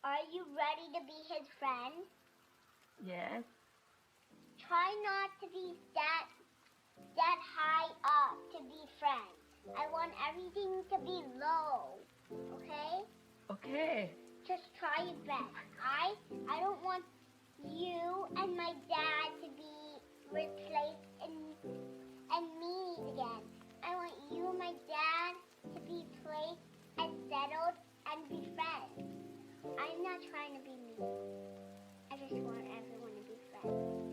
Are you ready to be his friend? Yes. Try not to be that high up to be friends. I want everything to be low. Okay? Okay. Just try your best. I don't want you and my dad to be replaced and mean again. I want you and my dad to be placed and settled and be friends. I'm not trying to be mean. I just want everyone to be friends.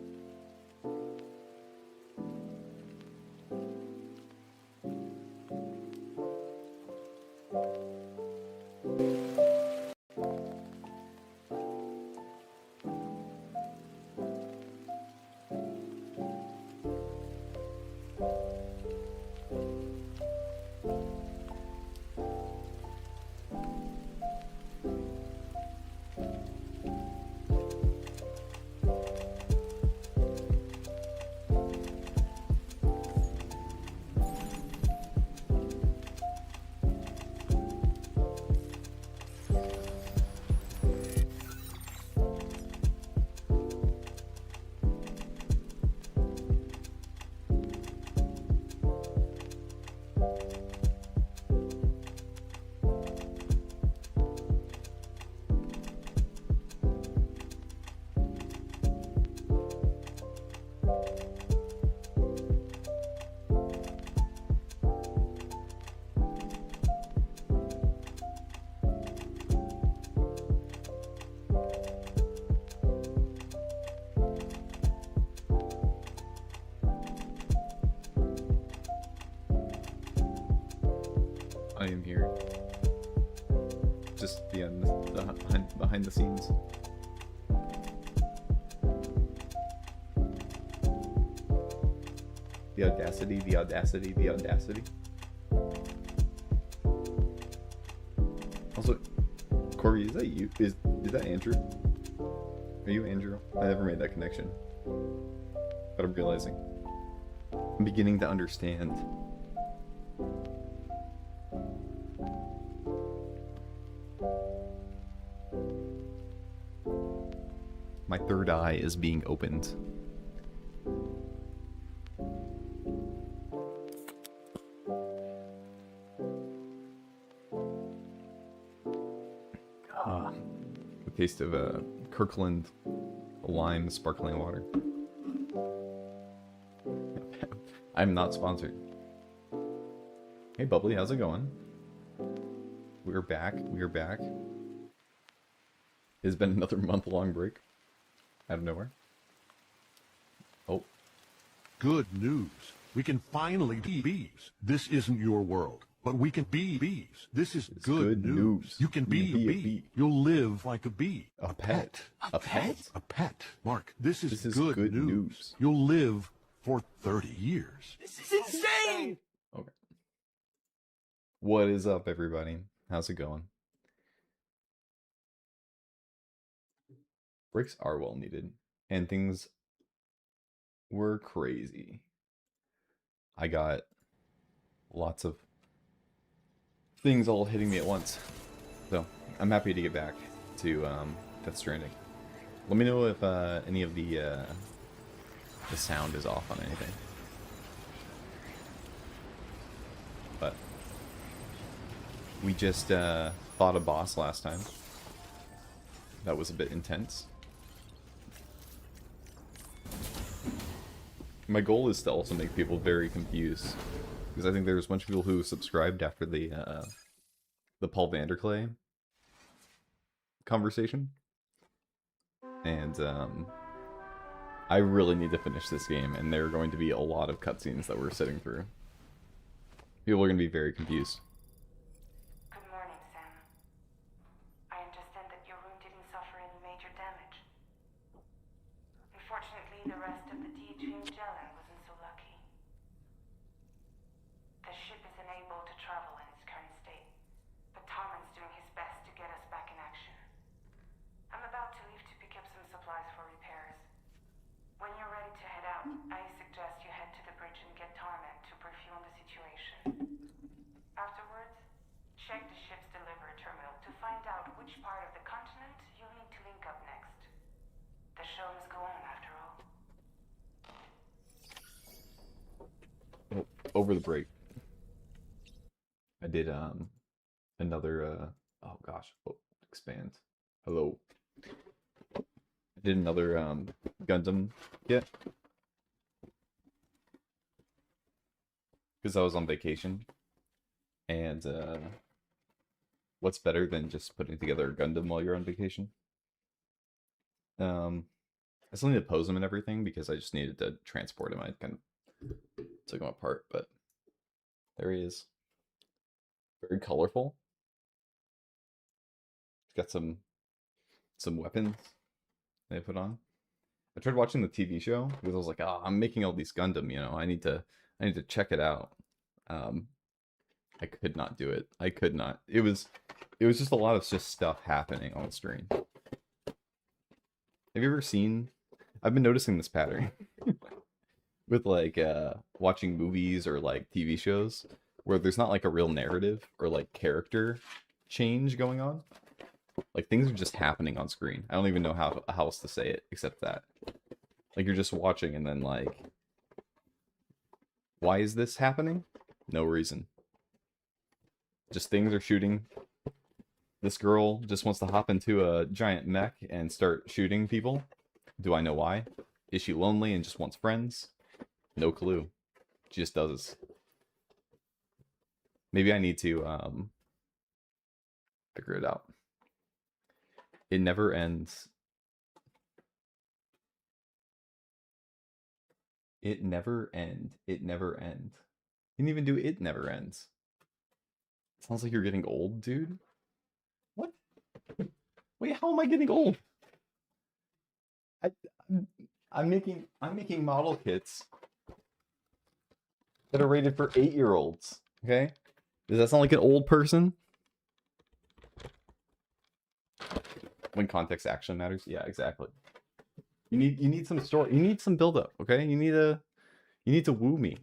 I am here. Just behind the scenes. The audacity, the audacity, the audacity. Also, Corey, is that you? Is that Andrew? Are you Andrew? I never made that connection. But I'm realizing. I'm beginning to understand. My third eye is being opened. The taste of Kirkland lime sparkling water. I'm not sponsored. Hey Bubbly, how's it going? We're back. We're back. It's been another month-long break. Out of nowhere. Oh. Good news. We can finally be bees. This isn't your world, but we can be bees. This is good news. You can be a bee. You'll live like a bee. A pet. A pet? A pet. Mark, this is good news. news. You'll live for 30 years. This is insane! Okay. What is up, everybody? How's it going? Breaks are well needed, and things were crazy. I got lots of things all hitting me at once, so I'm happy to get back to Death Stranding. Let me know if any of the sound is off on anything. But we just fought a boss last time. That was a bit intense. My goal is to also make people very confused, because I think there's a bunch of people who subscribed after the Paul Vanderklay conversation, and I really need to finish this game, and there are going to be a lot of cutscenes that we're sitting through. People are going to be very confused. Good morning, Sam. I understand that your room didn't suffer any major damage. Unfortunately, the rest of the DHV Magellan wasn't so lucky. The ship is unable to travel in its current state, but Tarman's doing his best to get us back in action. I'm about to leave to pick up some supplies for repairs. When you're ready to head out, I suggest you head to the bridge and get Tarman to brief you on the situation. After show must go on after all. Oh, over the break, I did another oh gosh, oh, expand. Hello. I did another Gundam kit because I was on vacation, and what's better than just putting together a Gundam while you're on vacation? I still need to pose him and everything because I just needed to transport him. I kind of took him apart, but there he is. Very colorful. He's got some weapons they put on. I tried watching the TV show because I was like, oh, I'm making all these Gundam, you know, I need to check it out. I could not do it. I could not. It was just a lot of just stuff happening on the screen. Have you ever seen? I've been noticing this pattern with like watching movies or like TV shows where there's not like a real narrative or like character change going on. Like things are just happening on screen. I don't even know how else to say it except that. Like you're just watching and then like, why is this happening? No reason. Just things are shooting. This girl just wants to hop into a giant mech and start shooting people. Do I know why? Is she lonely and just wants friends? No clue. She just does. Maybe I need to figure it out. It never ends. It never end. It never end. You didn't even do it never ends. Sounds like you're getting old, dude. What? Wait, how am I getting old? I'm making model kits that are rated for 8-year-olds. Okay? Does that sound like an old person? When context actually matters? Yeah, exactly. You need some story. You need some build up, okay? You need to woo me.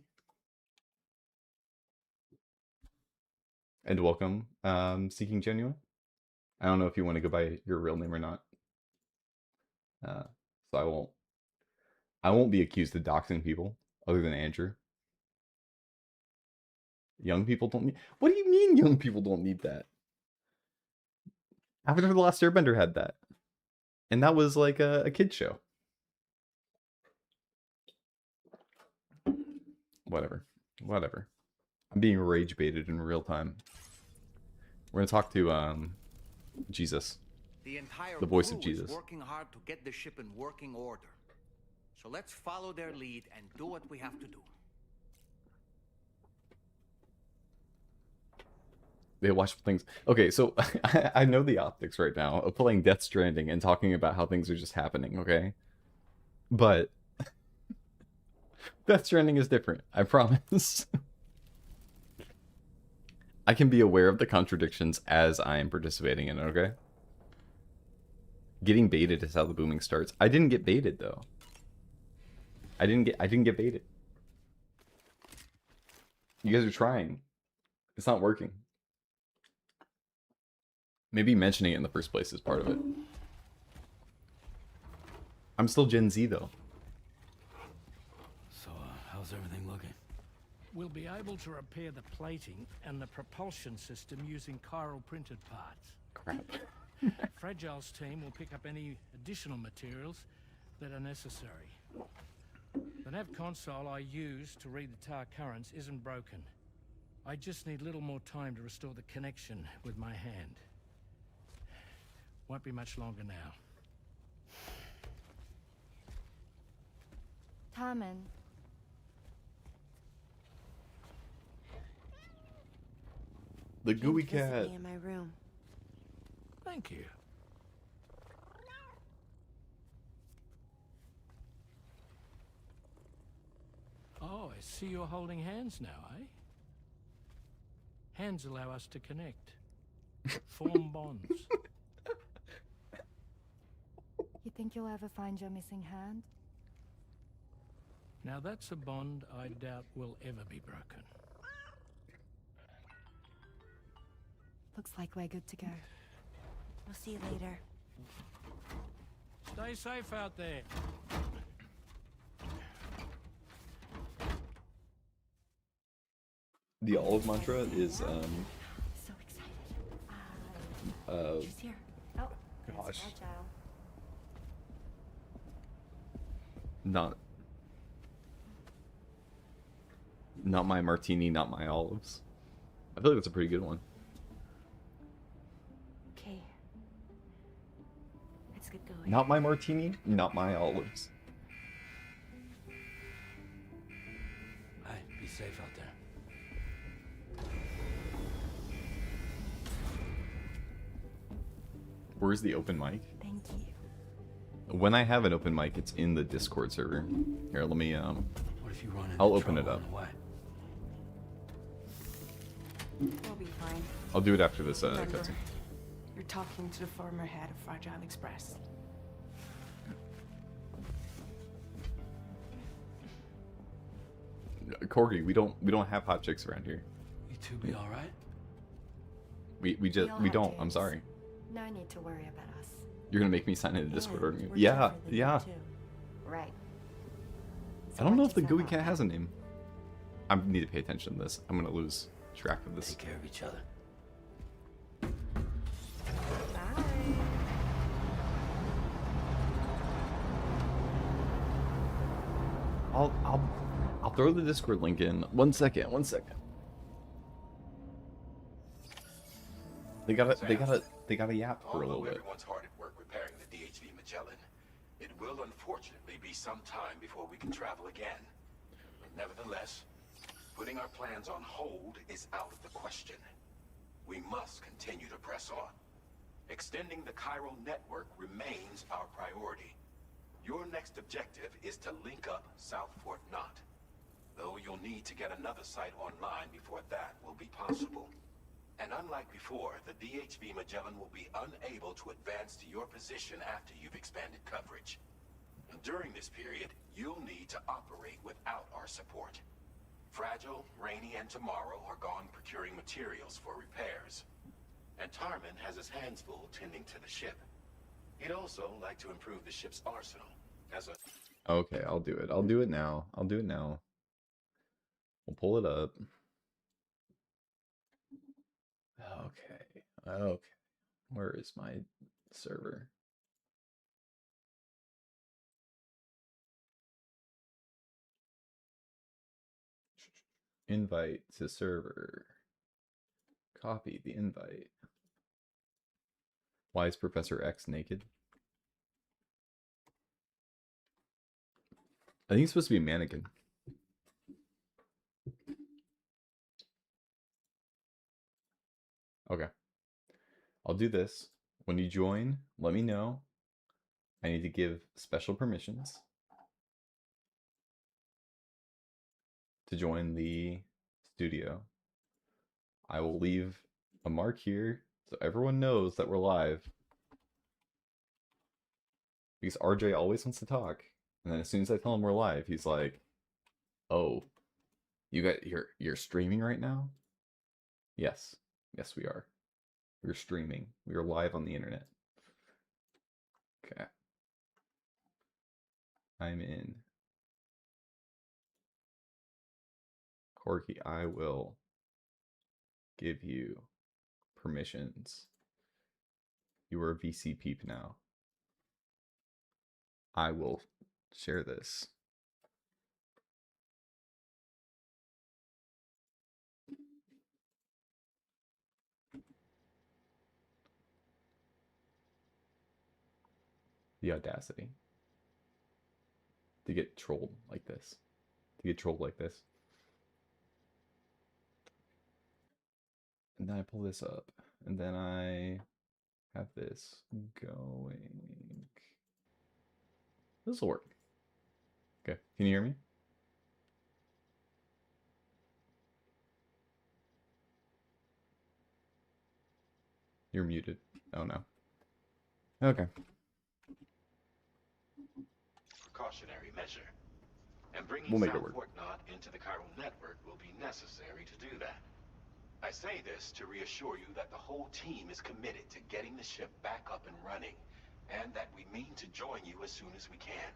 And welcome, Seeking Genuine. I don't know if you want to go by your real name or not. So I won't be accused of doxing people other than Andrew. Young people don't need. What do you mean young people don't need that? Avatar: The Last Airbender had that. And that was like a kid's show. Whatever. I'm being rage baited in real time. We're gonna talk to Jesus. The voice of Jesus. Is working hard to get the ship in working order. So let's follow their lead and do what we have to do. They watch things. Okay, so I know the optics right now of playing Death Stranding and talking about how things are just happening, okay? But Death Stranding is different, I promise. I can be aware of the contradictions as I am participating in it, okay? Getting baited is how the booming starts. I didn't get baited though. I didn't get baited. You guys are trying. It's not working. Maybe mentioning it in the first place is part of it. I'm still Gen Z though. So, how's everything looking? We'll be able to repair the plating and the propulsion system using chiral printed parts. Crap. Fragile's team will pick up any additional materials that are necessary. The nav console I use to read the tar currents isn't broken. I just need a little more time to restore the connection with my hand. Won't be much longer now. Tarman. The gooey Visit cat. me in my room. Thank you. Oh, I see you're holding hands now, eh? Hands allow us to connect. Form bonds. You think you'll ever find your missing hand? Now that's a bond I doubt will ever be broken. Looks like we're good to go. We'll see you later. Stay safe out there. The olive mantra is So excited. She's here. Oh, gosh. fragile. Not my martini, not my olives. I feel like that's a pretty good one. Okay. Let's get going. Not my martini, not my olives. Hey, be safe out there. Where's the open mic? Thank you. When I have an open mic, it's in the Discord server. Here, let me What if you run into I'll open it trouble up. on the way? We'll be fine. I'll do it after this Remember, cutscene. you're talking to the former head of Fragile Express. Corgi, we don't have hot chicks around here. You two be all right? We all we have don't. I'm days. sorry. No need to worry about us. You're gonna make me sign in the Discord, aren't you? We're Yeah, tougher than you yeah. two. Right. I don't know if what the you gooey said cat about has a name. I need to pay attention to this. I'm gonna lose track of this. Take care of each other. Bye. I'll throw the Discord link in. One second. They gotta yap for a little Although bit. everyone's hard at work repairing the DHV Magellan, it will unfortunately be some time before we can travel again. But nevertheless, putting our plans on hold is out of the question. We must continue to press on. Extending the chiral network remains our priority. Your next objective is to link up South Fort Knot. Though you'll need to get another site online before that will be possible. And unlike before, the DHV Magellan will be unable to advance to your position after you've expanded coverage. During this period, you'll need to operate without our support. Fragile, Rainy, and Tomorrow are gone procuring materials for repairs. And Tarman has his hands full tending to the ship. He'd also like to improve the ship's arsenal as a... Okay, I'll do it. I'll do it now. We'll pull it up. Okay. Where is my server? Invite to server. Copy the invite. Why is Professor X naked? I think he's supposed to be a mannequin. Okay. I'll do this. When you join, let me know. I need to give special permissions to join the studio. I will leave a mark here so everyone knows that we're live. Because RJ always wants to talk. And then as soon as I tell him we're live, he's like, "Oh, you're streaming right now?" Yes. Yes, we are. We're streaming. We are live on the internet. Okay. I'm in. Corky, I will give you permissions. You are a VC peep now. I will share this. The audacity to get trolled like this. And then I pull this up. And then I have this going. This will work. Okay. Can you hear me? You're muted. Oh no. Okay. Precautionary measure. And bringing We'll make it South work. Fort Knot into the chiral network will be necessary to do that. I say this to reassure you that the whole team is committed to getting the ship back up and running and that we mean to join you as soon as we can.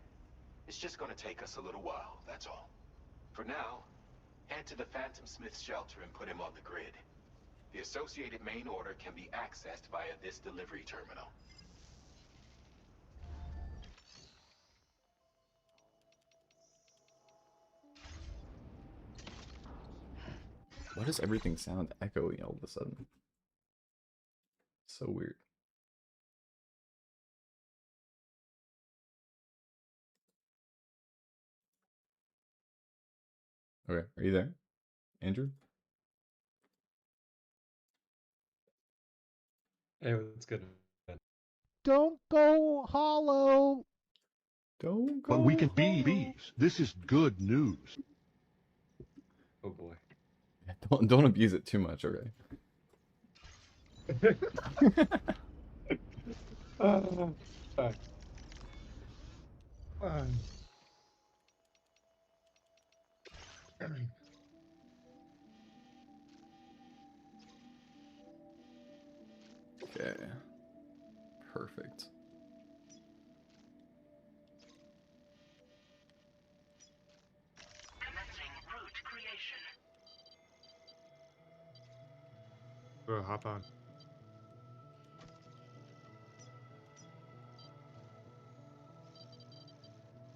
It's just gonna take us a little while, that's all. For now, head to the Phantom Smith shelter and put him on the grid. The associated main order can be accessed via this delivery terminal. Why does everything sound echoey all of a sudden? So weird. Okay, are you there, Andrew? Hey, what's good? Don't go hollow. Don't go. But we can be bees. This is good news. Oh boy. Don't abuse it too much, okay? Fuck. Okay. Perfect. Commencing route creation. Bro, hop on.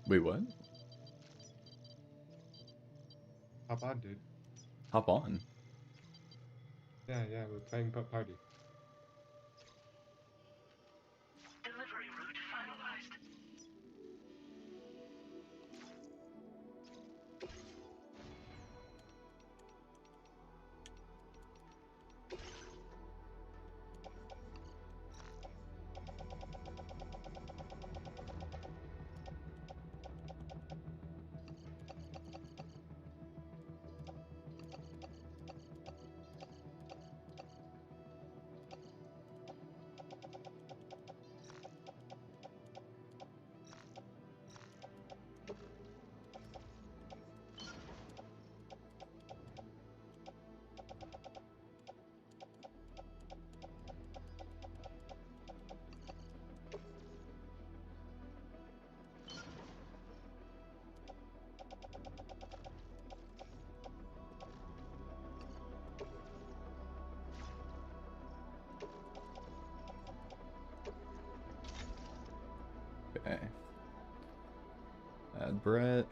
Wait, what? Hop on, dude. Hop on. Yeah, we're playing party. Delivery route finalized. Okay. Add Brett.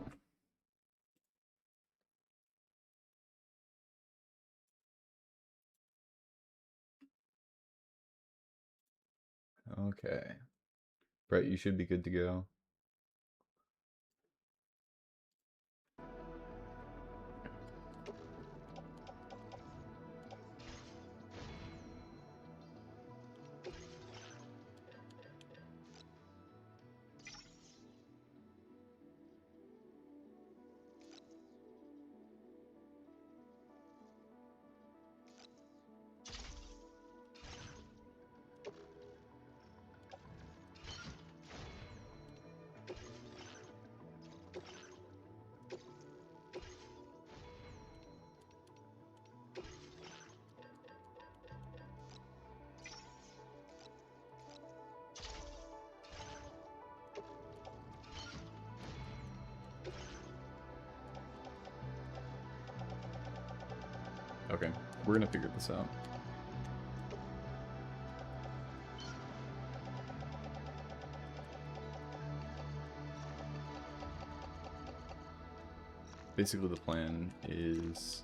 Okay. Brett, you should be good to go. Okay, we're gonna figure this out. Basically, the plan is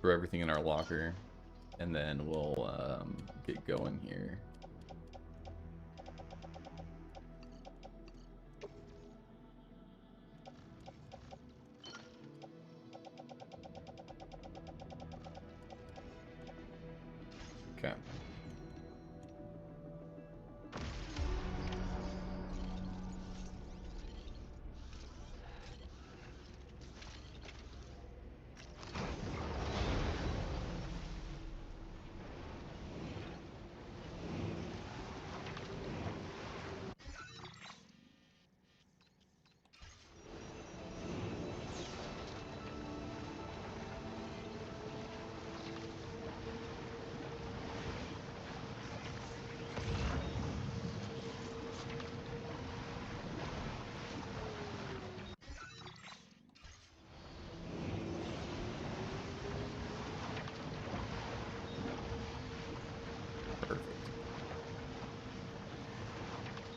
throw everything in our locker, and then we'll get going here. Okay.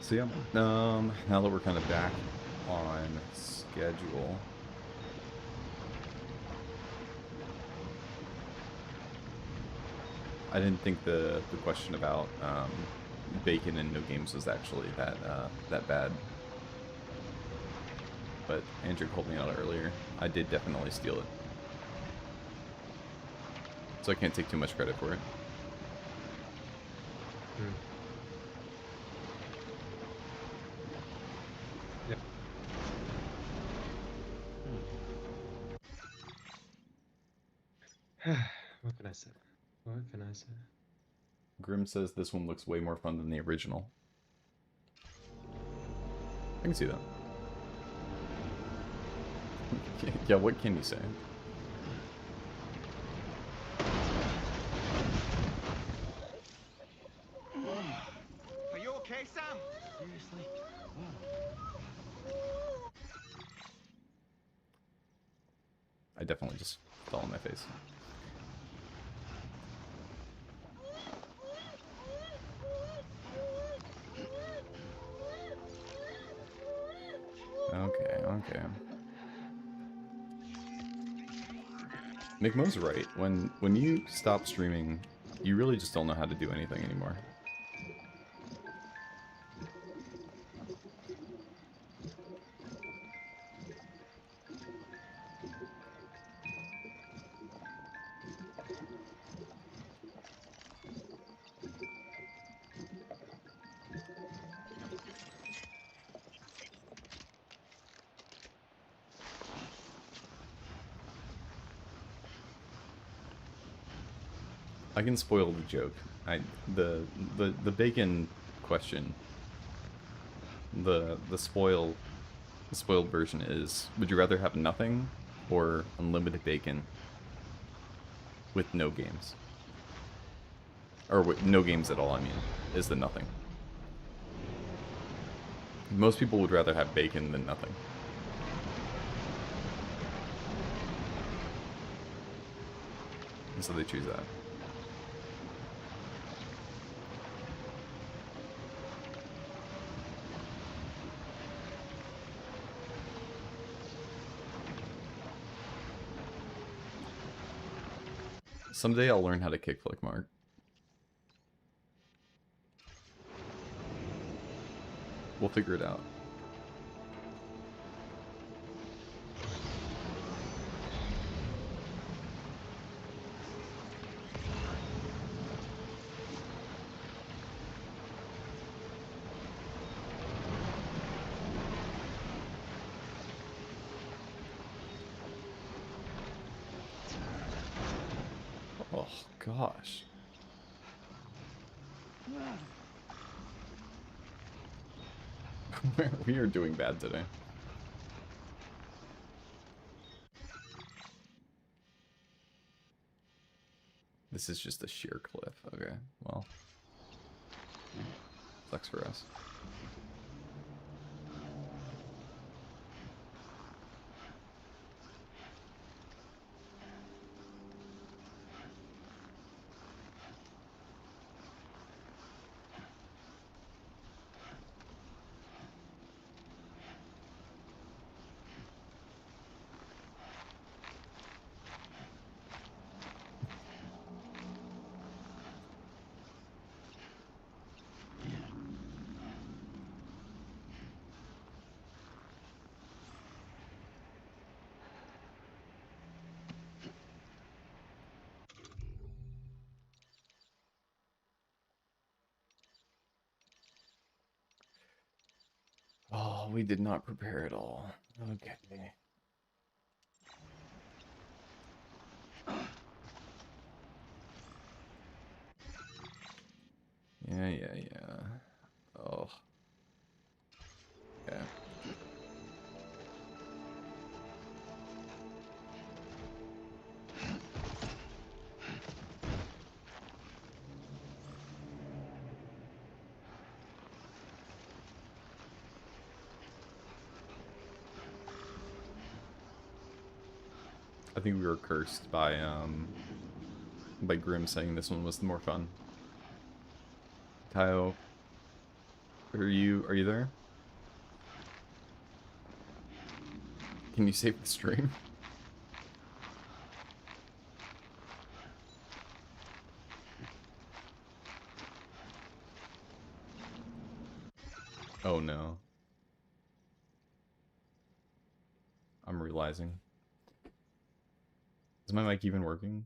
So yeah, now that we're kind of back on schedule, I didn't think the question about bacon and no games was actually that bad. But Andrew called me out earlier. I did definitely steal it, so I can't take too much credit for it. Yep. What can I say? What can I say? Grim says this one looks way more fun than the original. I can see that. Yeah, what can you say? Are you okay, Sam? Seriously? I definitely just fell on my face. Okay. McMo's right. When you stop streaming, you really just don't know how to do anything anymore. I can spoil the joke. The bacon question. The spoiled version is: would you rather have nothing or unlimited bacon with no games? Or with no games at all, I mean, is the nothing. Most people would rather have bacon than nothing. And so they choose that. Someday I'll learn how to kickflip, Mark. We'll figure it out. Oh, gosh. We are doing bad today. This is just a sheer cliff. Okay, well. Sucks for us. Oh, we did not prepare at all. Okay. Yeah. Oh. Okay. I think we were cursed by Grim saying this one was more fun. Tayo, are you there? Can you save the stream? Oh no. I'm realizing. Is my mic even working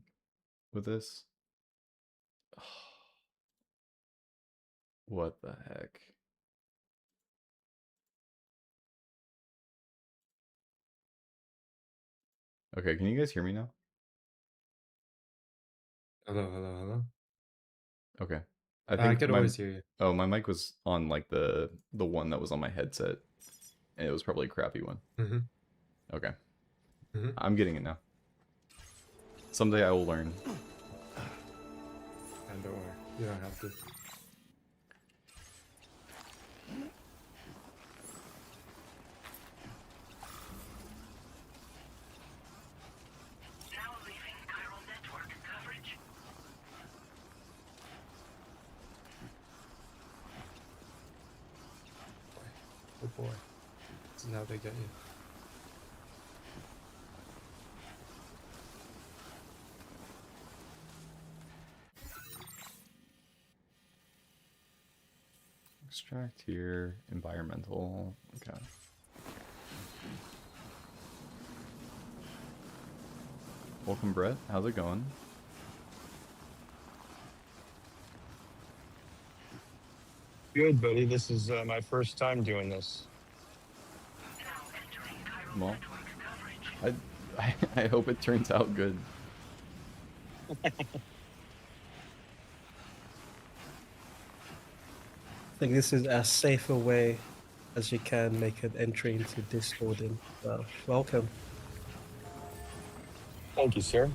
with this? What the heck? Okay, can you guys hear me now? Hello, hello, hello. Okay. I could always hear you. Oh, my mic was on like the one that was on my headset. And it was probably a crappy one. Mm-hmm. Okay. Mm-hmm. I'm getting it now. Someday I will learn. And don't worry, you don't have to. Oh boy, this is how they get you. Extract here, environmental. Okay. Welcome, Brett. How's it going? Good, buddy. This is my first time doing this. Well, I hope it turns out good. I think this is as safe a way as you can make an entry into Discord in. Welcome. Thank you, sir.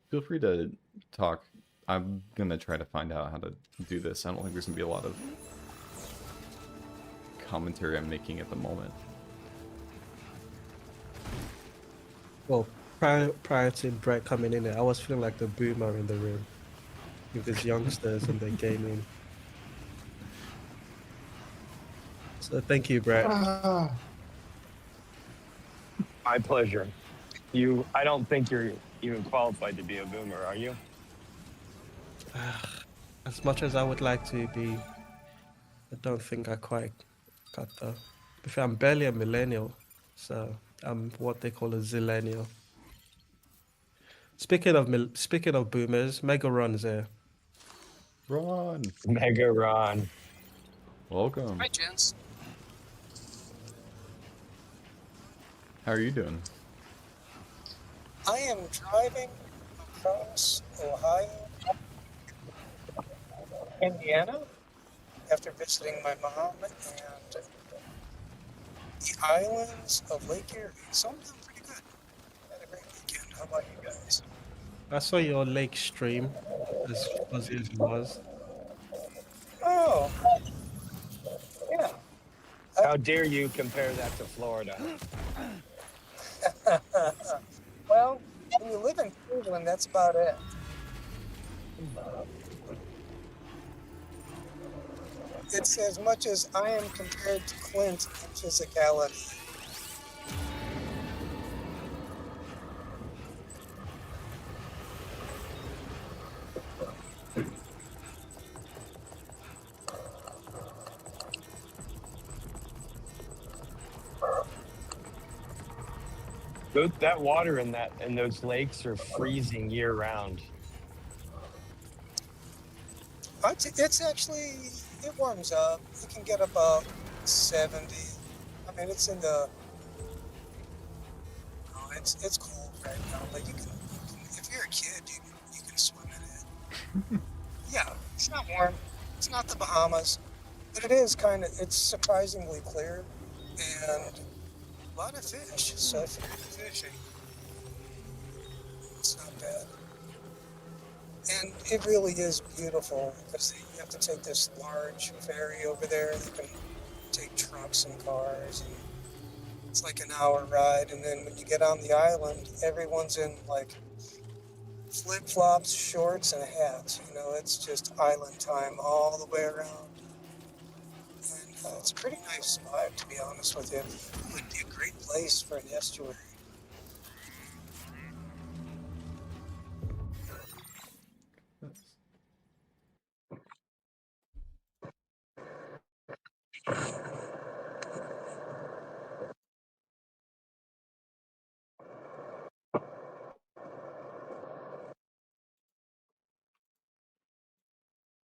Feel free to talk. I'm gonna try to find out how to do this. I don't think there's gonna be a lot of commentary I'm making at the moment. Well, prior to Brett coming in there, I was feeling like the boomer in the room with these youngsters and their gaming. So thank you, Brett. My pleasure. I don't think you're even qualified to be a boomer, are you? As much as I would like to be, I don't think I quite got the. I'm barely a millennial, so I'm what they call a zillennial. Speaking of boomers, Mega Ron's there. Ron. Mega Ron. Welcome. Hi, gents. How are you doing? I am driving across Ohio, Indiana, after visiting my mom and the islands of Lake Erie. So I'm doing pretty good. Had a great weekend. How about you guys? I saw your lake stream, as fuzzy as it was. Oh, yeah. How dare you compare that to Florida? Well, when you live in Cleveland, that's about it. It's as much as I am compared to Clint in physicality. That water in those lakes are freezing year round. It's actually, it warms up. It can get about 70. I mean, it's in the, it's cold right now, but you can if you're a kid, you can swim in it. Yeah, it's not warm. It's not the Bahamas, but it is it's surprisingly clear and a lot of fish. So if you're fishing, it's not bad. And it really is beautiful because you have to take this large ferry over there that can take trucks and cars. And It's like an hour ride, and then when you get on the island, everyone's in like flip-flops, shorts, and hats. You know, it's just island time all the way around. And it's a pretty nice spot, to be honest with you. It would be a great place for an estuary.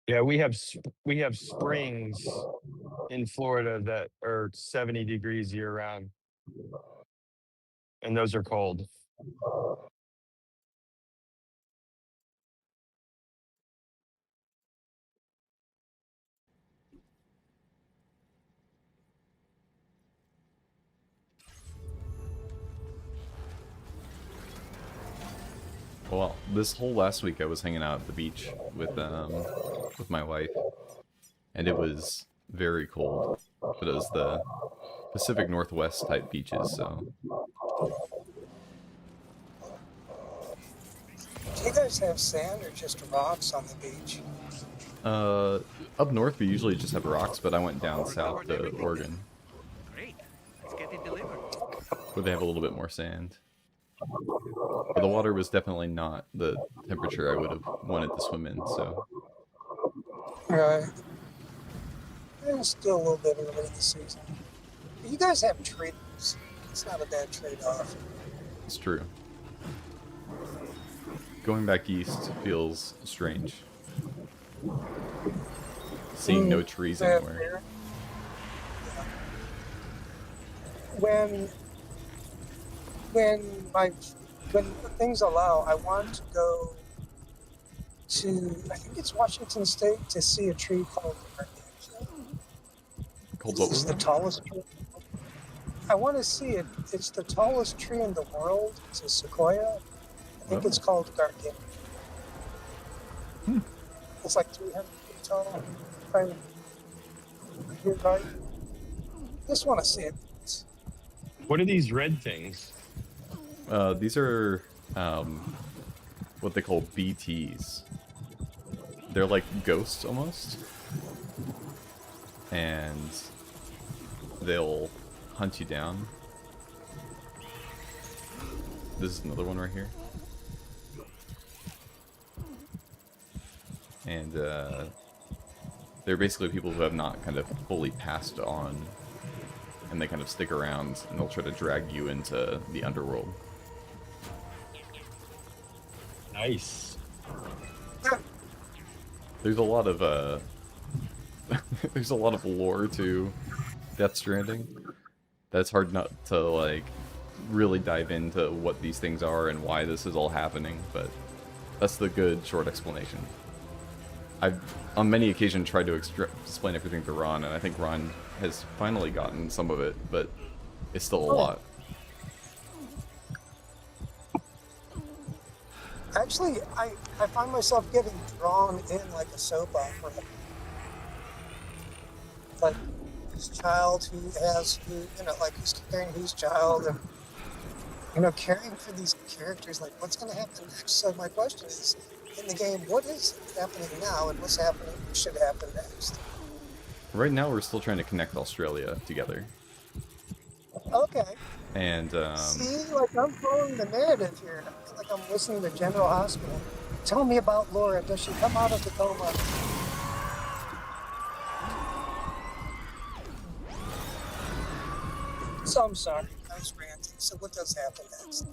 Yeah, we have springs in Florida that are 70 degrees year round, and those are cold. Well, this whole last week I was hanging out at the beach with my wife, and it was very cold, but it was the Pacific Northwest type beaches, so. Do you guys have sand or just rocks on the beach? Up north we usually just have rocks, but I went down south to Oregon, Great. Let's get it delivered. where they have a little bit more sand. But the water was definitely not the temperature I would have wanted to swim in, so. Right. It's still a little bit early in the season. But you guys have trees. It's not a bad trade-off. It's true. Going back east feels strange. Seeing no trees anywhere. When things allow, I want to go to, I think it's Washington State, to see a tree called Called what? It's the tallest tree. I want to see it. It's the tallest tree in the world. It's a sequoia. I think it's called Gargantua. It's like 300 feet tall. You're right. Just want to see it. What are these red things? These are what they call BTs. They're like ghosts almost, and they'll hunt you down. This is another one right here. And they're basically people who have not kind of fully passed on, and they kind of stick around, and they'll try to drag you into the underworld. Nice. There's a lot of there's a lot of lore to Death Stranding. That's hard not to like really dive into what these things are and why this is all happening, but that's the good short explanation. I've on many occasions tried to explain everything to Ron, and I think Ron has finally gotten some of it, but it's still a lot. Actually, I find myself getting drawn in like a soap opera. Like this child like who's carrying whose child, and caring for these characters, like what's going to happen next. So my question is, in the game, what is happening now, and what should happen next? Right now, we're still trying to connect Australia together. Okay. And see, like I'm following the narrative here. I feel like I'm listening to General Hospital. Tell me about Laura. Does she come out of the coma? So I'm sorry, I was ranting. So what does happen next?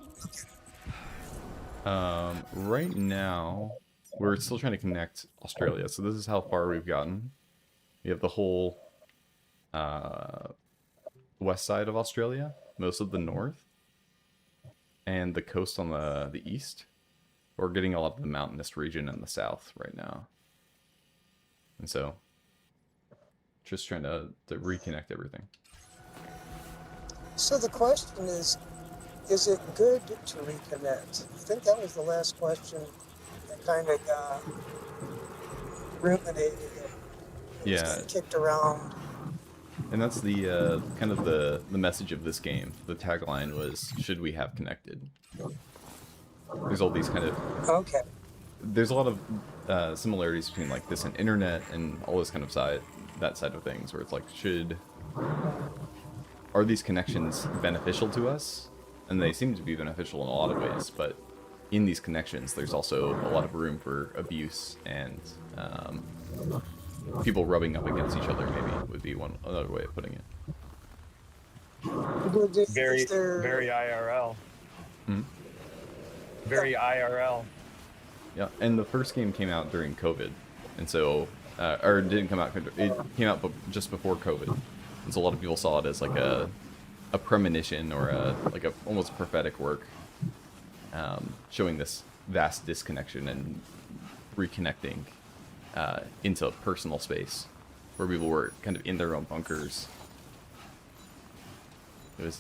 Okay. Right now, we're still trying to connect Australia. So this is how far we've gotten. We have the whole west side of Australia, most of the north, and the coast on the east. We're getting a lot of the mountainous region in the south right now. And so, just trying to reconnect everything. So the question is it good to reconnect? I think that was the last question that kind of got ruminated. Yeah. Kicked around. And that's the kind of the message of this game. The tagline was, "Should we have connected?" There's all these kind of there's a lot of similarities between like this and internet and all this kind of that side of things, where it's like, are these connections beneficial to us? And they seem to be beneficial in a lot of ways, but in these connections, there's also a lot of room for abuse and people rubbing up against each other. Maybe would be another way of putting it. Very IRL. Hmm? Very IRL. Yeah, and the first game came out during COVID, and so, or it didn't come out, it came out just before COVID, and so a lot of people saw it as like a premonition or like a almost prophetic work, showing this vast disconnection and reconnecting into personal space, where people were kind of in their own bunkers. It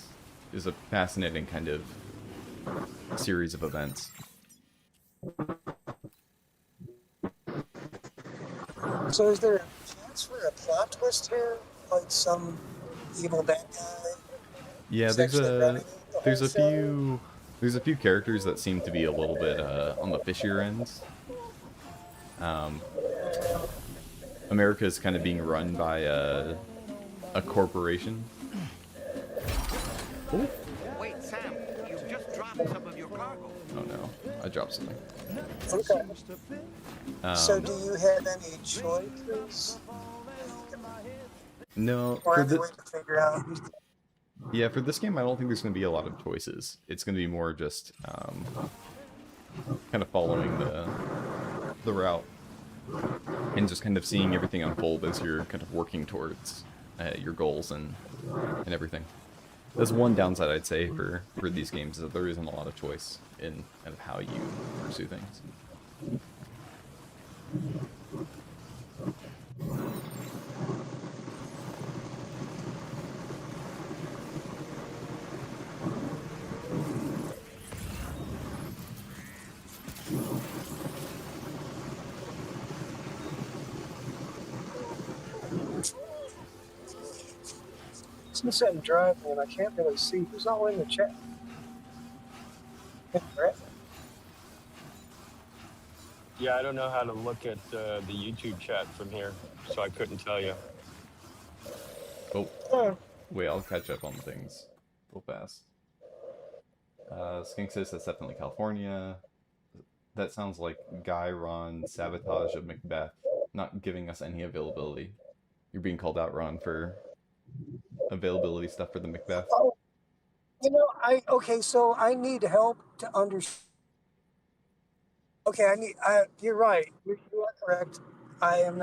was a fascinating kind of series of events. So is there a chance for a plot twist here? Like some evil bad guy? Yeah, there's a few characters that seem to be a little bit on the fishier ends. America is kind of being run by a corporation. Ooh. Wait, Sam, you've just dropped some of your cargo. Oh no, I dropped something. Okay. So do you have any choices? No. Or any way to figure out who's the... Yeah, for this game, I don't think there's going to be a lot of choices. It's going to be more just kind of following the route and just kind of seeing everything unfold as you're kind of working towards your goals and everything. That's one downside I'd say for these games, is that there isn't a lot of choice in kind of how you pursue things. Since I'm driving and I can't really see who's all in the chat. Yeah, I don't know how to look at the YouTube chat from here, so I couldn't tell you. Oh, wait, I'll catch up on things real fast. Skink says that's definitely California. That sounds like Guy Ron sabotage of Macbeth, not giving us any availability. You're being called out, Ron, for availability stuff for the Macbeth. Oh, you know, so I need help to understand. Okay, you're right. You are correct. I am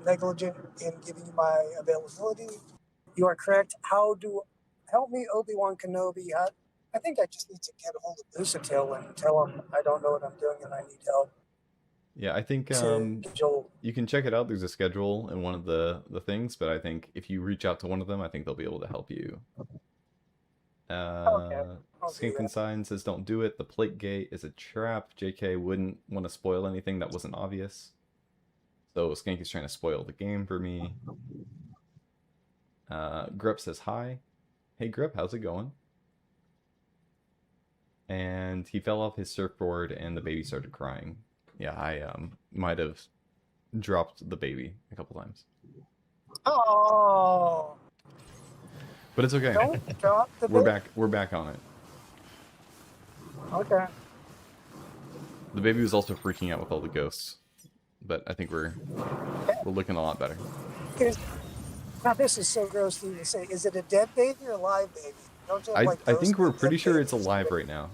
negligent in giving you my availability. You are correct. Help me, Obi-Wan Kenobi. I think I just need to get a hold of Lucitil and tell him I don't know what I'm doing and I need help. Yeah, I think you can check it out. There's a schedule in one of the things, but I think if you reach out to one of them, I think they'll be able to help you. Skink and Sign says don't do it. The plate gate is a trap. JK wouldn't want to spoil anything that wasn't obvious. So Skink is trying to spoil the game for me. Grup says hi. Hey Grup, how's it going? And he fell off his surfboard and the baby started crying. Yeah, I might have dropped the baby a couple times. Oh. But it's okay. Don't drop the baby. We're back on it. Okay. The baby was also freaking out with all the ghosts, but I think we're looking a lot better. Now this is so gross to even say. Is it a dead baby or a live baby? Don't you have, like, I think we're pretty sure babies? it's alive right now.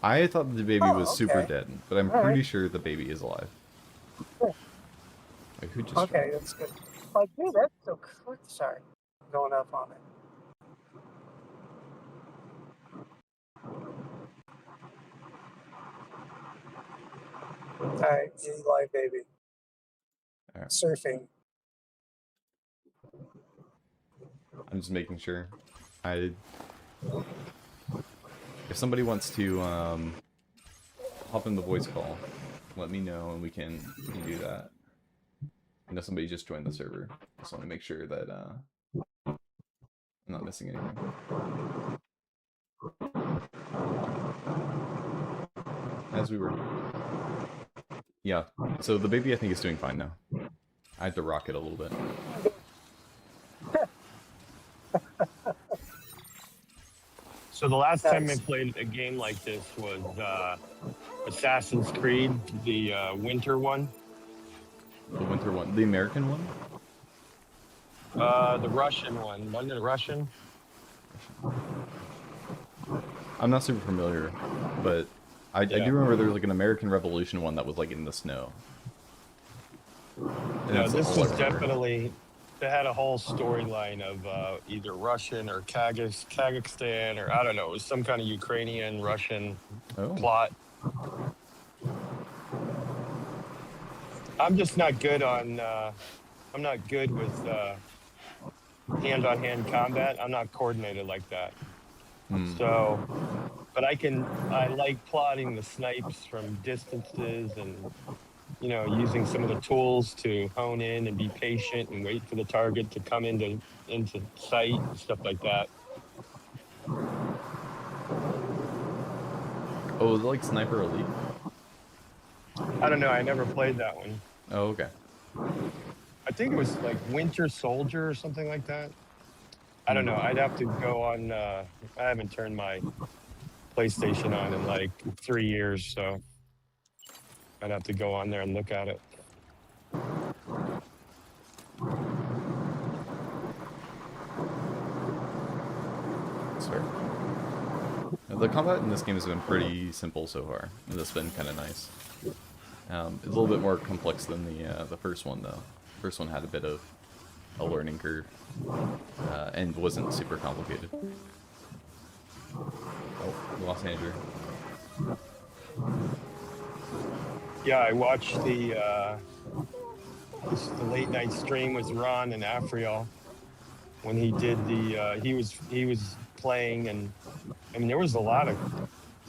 I thought the baby was super dead, but I'm pretty sure the baby is alive. Cool. Wait, who just Okay, that's good. Like, dude, that's so quick. Sorry, going up on it. All right, live baby. All right. Surfing. I'm just making sure. If somebody wants to hop in the voice call, let me know and we can do that. I know somebody just joined the server. Just want to make sure that I'm not missing anything. As we were. Yeah, so the baby I think is doing fine now. I had to rock it a little bit. So the last time I played a game like this was Assassin's Creed, the winter one. The winter one? The American one? The Russian one. Wasn't it Russian? I'm not super familiar, but I do remember there was like an American Revolution one that was like in the snow. And No, this was definitely, they had a whole storyline of either Russian or Kazakhstan, or I don't know, it was some kind of Ukrainian Russian plot. I'm just not good on, I'm not good with hand-on-hand combat. I'm not coordinated like that. So, but I like plotting the snipes from distances and, you know, using some of the tools to hone in and be patient and wait for the target to come into sight and stuff like that. Oh, was it like Sniper Elite? I don't know. I never played that one. Oh, okay. I think it was like Winter Soldier or something like that. I don't know. I'd have to go on. I haven't turned my PlayStation on in like 3 years, so I'd have to go on there and look at it. Sorry. The combat in this game has been pretty simple so far. That's been kind of nice. It's a little bit more complex than the first one, though. The first one had a bit of a learning curve and wasn't super complicated. Oh, we lost Andrew. Yeah, I watched the late night stream with Ron and Afriel when he did the he was playing, and I mean there was a lot of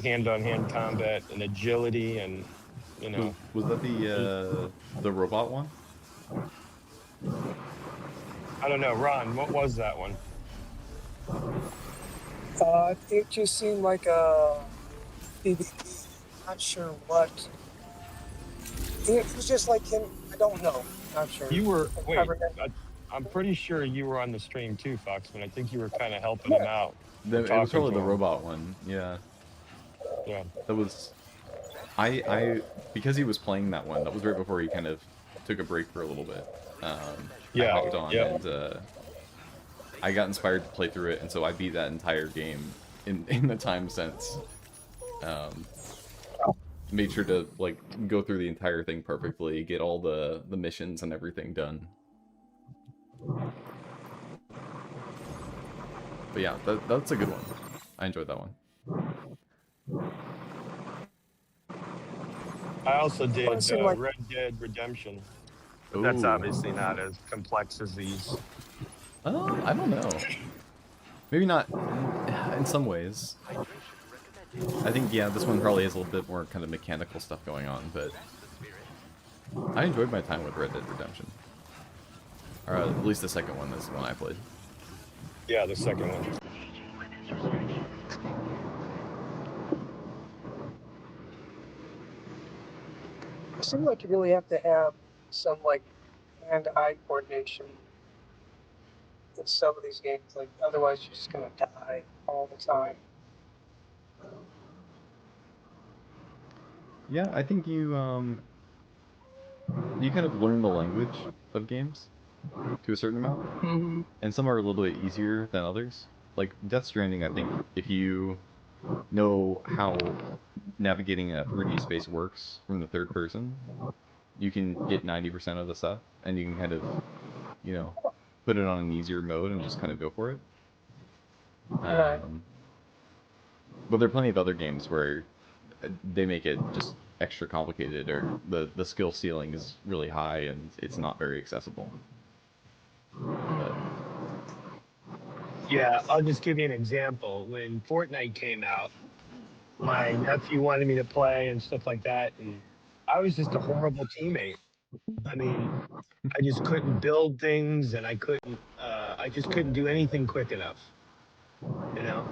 hand-on-hand combat and agility, and you know. Was that the robot one? I don't know, Ron. What was that one? It just seemed like a PvP. Not sure what. It was just like him. I don't know. Not sure. You were I'm pretty sure you were on the stream too, Foxman. I think you were kind of helping him out. It was probably the robot one. Yeah. Yeah. That was. I because he was playing that one. That was right before he kind of took a break for a little bit. Yeah. I hopped on and I got inspired to play through it, and so I beat that entire game in the time since. Made sure to like go through the entire thing perfectly, get all the missions and everything done. But yeah, that's a good one. I enjoyed that one. I also did like... Red Dead Redemption. Ooh. That's obviously not as complex as these. I don't know. Maybe not in some ways. I think, yeah, this one probably has a little bit more kind of mechanical stuff going on, but I enjoyed my time with Red Dead Redemption. Or at least the second one is the one I played. Yeah, the second one. It seems like you really have to have some like hand-eye coordination in some of these games. Like otherwise, you're just gonna die all the time. Yeah, I think you kind of learn the language of games to a certain amount, and some are a little bit easier than others. Like Death Stranding, I think if you know how navigating a 3D space works from the third person, you can get 90% of the stuff, and you can kind of, you know, put it on an easier mode and just kind of go for it. But there are plenty of other games where they make it just extra complicated, or the skill ceiling is really high and it's not very accessible. But... Yeah, I'll just give you an example. When Fortnite came out, my nephew wanted me to play and stuff like that, and I was just a horrible teammate. I mean, I just couldn't build things, and I just couldn't do anything quick enough. You know.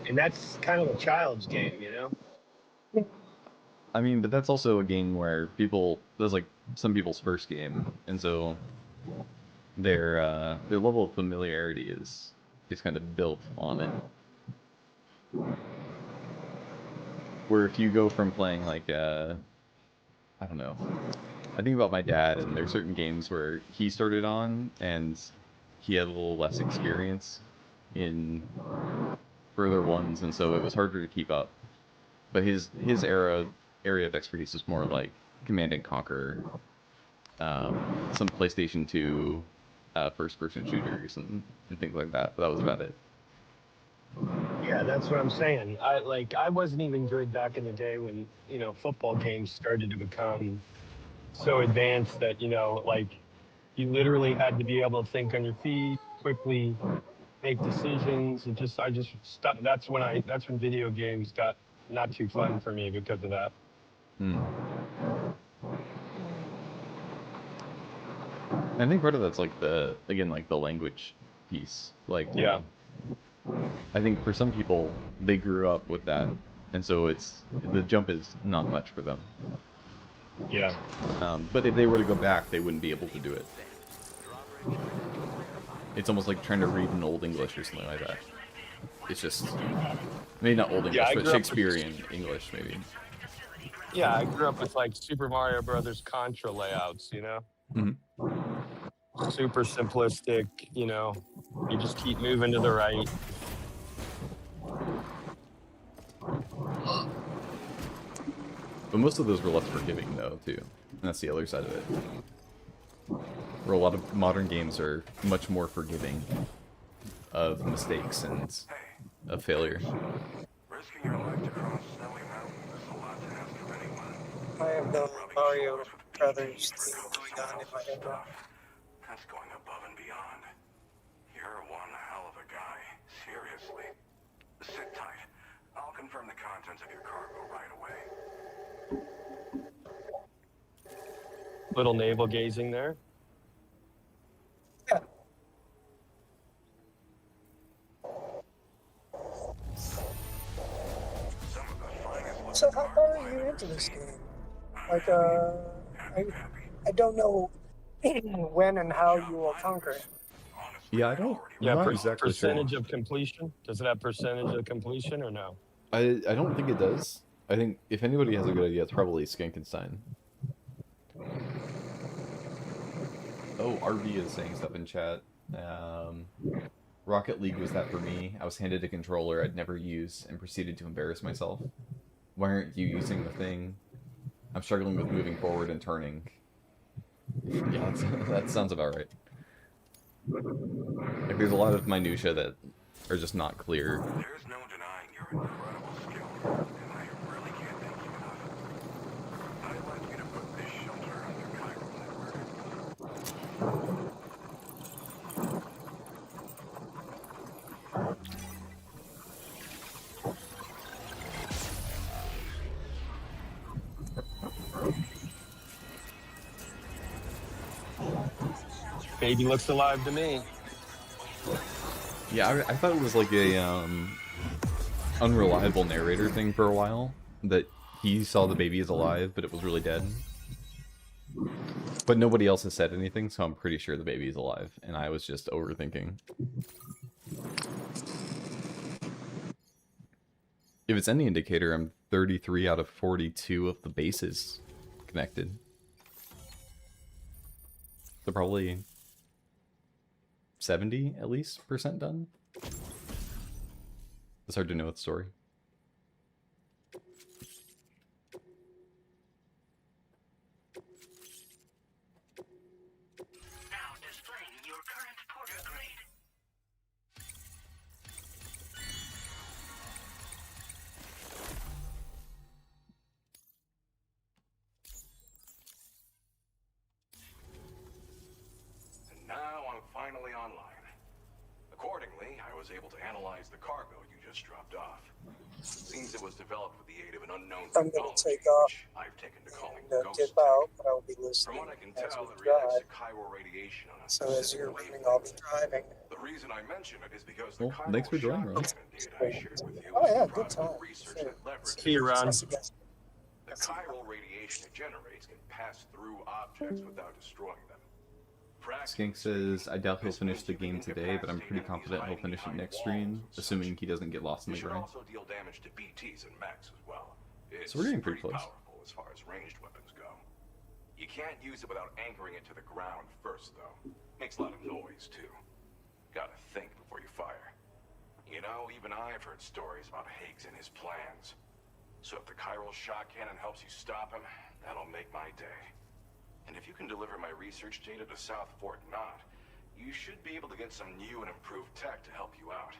And that's kind of a child's game, you know? I mean, but that's also a game where that's like some people's first game, and so their level of familiarity is kind of built on it. Where if you go from playing like I don't know, I think about my dad, and there's certain games where he started on and he had a little less experience in further ones, and so it was harder to keep up. But his area of expertise is more like Command and Conquer, some PlayStation 2 first-person shooters and things like that. But that was about it. Yeah, that's what I'm saying. I wasn't even good back in the day when, you know, football games started to become so advanced that, you know, like you literally had to be able to think on your feet, quickly make decisions, and I just stopped. That's when video games got not too fun for me because of that. I think part of that's like the language piece. Like, yeah, I think for some people they grew up with that, and so the jump is not much for them. Yeah. But if they were to go back, they wouldn't be able to do it. It's almost like trying to read an Old English or something like that. It's just maybe not Old English, but Shakespearean English maybe. Yeah, I grew up with like Super Mario Brothers Contra layouts, you know? Mm-hmm. Super simplistic, you know? You just keep moving to the right. But most of those were less forgiving, though, too. And that's the other side of it. Where a lot of modern games are much more forgiving of mistakes and of failure. Risking your life to cross snowy mountains is a lot to ask of anyone. I have no Mario Brothers theme going on in my head now. That's going above and beyond. You're one hell of a guy. Seriously. Sit tight. I'll confirm the contents of your cargo right away. Little navel gazing there. Yeah. So how far are you into this game? Like, I don't know when and how you will conquer it. Yeah, I'm Yeah, not exactly percentage sure. of completion. Does it have percentage of completion or no? I don't think it does. I think if anybody has a good idea, it's probably Skankenstein. Oh, RV is saying stuff in chat. Rocket League was that for me. I was handed a controller I'd never use and proceeded to embarrass myself. Why aren't you using the thing? I'm struggling with moving forward and turning. Yeah, that sounds about right. Like, there's a lot of minutia that are just not clear. There's no denying your incredible skill, and I really can't thank you enough. I'd like you to put this shelter on your chiral network. Baby looks alive to me. Yeah, I thought it was like a unreliable narrator thing for a while. That he saw the baby as alive, but it was really dead. But nobody else has said anything, so I'm pretty sure the baby is alive, and I was just overthinking. If it's any indicator, I'm 33 out of 42 of the bases connected. So probably 70 at least % done. It's hard to know with the story. Now displaying your current porter grade. And now I'm finally online. Accordingly, I was was able to analyze the cargo you just dropped off. Seems it was developed with the aid of an unknown I'm going to technology, take off which I've taken to calling and ghost dip tech. out, but I'll be From listening what I can as tell, we it reacts drive. to chiral radiation on a So as specific you're running, wavelength. I'll be driving. The reason I mention it is because the Well, chiral thanks for joining, shock Ron. cannon data I shared with you Oh was yeah, the good product of time. research Sure. that leverages See you, Ron. the chiral radiation it generates can pass through objects without destroying them. Skank says, I doubt he'll finish the game today, but I'm pretty confident he'll finish it next stream, assuming he doesn't get lost in You the should grind. also deal damage to BTs and mechs as well. It's So we're getting pretty close. powerful as far as ranged weapons go. You can't use it without anchoring it to the ground first, though. Makes a lot of noise, too. Gotta think before you fire. You know, even I've heard stories about Higgs and his plans. So if the chiral shock cannon helps you stop him, that'll make my day. And if you can deliver my research data to South Fort Knott, you should be able to get some new and improved tech to help you out.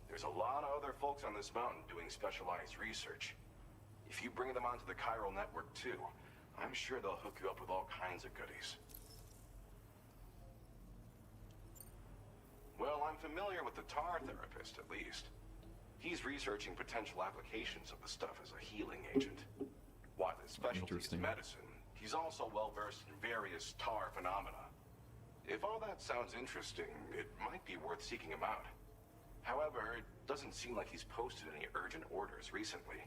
There's a lot of other folks on this mountain doing specialized research. If you bring them onto the chiral network too, I'm sure they'll hook you up with all kinds of goodies. Well, I'm familiar with the tar therapist, at least. He's researching potential applications of the stuff as a healing agent. While his specialty is medicine, he's also well-versed in various tar phenomena. If all that sounds interesting, it might be worth seeking him out. However, it doesn't seem like he's posted any urgent orders recently.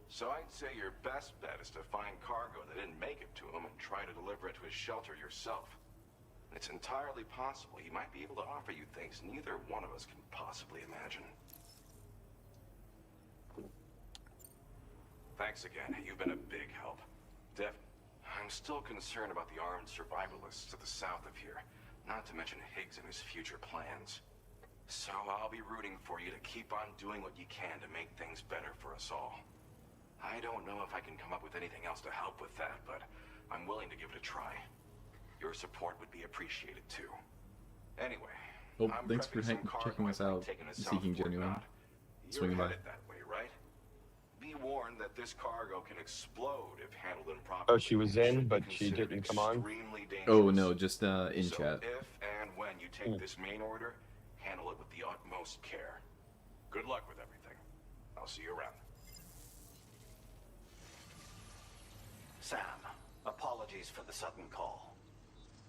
So I'd say your best bet is to find cargo that didn't make it to him and try to deliver it to his shelter yourself. It's entirely possible he might be able to offer you things neither one of us can possibly imagine. Thanks again. You've been a big help. I'm still concerned about the armed survivalists to the south of here, not to mention Higgs and his future plans. So I'll be rooting for you to keep on doing what you can to make things better for us all. I don't know if I can come up with anything else to help with that, but I'm willing to give it a try. Your support would be appreciated too. Anyway, Well, I'm thanks for prepping some cargo checking us I'd like out, taken to Seeking South Fort Genuine. Knott. You're Swinging by. headed that way, right? Be warned that this cargo can explode if handled improperly. Oh, she was in, but she didn't come on. Oh no, just in chat. If and when you take this main order, handle it with the utmost care. Good luck with everything. I'll see you around. Sam, apologies for the sudden call.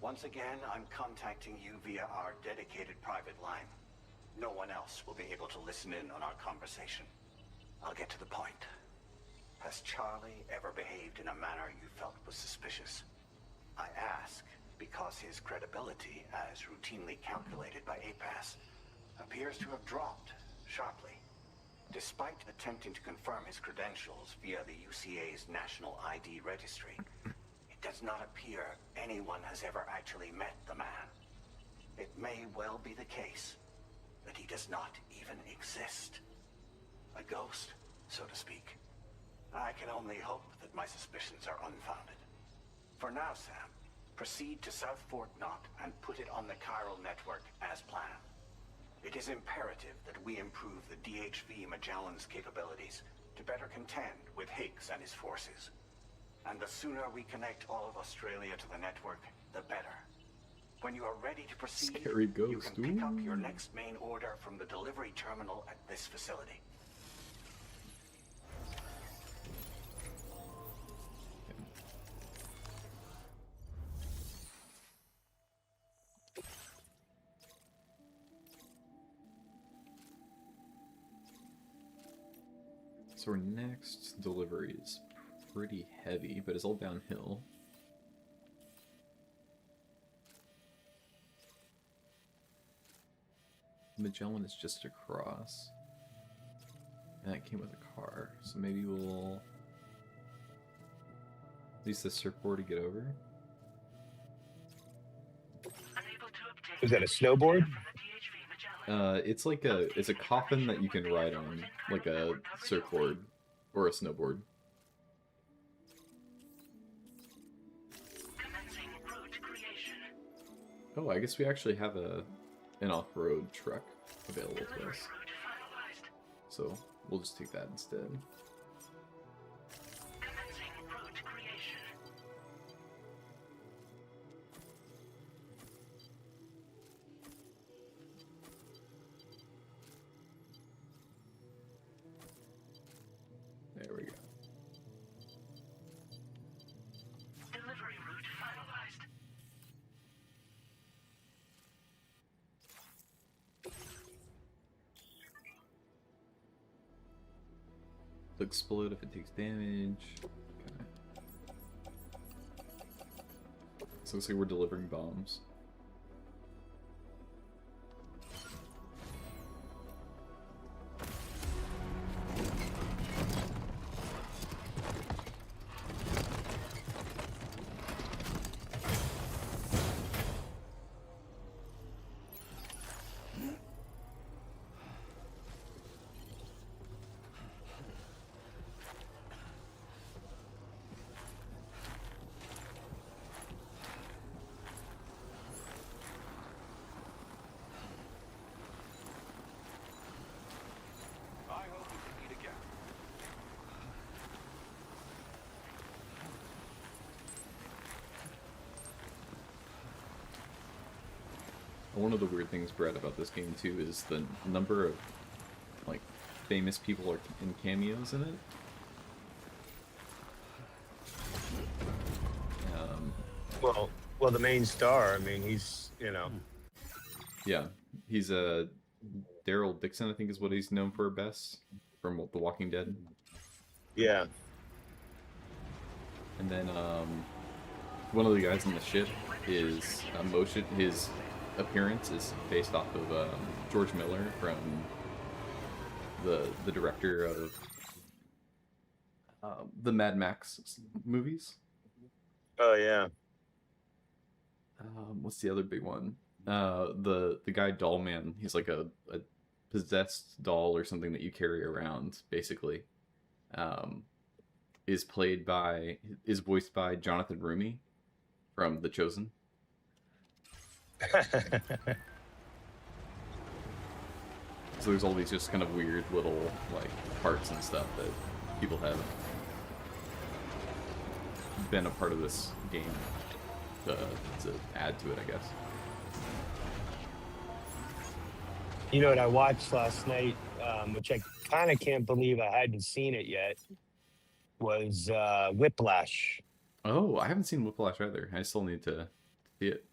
Once again, I'm contacting you via our dedicated private line. No one else will be able to listen in on our conversation. I'll get to the point. Has Charlie ever behaved in a manner you felt was suspicious? I ask because his credibility, as routinely calculated by APAS, appears to have dropped sharply. Despite attempting to confirm his credentials via the UCA's National ID Registry, it does not appear anyone has ever actually met the man. It may well be the case that he does not even exist. A ghost, so to speak. I can only hope that my suspicions are unfounded. For now, Sam, proceed to South Fort Knott and put it on the chiral network as planned. It is imperative that we improve the DHV Magellan's capabilities to better contend with Higgs and his forces. And the sooner we connect all of Australia to the network, the better. When you are ready to proceed, Scary ghost. you can pick up your next main order from the delivery terminal at this facility. So our next delivery is pretty heavy, but it's all downhill. Magellan is just across. And that came with a car, so maybe we'll use the surfboard to get over. Is that a snowboard? It's like it's a coffin that you can ride on, like a surfboard or a snowboard. Oh, I guess we actually have an off-road truck available to us. So we'll just take that instead. It'll explode if it takes damage. Okay. So it looks like we're delivering bombs. One of the weird things, Brett, about this game too is the number of like famous people are in cameos in it. Well, the main star. I mean, he's Yeah, he's a Daryl Dixon, I think, is what he's known for best from The Walking Dead. Yeah. And then one of the guys on the ship is motion. His appearance is based off of George Miller from the director of the Mad Max movies. Oh yeah. What's the other big one? The guy Doll Man. He's like a possessed doll or something that you carry around, basically. Is voiced by Jonathan Roumie from The Chosen. So there's all these just kind of weird little like parts and stuff that people have been a part of this game to add to it, I guess. You know what I watched last night, which I kind of can't believe I hadn't seen it yet, was Whiplash. Oh, I haven't seen Whiplash either. I still need to see it.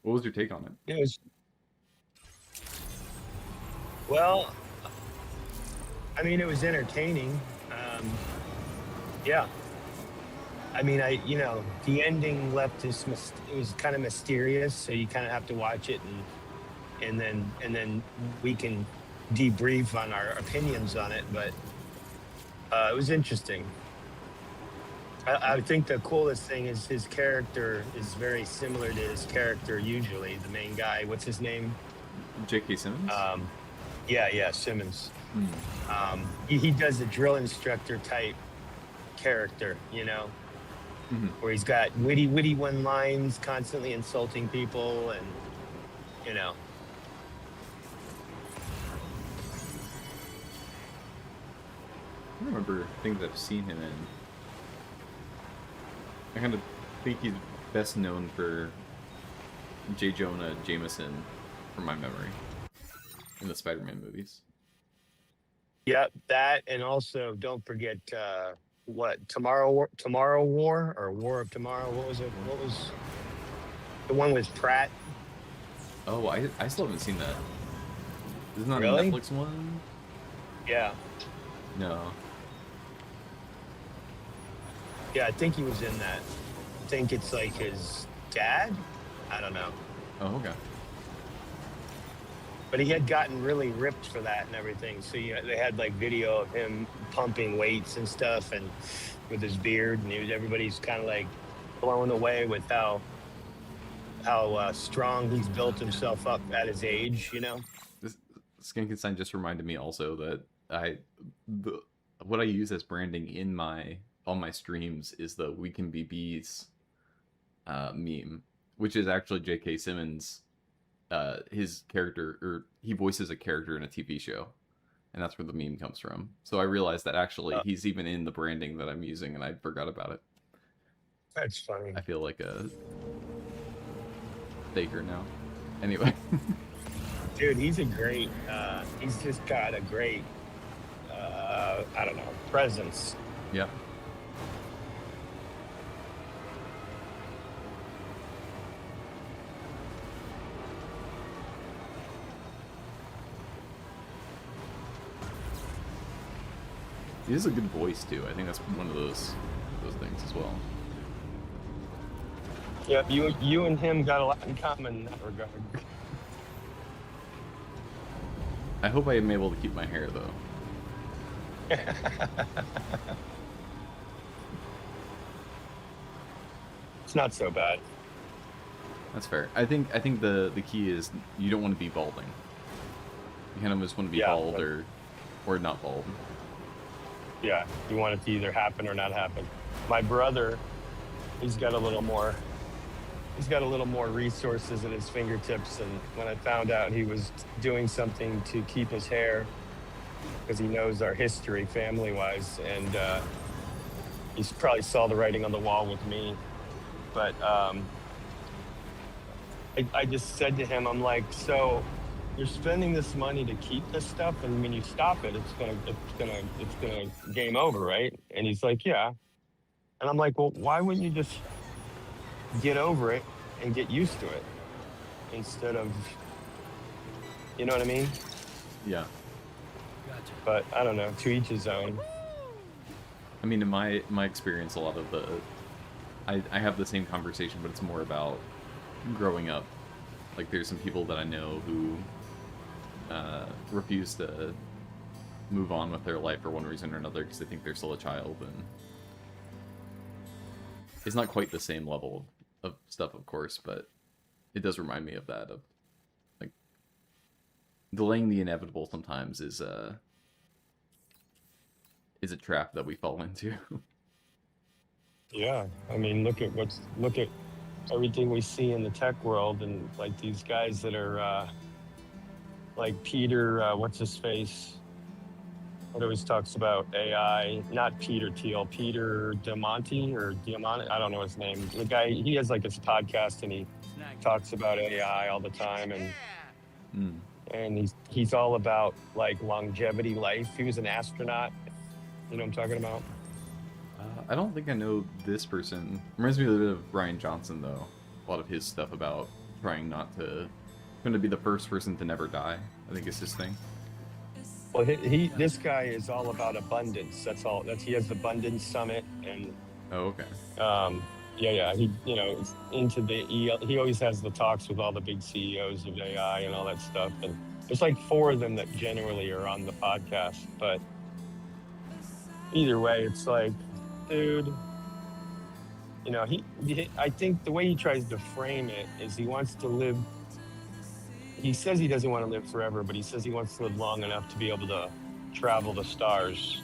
What was your take on it? It was, well, I mean, it was entertaining. Yeah. I mean, the ending left this, it was kind of mysterious, so you kind of have to watch it and then we can debrief on our opinions on it, but it was interesting. I think the coolest thing is his character is very similar to his character usually, the main guy. What's his name? J.K. Simmons? Yeah, Simmons. He does a drill instructor type character, where he's got witty one lines, constantly insulting people, and I don't remember things I've seen him in. I kind of think he's best known for J. Jonah Jameson, from my memory, in the Spider-Man movies. Yep, that, and also don't forget Tomorrow War or War of Tomorrow. What was it? What was the one with Pratt? Oh, I still haven't seen that. Isn't that Really? a Netflix one? Yeah. No. Yeah, I think he was in that. I think it's like his dad? I don't know. Oh, okay. But he had gotten really ripped for that and everything. So they had like video of him pumping weights and stuff, and with his beard, and everybody's kind of like blown away with how strong he's built himself up at his age. This Skankenstein just reminded me also that what I use as branding in on my streams is the "We Can Be Bees" meme, which is actually J.K. Simmons. His character, or he voices a character in a TV show, and that's where the meme comes from. So I realized that actually he's even in the branding that I'm using, and I forgot about it. That's funny. I feel like a faker now. Anyway. Dude, he's he's just got a great, I don't know, presence. Yeah. He has a good voice too. I think that's one of those things as well. Yeah, you and him got a lot in common in that regard. I hope I am able to keep my hair though. It's not so bad. That's fair. I think the key is you don't want to be balding. You kind of just want to be bald or not bald. Yeah, you want it to either happen or not happen. My brother, he's got a little more resources at his fingertips, and when I found out he was doing something to keep his hair, because he knows our history family-wise, and he probably saw the writing on the wall with me. But I just said to him, I'm like, so you're spending this money to keep this stuff, and when you stop it, it's gonna game over, right? And he's like, yeah. And I'm like, well, why wouldn't you just get over it and get used to it instead of, you know what I mean? Yeah. Gotcha. But I don't know, to each his own. I mean, in my experience, a lot of I have the same conversation, but it's more about growing up. Like, there's some people that I know who refuse to move on with their life for one reason or another because they think they're still a child, and it's not quite the same level of stuff, of course, but it does remind me of that, of like delaying the inevitable sometimes is a trap that we fall into. Yeah, I mean, look at everything we see in the tech world, and like these guys that are like Peter, what's his face? What always talks about AI, not Peter Thiel, Peter Diamante, I don't know his name. The guy, he has like his podcast and he talks about AI all the time, and he's all about like longevity life. He was an astronaut. You know what I'm talking about? I don't think I know this person. Reminds me a little bit of Brian Johnson, though. A lot of his stuff about trying to be the first person to never die, I think is his thing. Well, this guy is all about abundance. He has the Abundance Summit, and oh, okay. Yeah. He is into he always has the talks with all the big CEOs of AI and all that stuff. And there's like 4 of them that generally are on the podcast. But either way, it's like, dude, I think the way he tries to frame it is he wants to live. He says he doesn't want to live forever, but he says he wants to live long enough to be able to travel the stars.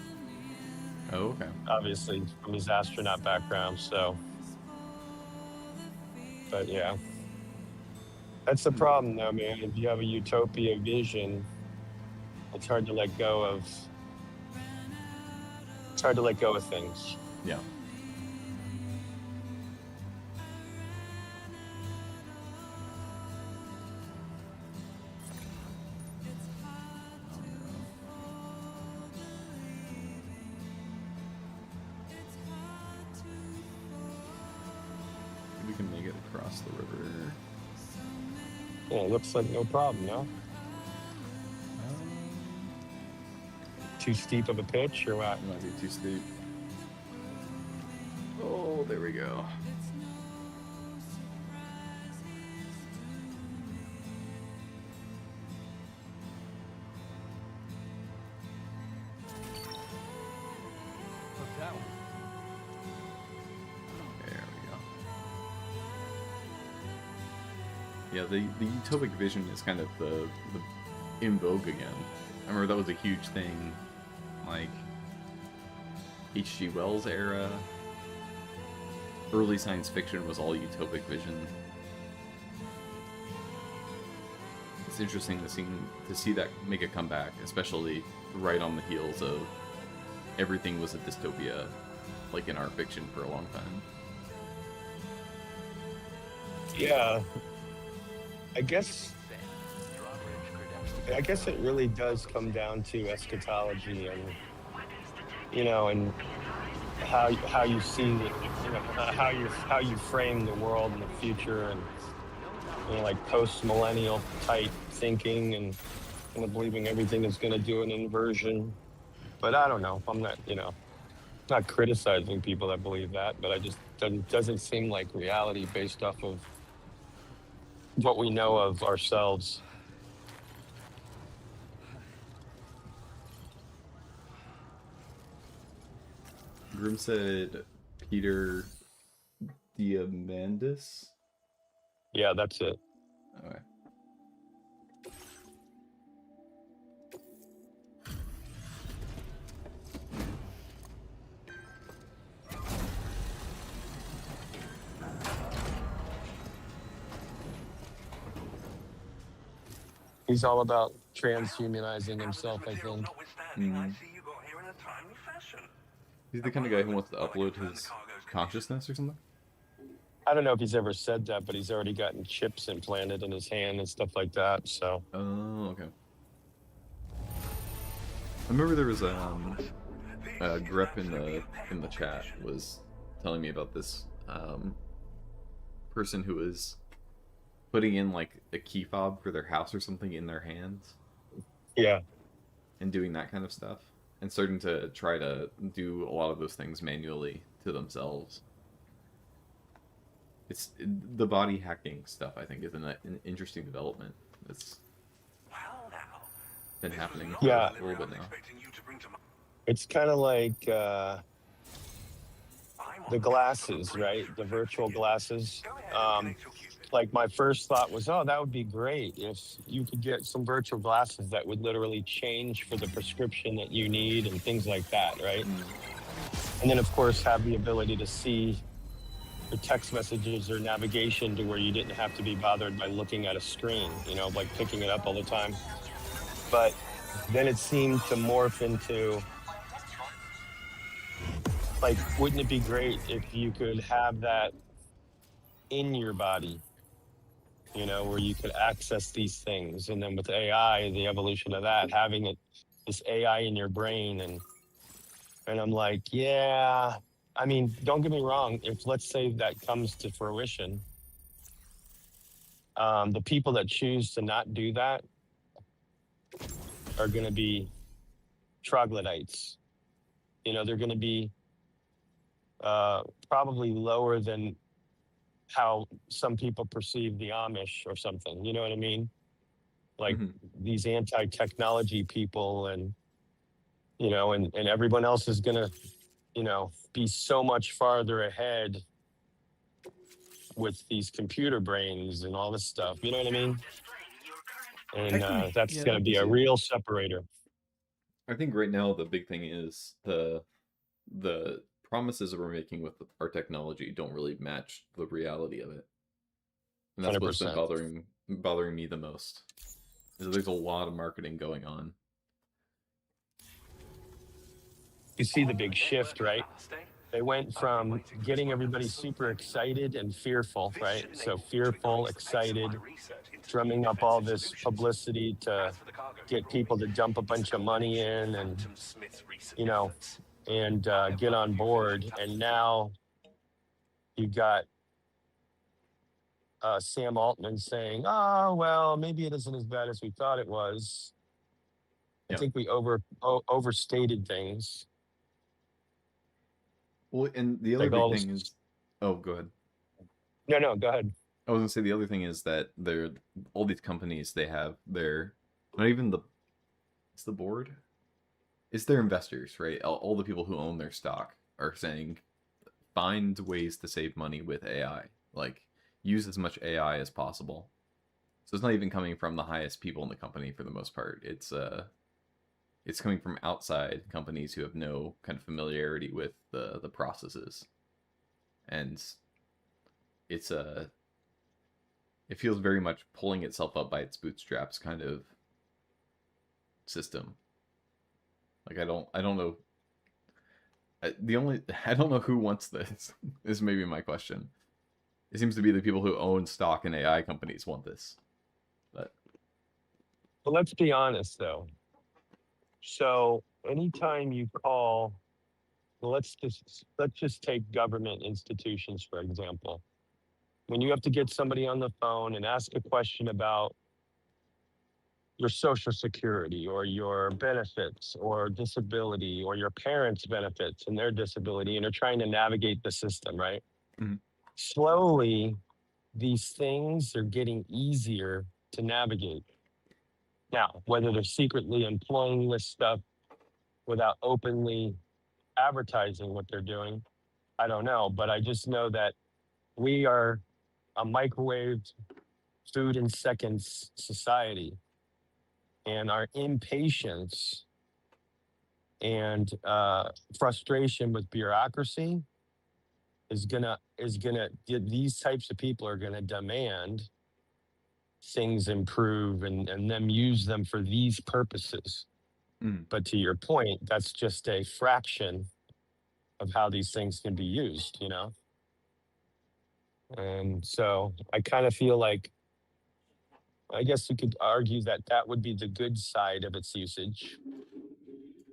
Oh, okay. Obviously, from his astronaut background, so. But yeah. That's the problem, though, man. If you have a utopia vision, it's hard to let go of things. Yeah. We can make it across the river. Yeah, it looks like no problem, no? Too steep of a pitch, or what? It might be too steep. Oh, there we go. Yeah, the utopic vision is kind of the in vogue again. I remember that was a huge thing, like H.G. Wells era. Early science fiction was all utopic vision. It's interesting to see that make a comeback, especially right on the heels of everything was a dystopia, like in art fiction for a long time. Yeah. I guess it really does come down to eschatology and and how you see how you frame the world in the future, and like post-millennial type thinking, and believing everything is going to do an inversion. But I don't know. I'm not, not criticizing people that believe that, but I just doesn't seem like reality based off of what we know of ourselves. Grim said Peter Diamandis. Yeah, that's it. Okay. He's all about transhumanizing himself, I think. He's the kind of guy who wants to upload his consciousness or something? I don't know if he's ever said that, but he's already gotten chips implanted in his hand and stuff like that. So. Oh, okay. I remember there was Grep in the chat was telling me about this person who was putting in like a key fob for their house or something in their hands. Yeah. And doing that kind of stuff. And starting to try to do a lot of those things manually to themselves. The body hacking stuff, I think, is an interesting development. It's been happening for a little bit now. It's kind of like the glasses, right? The virtual glasses. Like my first thought was, oh, that would be great if you could get some virtual glasses that would literally change for the prescription that you need and things like that, right? And then, of course, have the ability to see the text messages or navigation to where you didn't have to be bothered by looking at a screen, like picking it up all the time. But then it seemed to morph into, like, wouldn't it be great if you could have that in your body? Where you could access these things. And then with AI, the evolution of that, having this AI in your brain. And I'm like, yeah, I mean, don't get me wrong. If let's say that comes to fruition, the people that choose to not do that are going to be troglodytes. They're going to be probably lower than how some people perceive the Amish or something. You know what I mean? Like these anti-technology people and everyone else is going to, be so much farther ahead with these computer brains and all this stuff. You know what I mean? And that's going to be a real separator. I think right now the big thing is the promises we're making with our technology don't really match the reality of it. And that's 100%. What's been bothering me the most. Is there's a lot of marketing going on. You see the big shift, right? They went from getting everybody super excited and fearful, right? So fearful, excited, drumming up all this publicity to get people to dump a bunch of money in and, get on board. And now you got Sam Altman saying, oh, well, maybe it isn't as bad as we thought it was. I think we overstated things. Well, and the other big thing is... Oh, go ahead. No, go ahead. I was going to say the other thing is that all these companies, they have their... Not even it's the board? It's their investors, right? All the people who own their stock are saying, find ways to save money with AI. Like, use as much AI as possible. So it's not even coming from the highest people in the company for the most part. It's coming from outside companies who have no kind of familiarity with the processes. And it feels very much pulling itself up by its bootstraps kind of system. Like I don't know. I don't know who wants this. Is maybe my question. It seems to be the people who own stock in AI companies want this. But let's be honest though. So anytime you call, let's just take government institutions, for example. When you have to get somebody on the phone and ask a question about your social security or your benefits or disability or your parents' benefits and their disability, and are trying to navigate the system, right? Mhm. Slowly, these things are getting easier to navigate. Now, whether they're secretly employing this stuff without openly advertising what they're doing, I don't know. But I just know that we are a microwave food in seconds society, and our impatience and frustration with bureaucracy these types of people are gonna demand things improve and them use them for these purposes. Mm. But to your point, that's just a fraction of how these things can be used, you know? And so I kind of feel like, I guess you could argue that that would be the good side of its usage,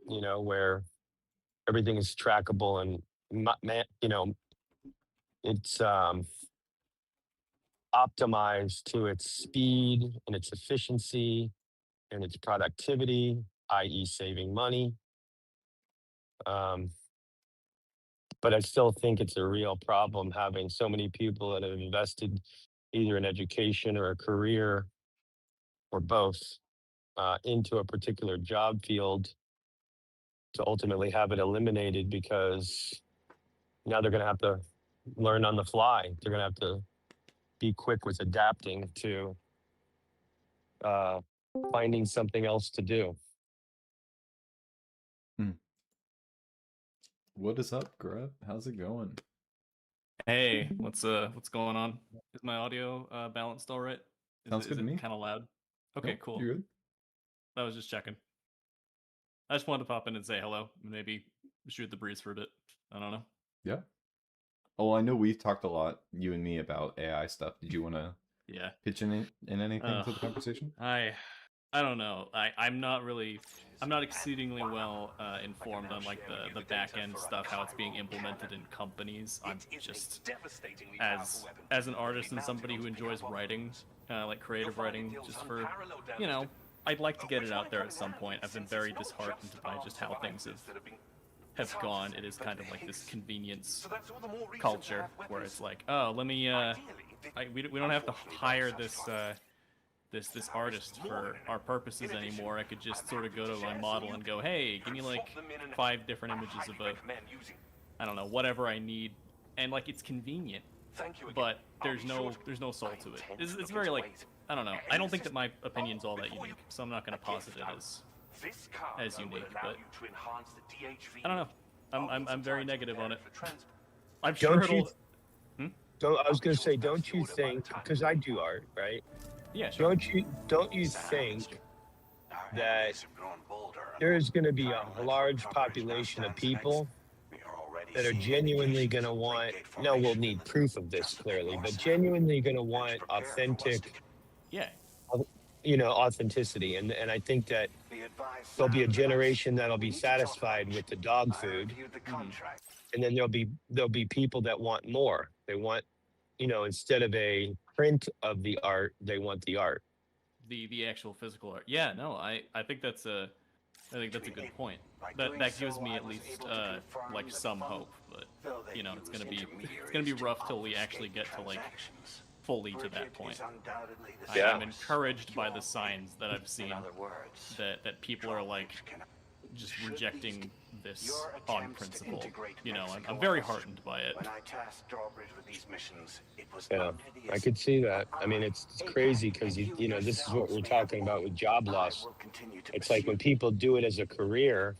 you know, where everything is trackable and, you know, it's optimized to its speed and its efficiency and its productivity, i.e., saving money. But I still think it's a real problem having so many people that have invested either in education or a career or both into a particular job field to ultimately have it eliminated because now they're going to have to learn on the fly. They're going to have to be quick with adapting to finding something else to do. What is up, Grub? How's it going? Hey, what's going on? Is my audio balanced all right? Sounds good to me. Kind of loud? Okay, Nope, cool. you're good. I was just checking. I just wanted to pop in and say hello, and maybe shoot the breeze for a bit. I don't know. Yeah. Oh, I know we've talked a lot, you and me, about AI stuff. Did you want to pitch in anything to the conversation? I don't know. I'm not exceedingly well informed on like the back end stuff, how it's being implemented in companies. I'm just as an artist and somebody who enjoys writing, like creative writing, just for, you know, I'd like to get it out there at some point. I've been very disheartened by just how things have gone. It is kind of like this convenience culture where it's like, oh, let me we don't have to hire this this artist for our purposes anymore. I could just sort of go to my model and go, hey, give me like 5 different images of I don't know, whatever I need, and like it's convenient, but there's no soul to it. It's very like, I don't know. I don't think that my opinion's all that unique, so I'm not going to posit it as unique. But I don't know. I'm very negative on it. I'm sure it'll. I was going to say, don't you think? Because I do art, right? Yeah, sure. Don't you think that there is going to be a large population of people that are genuinely going to want, no, we'll need proof of this clearly, but genuinely going to want authentic, you know, authenticity. And I think that there'll be a generation that'll be satisfied with the dog food. And then there'll be people that want more. They want, you know, instead of a print of the art, they want the art. The actual physical art. Yeah, no, I think that's a good point. That gives me at least like some hope, but you know, it's gonna be rough till we actually get to like fully to that point. I'm encouraged by the signs that I've seen that people are like just rejecting this on principle. You know, I'm very heartened by it. Yeah, I could see that. I mean, it's crazy because you know, this is what we're talking about with job loss. It's like when people do it as a career,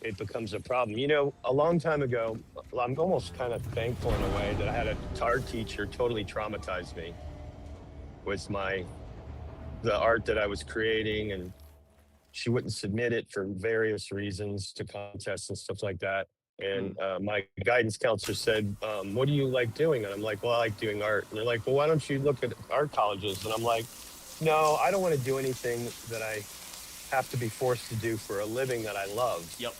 it becomes a problem. You know, a long time ago, I'm almost kind of thankful in a way that I had a art teacher totally traumatize me with the art that I was creating, and she wouldn't submit it for various reasons to contests and stuff like that. And my guidance counselor said, what do you like doing? And I'm like, well, I like doing art. And they're like, well, why don't you look at art colleges? And I'm like, no, I don't want to do anything that I have to be forced to do for a living that I love. Yep.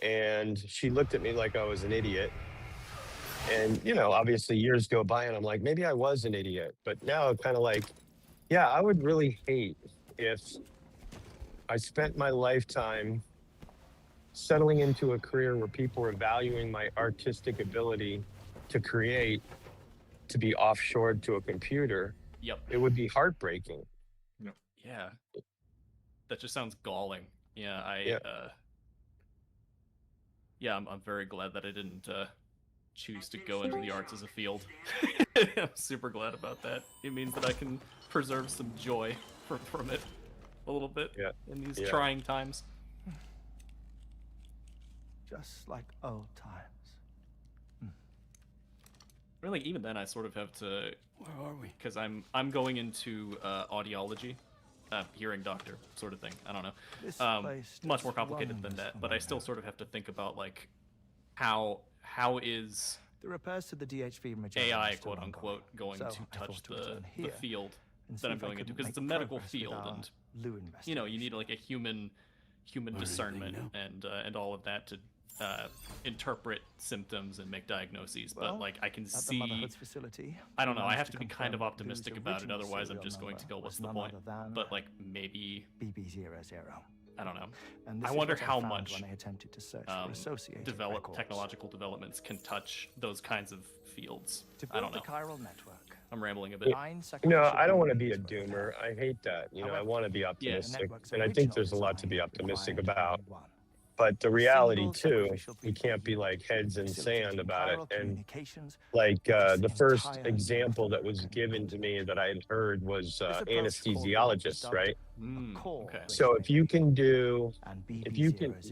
And she looked at me like I was an idiot. And, you know, obviously years go by and I'm like, maybe I was an idiot. But now I'm kind of like, yeah, I would really hate if I spent my lifetime settling into a career where people were valuing my artistic ability to create to be offshored to a computer, Yep. it would be heartbreaking. Yeah. That just sounds galling. Yeah, I'm very glad that I didn't choose to go into the arts as a field. I'm super glad about that. It means that I can preserve some joy from it a little bit in these trying times. Just like old times. I mean, like, even then, I sort of have to. Where are we? Because I'm going into audiology, hearing doctor sort of thing. I don't know. This place Much more does complicated than wonders that, for but my I still head. sort of have to think about like how is The repairs to the DHV Magellan AI are still quote unquote going so to I touch thought to the return here field and see that I'm if I going into, couldn't because it's a make medical progress with field, our and Lou you know, you need like a human discernment and all of that to interpret symptoms and make diagnoses. Well, but like I can at the see, Motherhood's facility, I don't we know. I managed have to to be confirm kind of that optimistic Lou's about it. original Otherwise, I'm serial just going to go, number what's was the none point? other than But like maybe BB00. I don't know. And I this is wonder what I how found much when I attempted to search for associated records. technological developments can touch those kinds of fields. To I don't build know. the chiral network, I'm rambling a bit. I don't want to be a doomer. I hate that. I want to be optimistic, and I think there's a lot to be optimistic about. But the reality too, we can't be like heads in sand about it. And like the first example that was given to me that I had heard was anesthesiologists, right? Okay. So if you can,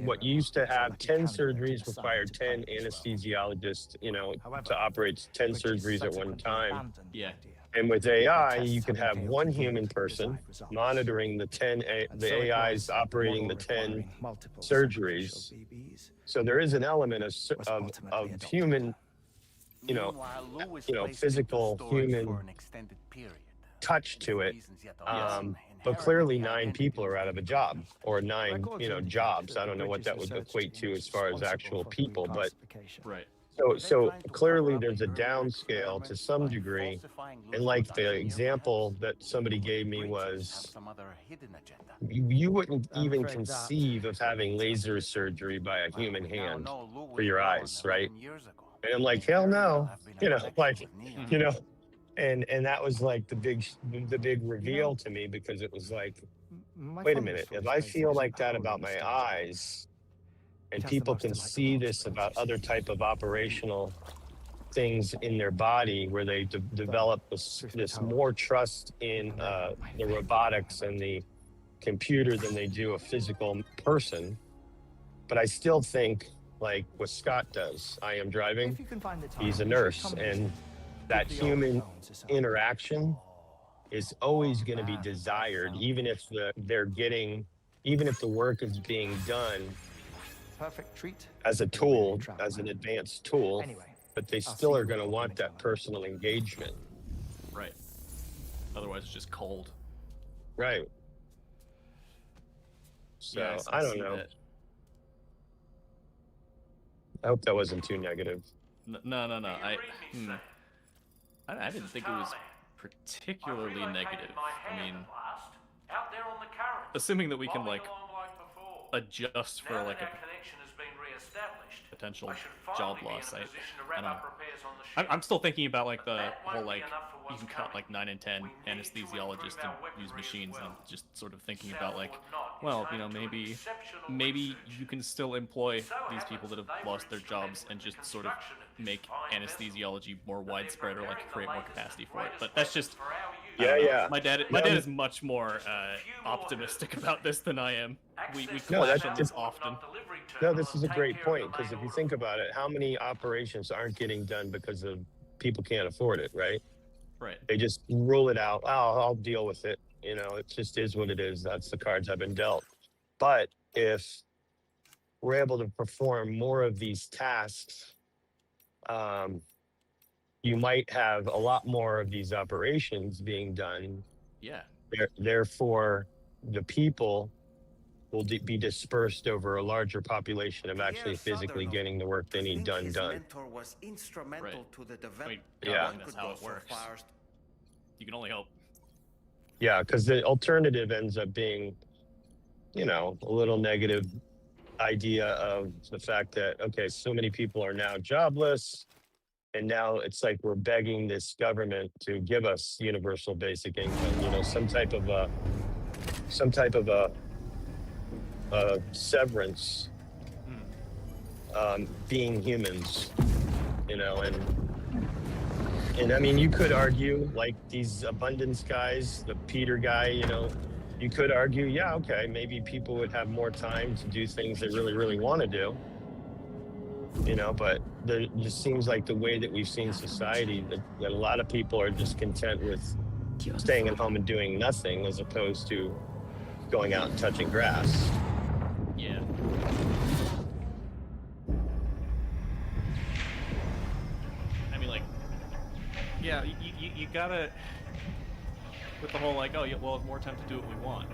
what used to have 10 surgeries required 10 anesthesiologists, to operate 10 surgeries at one time. Yeah. And with AI, you can have one human person monitoring the AIs operating the 10 surgeries. So there is an element of human, physical human touch to it. But clearly 9 people are out of a job, or 9, jobs. I don't know what that would equate to as far as actual people, but right. So clearly there's a downscale to some degree. And like the example that somebody gave me was, you wouldn't even conceive of having laser surgery by a human hand for your eyes, right? And I'm like, hell no, and that was like the big reveal to me, because it was like, wait a minute, if I feel like that about my eyes, and people can see this about other type of operational things in their body, where they develop this more trust in the robotics and the computer than they do a physical person. But I still think, like what Scott does, I am driving, he's a nurse, and that human interaction is always going to be desired, even if the work is being done perfect treat as a tool, as an advanced tool, but they still are going to want that personal engagement. Right. Otherwise, it's just cold. Right. So, Yeah, I don't know. I hope that wasn't too negative. No. I didn't think it was particularly negative. I mean, assuming that we can like adjust for like a potential job loss, I don't know. I'm still thinking about like the whole like you can cut like 9 and 10 anesthesiologists and use machines, and I'm just sort of thinking about like, well, maybe you can still employ these people that have lost their jobs and just sort of make anesthesiology more widespread, or like create more capacity for it. But that's just My dad is much more optimistic about this than I am. We clash on this often. No, this is a great point, because if you think about it, how many operations aren't getting done because of people can't afford it, right? Right. They just rule it out. Oh, I'll deal with it. It just is what it is. That's the cards I've been dealt. But if we're able to perform more of these tasks, you might have a lot more of these operations being done. Yeah. Therefore, the people will be dispersed over a larger population of actually physically getting the work they need done. Was instrumental to the development. Yeah, that's how it works. You can only hope. Yeah, because the alternative ends up being, you know, a little negative idea of the fact that, okay, so many people are now jobless. And now it's like we're begging this government to give us universal basic income, you know, some type of a severance, being humans, you know, and I mean, you could argue like these abundance guys, the Peter guy, you know, you could argue, yeah, okay, maybe people would have more time to do things they really, really want to do, you know, but there just seems like the way that we've seen society, that a lot of people are just content with staying at home and doing nothing as opposed to going out and touching grass. Yeah. I mean, like, yeah, you gotta, with the whole like, oh, yeah, we'll have more time to do what we want.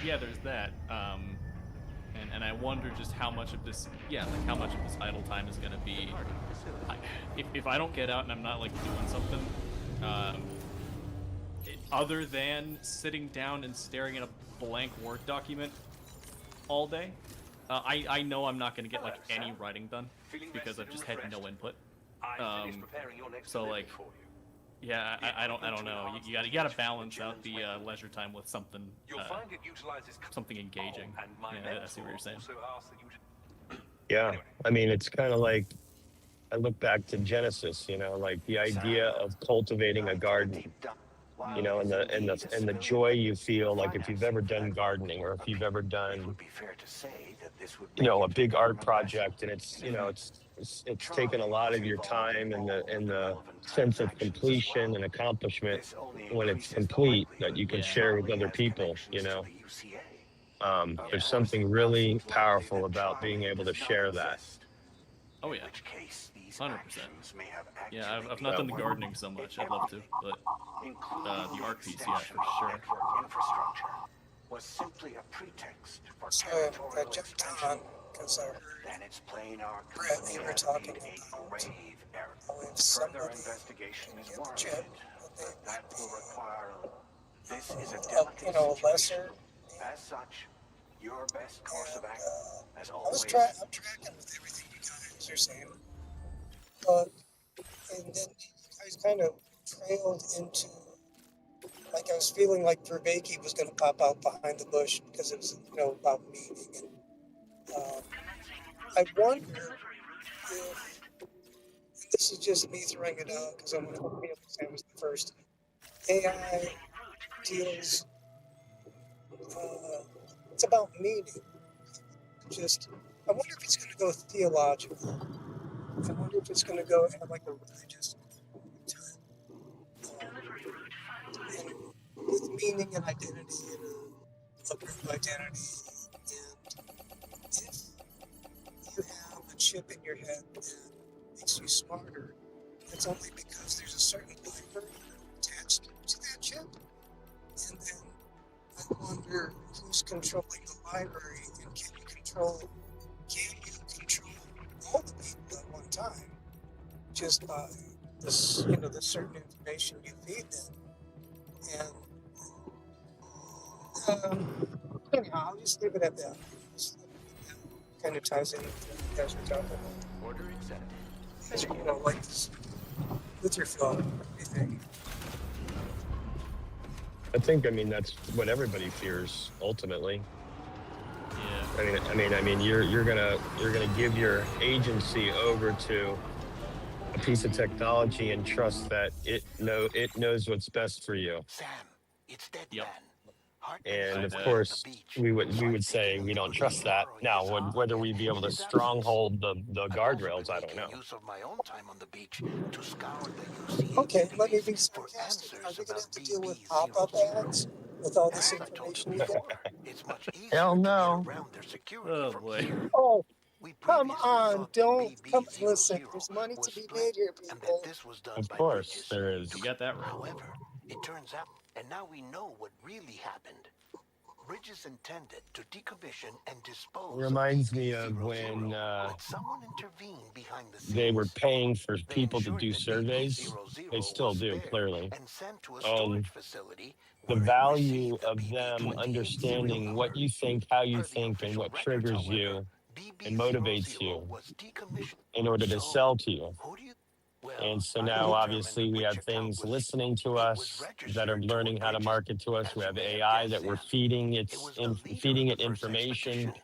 Yeah, there's that. And I wonder just how much of this, yeah, like how much of this idle time is gonna be. If I don't get out and I'm not like doing something, other than sitting down and staring at a blank Word document all day, I know I'm not gonna get like any writing done because I've just had no input. So like, yeah, I don't know. You gotta balance out the leisure time with something something engaging. Yeah, I see what you're saying. Yeah, I mean, it's kind of like, I look back to Genesis, you know, like the idea of cultivating a garden, you know, and the joy you feel, like if you've ever done gardening or if you've ever done, you know, a big art project, and it's, you know, it's taken a lot of your time, and the sense of completion and accomplishment when it's complete that you can share with other people, you know. There's something really powerful about being able to share that. Oh yeah, 100%. Yeah, I've not done the gardening so much. I'd love to, but the art piece, yeah, for sure. Was simply a pretext for So territorial I jumped expansion. on because I heard Then it's plain our Brett, company you were has talking made a about grave error. how if Further somebody investigation is get the warranted, chip, but that will require. This is a you delicate know, situation. lesser. As such, your best course of action, as I'm always. tracking with everything you guys are saying, but and then you guys kind of trailed into, like, I was feeling like Verbeke was going to pop out behind the bush because it was, you know, about meaning. And I wonder if, and this is just me throwing it out because I'm going to be able to say I was the first, AI deals, it's about meaning. Just, I wonder if it's going to go theological. I wonder if it's going to go have like a religious and with meaning and identity and a group identity. And if you have a chip in your head that makes you smarter, it's only because there's a certain library attached to that chip. And then I wonder who's controlling the library, and can you control all the people at one time just by this, you know, the certain information you feed them. And anyhow, I'll just leave it at that. Kind of ties in with what you guys were talking about. Order accepted. Guys are, you know, like this with your flow. What do you think? I think, I mean, that's what everybody fears ultimately. Yeah. I mean, you're gonna give your agency over to a piece of technology and trust that it knows what's best for you. Sam, it's dead Yep. And of course, we would say we don't trust that. Now, whether we be able to stronghold the guardrails, I don't know. Okay, let me be sarcastic. Are we going to have to deal with pop-up ads with all this information you get? Hell no. Oh boy. Oh, come on, listen, there's money to be made here, people. Of course, there is. You got that right. However, it turns out, and now we know what really happened. bridge is intended to decommission and dispose. It reminds me of when Let someone intervene behind the scenes. they were paying for They people to ensured do that surveys. BP00 They still was do, spared clearly. and sent to a And storage facility the where it value received the of them BB-28 understanding serial what number. you think, how you Per the think, and official what records, triggers however, you and BB00 motivates you was decommissioned. in order to So, sell to you. who do you... Well, And so I now, determined obviously, we which have account things was listening to us that are registered to learning what how to bridges. market to us. As We you have may have AI guessed, that we're Sam, feeding it was the leader feeding of it the first information, expedition,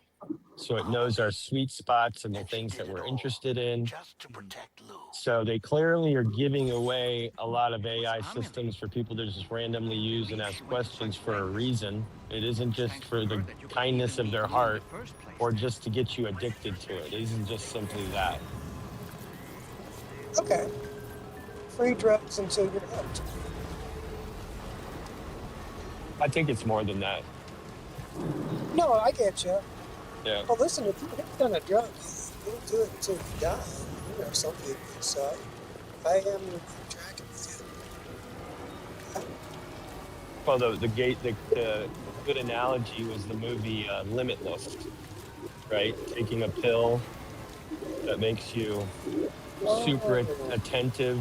so it knows our sweet spots and the and she things did that it we're all interested in. just to protect Lou. So they clearly are giving away a lot of AI systems for people to just randomly use and ask questions for a reason. It isn't just for the kindness of their heart or just to get you addicted to it. It isn't just simply that. Okay. Free drugs until you're hooked. I think it's more than that. No, I get you. Yeah. Well, listen, if you're hooked on a drug, you'll do it until you die. You know, some people. So I am tracking with you. Well, the good analogy was the movie Limitless, right? Taking a pill that makes you super attentive,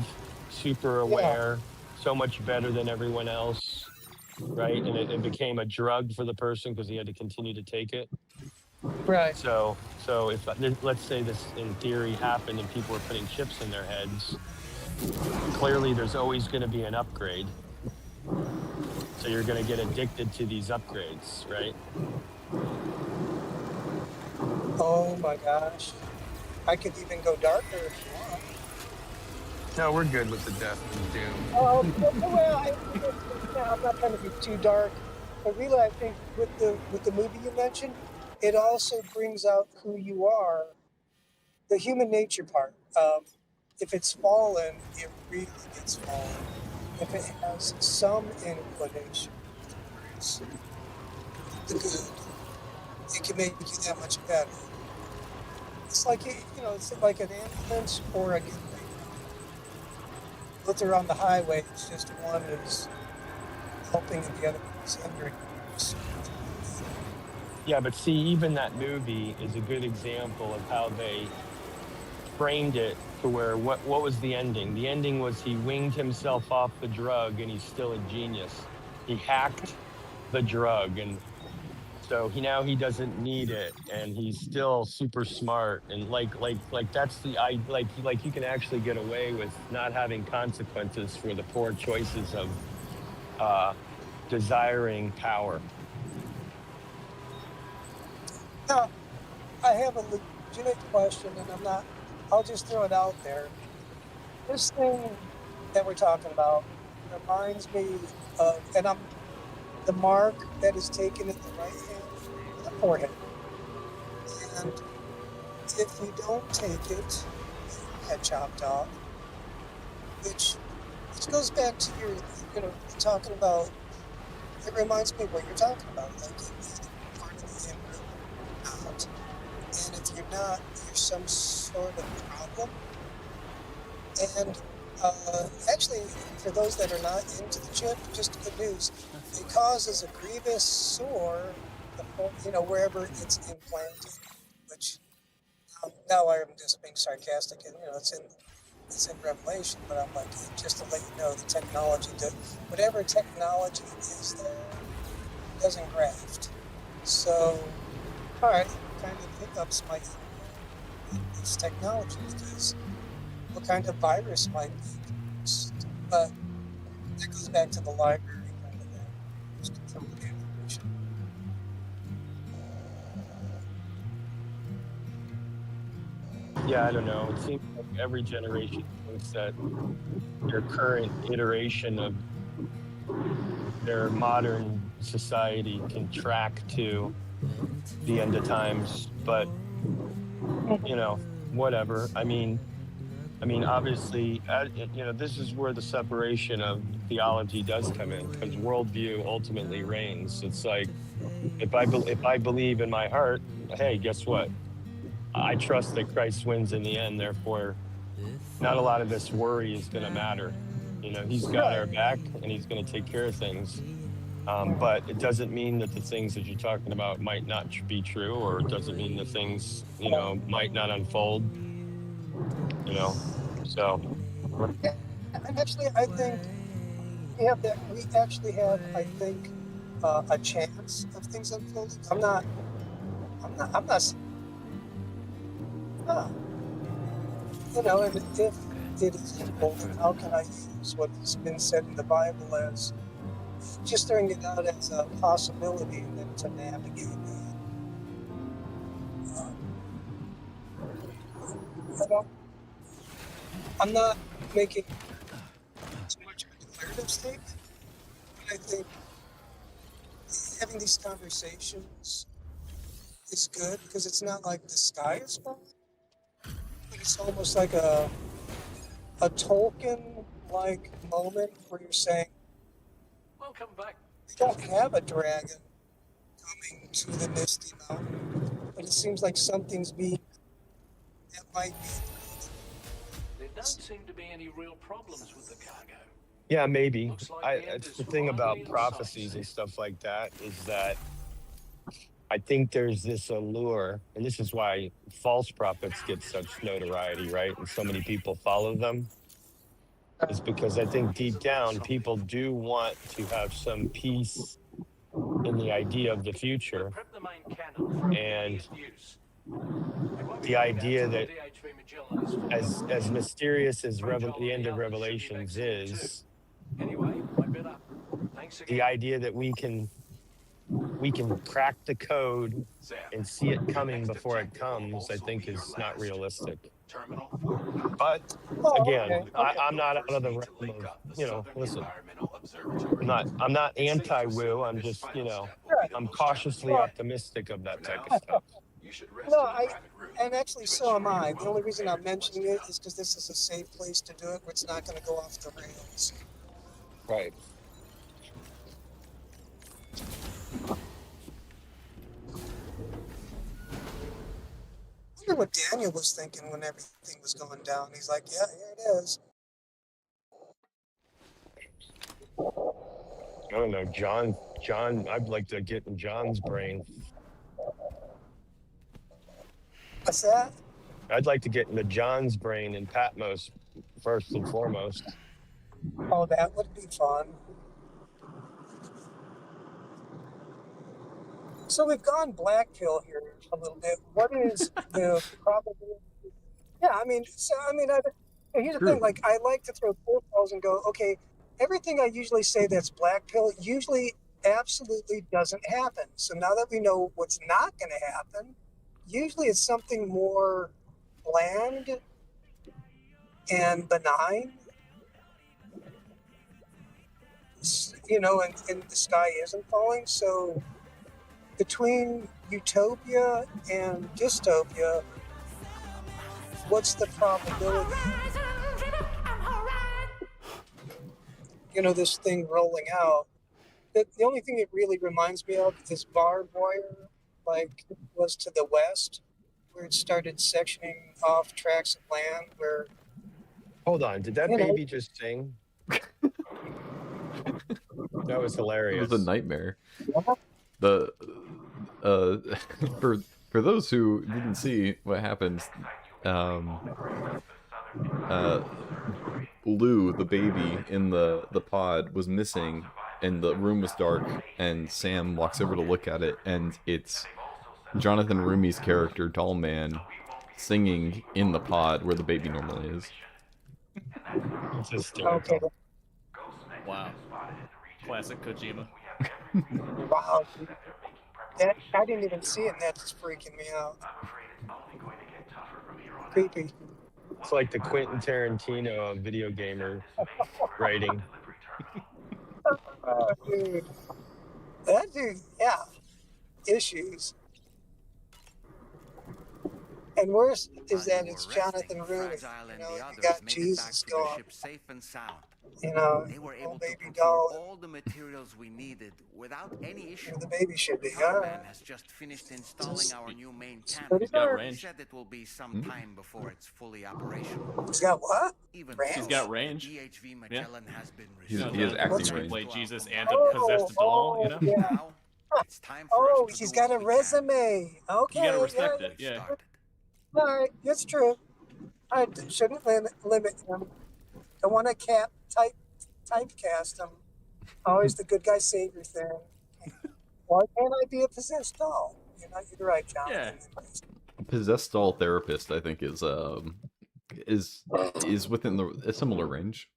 super aware, so much better than everyone else, right? And it became a drug for the person because he had to continue to take it. Right. So if let's say this in theory happened and people were putting chips in their heads, clearly there's always going to be an upgrade. So you're going to get addicted to these upgrades, right? Oh my gosh. I could even go darker if you want. No, we're good with the death and doom. Oh, well, I'm not trying to be too dark, but really, I think with the movie you mentioned, it also brings out who you are, the human nature part. If it's fallen, it really gets fallen. If it has some inclination towards the good, it can make you that much better. It's like it's like an ambulance or a getaway. Both are on the highway. It's just one is helping and the other is hindering. Yeah, but see, even that movie is a good example of how they framed it to where what was the ending? The ending was he winged himself off the drug and he's still a genius. He hacked the drug and so he doesn't need it and he's still super smart and like that's like you can actually get away with not having consequences for the poor choices of desiring power. Now, I have a legitimate question, and I'll just throw it out there. This thing that we're talking about reminds me of, the mark that is taken in the right hand, the forehead. And if you don't take it, head chopped off, which goes back to your, talking about, it reminds me of what you're talking about, like part of the embryo, not. And if you're not, you're some sort of problem. And actually, for those that are not into the chip, just good news. It causes a grievous sore, wherever it's implanted. Which now I'm just being sarcastic, and it's in Revelation. But I'm like, just to let you know, the technology, whatever technology is there, doesn't graft. So, all right, kind of hiccups might this technology because what kind of virus might be used. But that goes back to the library kind of thing. Just control the information. Yeah, I don't know. It seems like every generation thinks that their current iteration of their modern society can track to the end of times, but whatever. I mean, obviously, this is where the separation of theology does come in, because worldview ultimately reigns. It's like if I believe in my heart, hey, guess what? I trust that Christ wins in the end. Therefore, not a lot of this worry is going to matter. He's got our back, and he's going to take care of things. But it doesn't mean that the things that you're talking about might not be true, or it doesn't mean the things, you know, might not unfold, you know. So And actually, I think we actually have, I think, a chance of things unfolding. I'm not. You know, and if it is unfolding, how can I use what has been said in the Bible as just throwing it out as a possibility and then to navigate that? I'm not making too much of a declarative statement, but I think having these conversations is good because it's not like the sky is falling, but it's almost like a Tolkien-like moment where you're saying, Welcome back. we don't have a dragon coming to the Misty Mountain, but it seems like something's being that might be. There don't seem to be any real problems with the cargo. yeah, maybe. Looks like the end It's is the thing right about in sight, prophecies and stuff like that is that I think there's this allure, and this is why false prophets get such notoriety, right? And so many people follow them. Is because I think deep down people do want to have some peace in the idea of the future, Prep the main cannon for and immediate use. It won't be the long now idea till the that DHV Magellan is fully as mysterious as Fragile the and end the of others should be back Revelations soon too. is, Anyway, I better. Thanks the again. idea that we can crack the code and see it coming before it comes, I think is not realistic. Terminal 4. But Oh, again, okay. I'm not out of the realm of, you know, listen, I'm not anti-woo. I'm just, you know, I'm cautiously Well, optimistic of that type of stuff. no, and actually so am I. The only reason I'm mentioning it is because this is a safe place to do it where it's not going to go off the rails. Right. I wonder what Daniel was thinking when everything was going down. He's like, yeah, here it is. I don't know, John, I'd like to get in John's brain. What's that? I'd like to get into John's brain and Patmos first and foremost. Oh, that would be fun. So we've gone black pill here a little bit. What is the probability? Yeah, I mean, here's the thing. Like, I like to throw curveballs and go, okay, everything I usually say that's black pill usually absolutely doesn't happen. So now that we know what's not going to happen, usually it's something more bland and benign. You know, and the sky isn't falling. So between utopia and dystopia, what's the probability? You know, this thing rolling out. The only thing it really reminds me of is barbed wire, like was to the west, where it started sectioning off tracts of land where. Hold on, did that baby just sing? That was hilarious. It was a nightmare. The for those who didn't see what happened, Lou, the baby in the pod, was missing, and the room was dark, and Sam walks over to look at it, and it's Jonathan Rumi's character, Doll Man, singing in the pod where the baby normally is. It's hysterical. Okay. Wow. Classic Kojima. Wow. I didn't even see it, and that's freaking me out. Creepy. It's like the Quentin Tarantino of video gamer writing. Oh, dude. That dude, yeah. Issues. And worse is that it's Jonathan Rooney. You know, you got Jesus going. Safe and sound. You know, They were little able to baby procure doll. all the materials we needed without any issue. Where the baby should be. The All man right. has just finished installing our new main cannon. Pretty good. He said it will be some time before it's fully operational. He's got what? Even He's got range. The DHV Yeah. Magellan has been He has restored. acting Can range. play Jesus and a possessed doll, you know? Yeah. Now, it's time for Oh, us to he's do got what a we resume. Okay. You gotta respect it, can. yeah. All right, that's true. I shouldn't limit him. I want to typecast him. Always the good guy savior thing. Why can't I be a possessed doll? You're right, John. Yeah. Possessed doll therapist, I think, is within a similar range.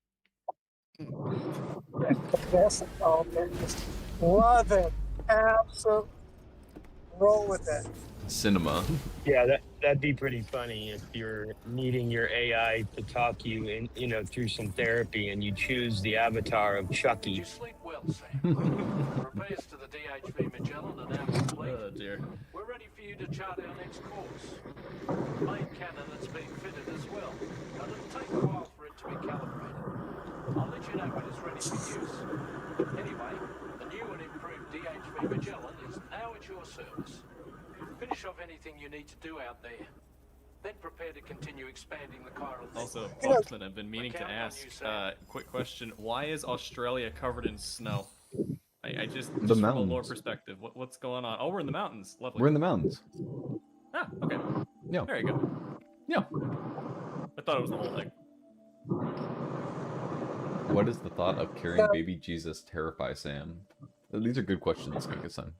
Possessed doll therapist. Love it. Absolutely. Roll with it. Cinema. Yeah, that'd be pretty funny if you're needing your AI to talk you in, through some therapy, and you choose the avatar of Chucky. You sleep well, Sam. Repairs to the DHV Magellan are now complete. Oh dear. We're ready for you to chart our next course. The main cannon that's being fitted as well, but it'll take a while for it to be calibrated. I'll let you know when it's ready for use. Anyway, the new and improved DHV Magellan is now at your service. Finish off anything you need to do out there. Then prepare to continue expanding the chiral network. Also, Foxman, I've been meaning to ask, quick question, why is Australia covered in snow? I just from a lore mountains. perspective, what's going on? Oh, we're in the mountains. Lovely. We're in the mountains. Ah, okay. Yeah. There you go. Yeah. I thought it was the whole thing. What is the thought of carrying baby Jesus terrify Sam? These are good questions, Mika-san.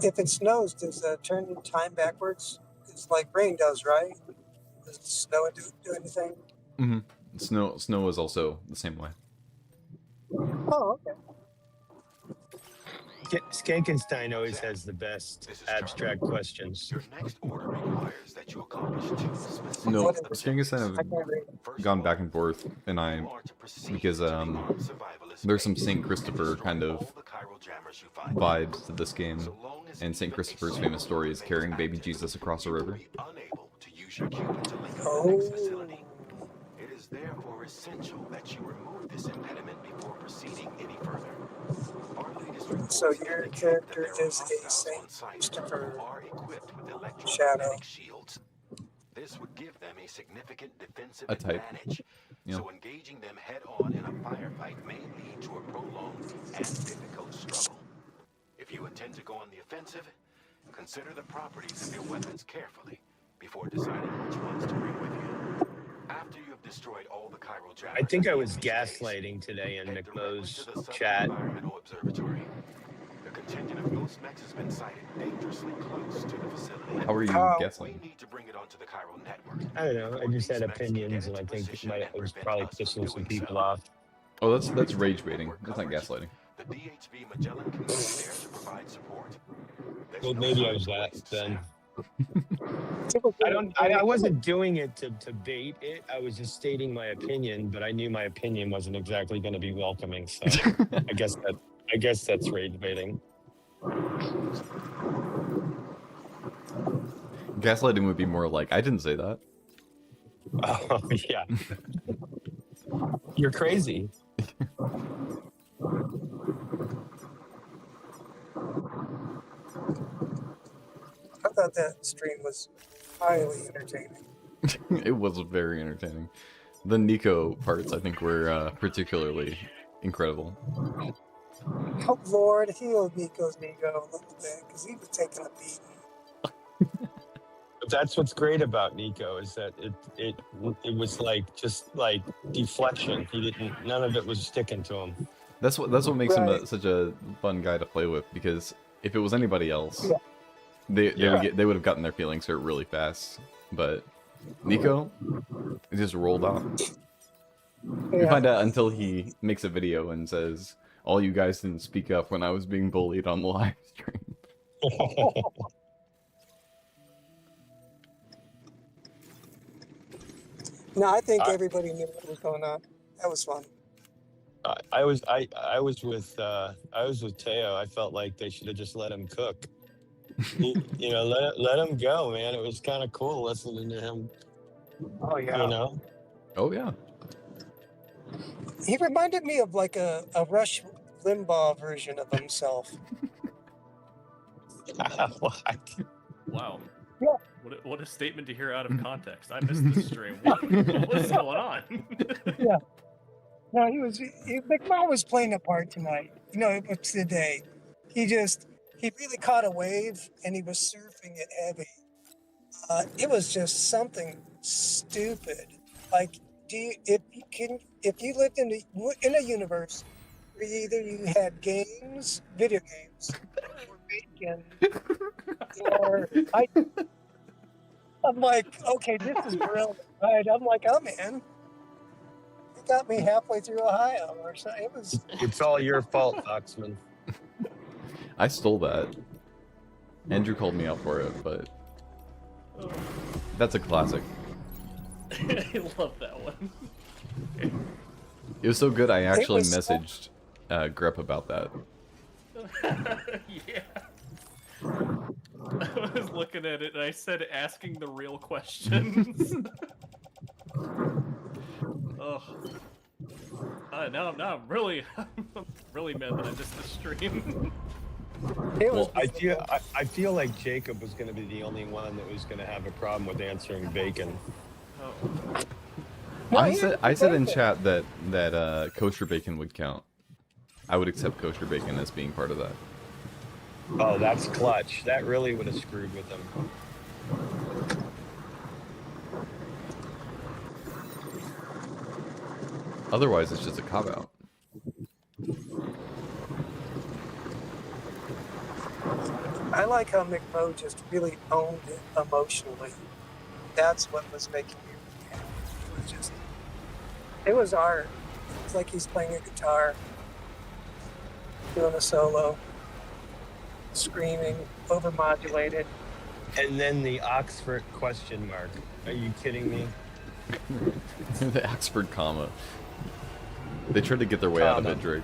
If it snows, does it turn time backwards? It's like rain does, right? Does snow do anything? Mm-hmm. Snow is also the same way. Oh, okay. Skankenstein always has the best abstract questions. Your next order requires that you accomplish two specific No, Skangus and I have gone back and forth, and because there's some St. Christopher kind of vibes to this game, and St. Christopher's famous story is carrying baby Jesus across a river. Oh. It is therefore essential that you remove this impediment before proceeding any further. So your character is a Saint Christopher shadow. This would give them a significant defensive A type. advantage. Yeah. So engaging them head-on in a firefight may lead to a prolonged and difficult struggle. If you intend to go on the offensive, consider the properties of your weapons carefully before deciding which ones to bring with you. After you have destroyed all the chiral jammers, I think I was gaslighting today in McMo's chat. Observatory. The contingent of ghost mechs has been sighted dangerously close to the facility. How are you guessing? We need to bring it onto the chiral network. I don't know. I just had opinions, and I think it was probably pissing some people off. Oh, that's rage baiting. That's not gaslighting. The DHV Magellan can go there to provide support. Well, maybe I was that then. I wasn't doing it to bait it. I was just stating my opinion, but I knew my opinion wasn't exactly going to be welcoming. So I guess that's rage baiting. Gaslighting would be more like, I didn't say that. Oh yeah. You're crazy. I thought that stream was highly entertaining. It was very entertaining. The Nico parts, I think, were particularly incredible. Oh, Lord, heal Nico's ego a little bit, because he was taking a beating. That's what's great about Nico, is that it was like just like deflection. None of it was sticking to him. That's what makes him such a fun guy to play with, because if it was anybody else, they would have gotten their feelings hurt really fast. But Nico, it just rolled off. You find out until he makes a video and says, "All you guys didn't speak up when I was being bullied on the live stream." No, I think everybody knew what was going on. That was fun. I was with Teo. I felt like they should have just let him cook. You know, let him go, man. It was kind of cool listening to him. Oh yeah. You know. Oh yeah. He reminded me of like a Rush Limbaugh version of himself. What? Wow. Yeah. What a statement to hear out of context. I missed this stream. What's going on? Yeah. No, McMahon was playing a part tonight. You know, it was today. He really caught a wave and he was surfing it heavy. It was just something stupid. Like, if you lived in a universe where either you had games, video games, or bacon, or I'm like, okay, this is brilliant, right? I'm like, I'm in. It got me halfway through Ohio or something. It was. It's all your fault, Foxman. I stole that. Andrew called me out for it, but that's a classic. I love that one. It was so good. I actually messaged Grep about that. Yeah. I was looking at it and I said, asking the real questions. Oh. Now I'm really mad that I missed the stream. Well, I feel like Jacob was going to be the only one that was going to have a problem with answering bacon. Oh. I said in chat that kosher bacon would count. I would accept kosher bacon as being part of that. Oh, that's clutch. That really would have screwed with them. Otherwise, it's just a cop-out. I like how McMo just really owned it emotionally. That's what was making me really happy. It was art. It's like he's playing a guitar, doing a solo, screaming, overmodulated. And then the Oxford question mark. Are you kidding me? The Oxford comma. They tried to get their way out of it, Drake.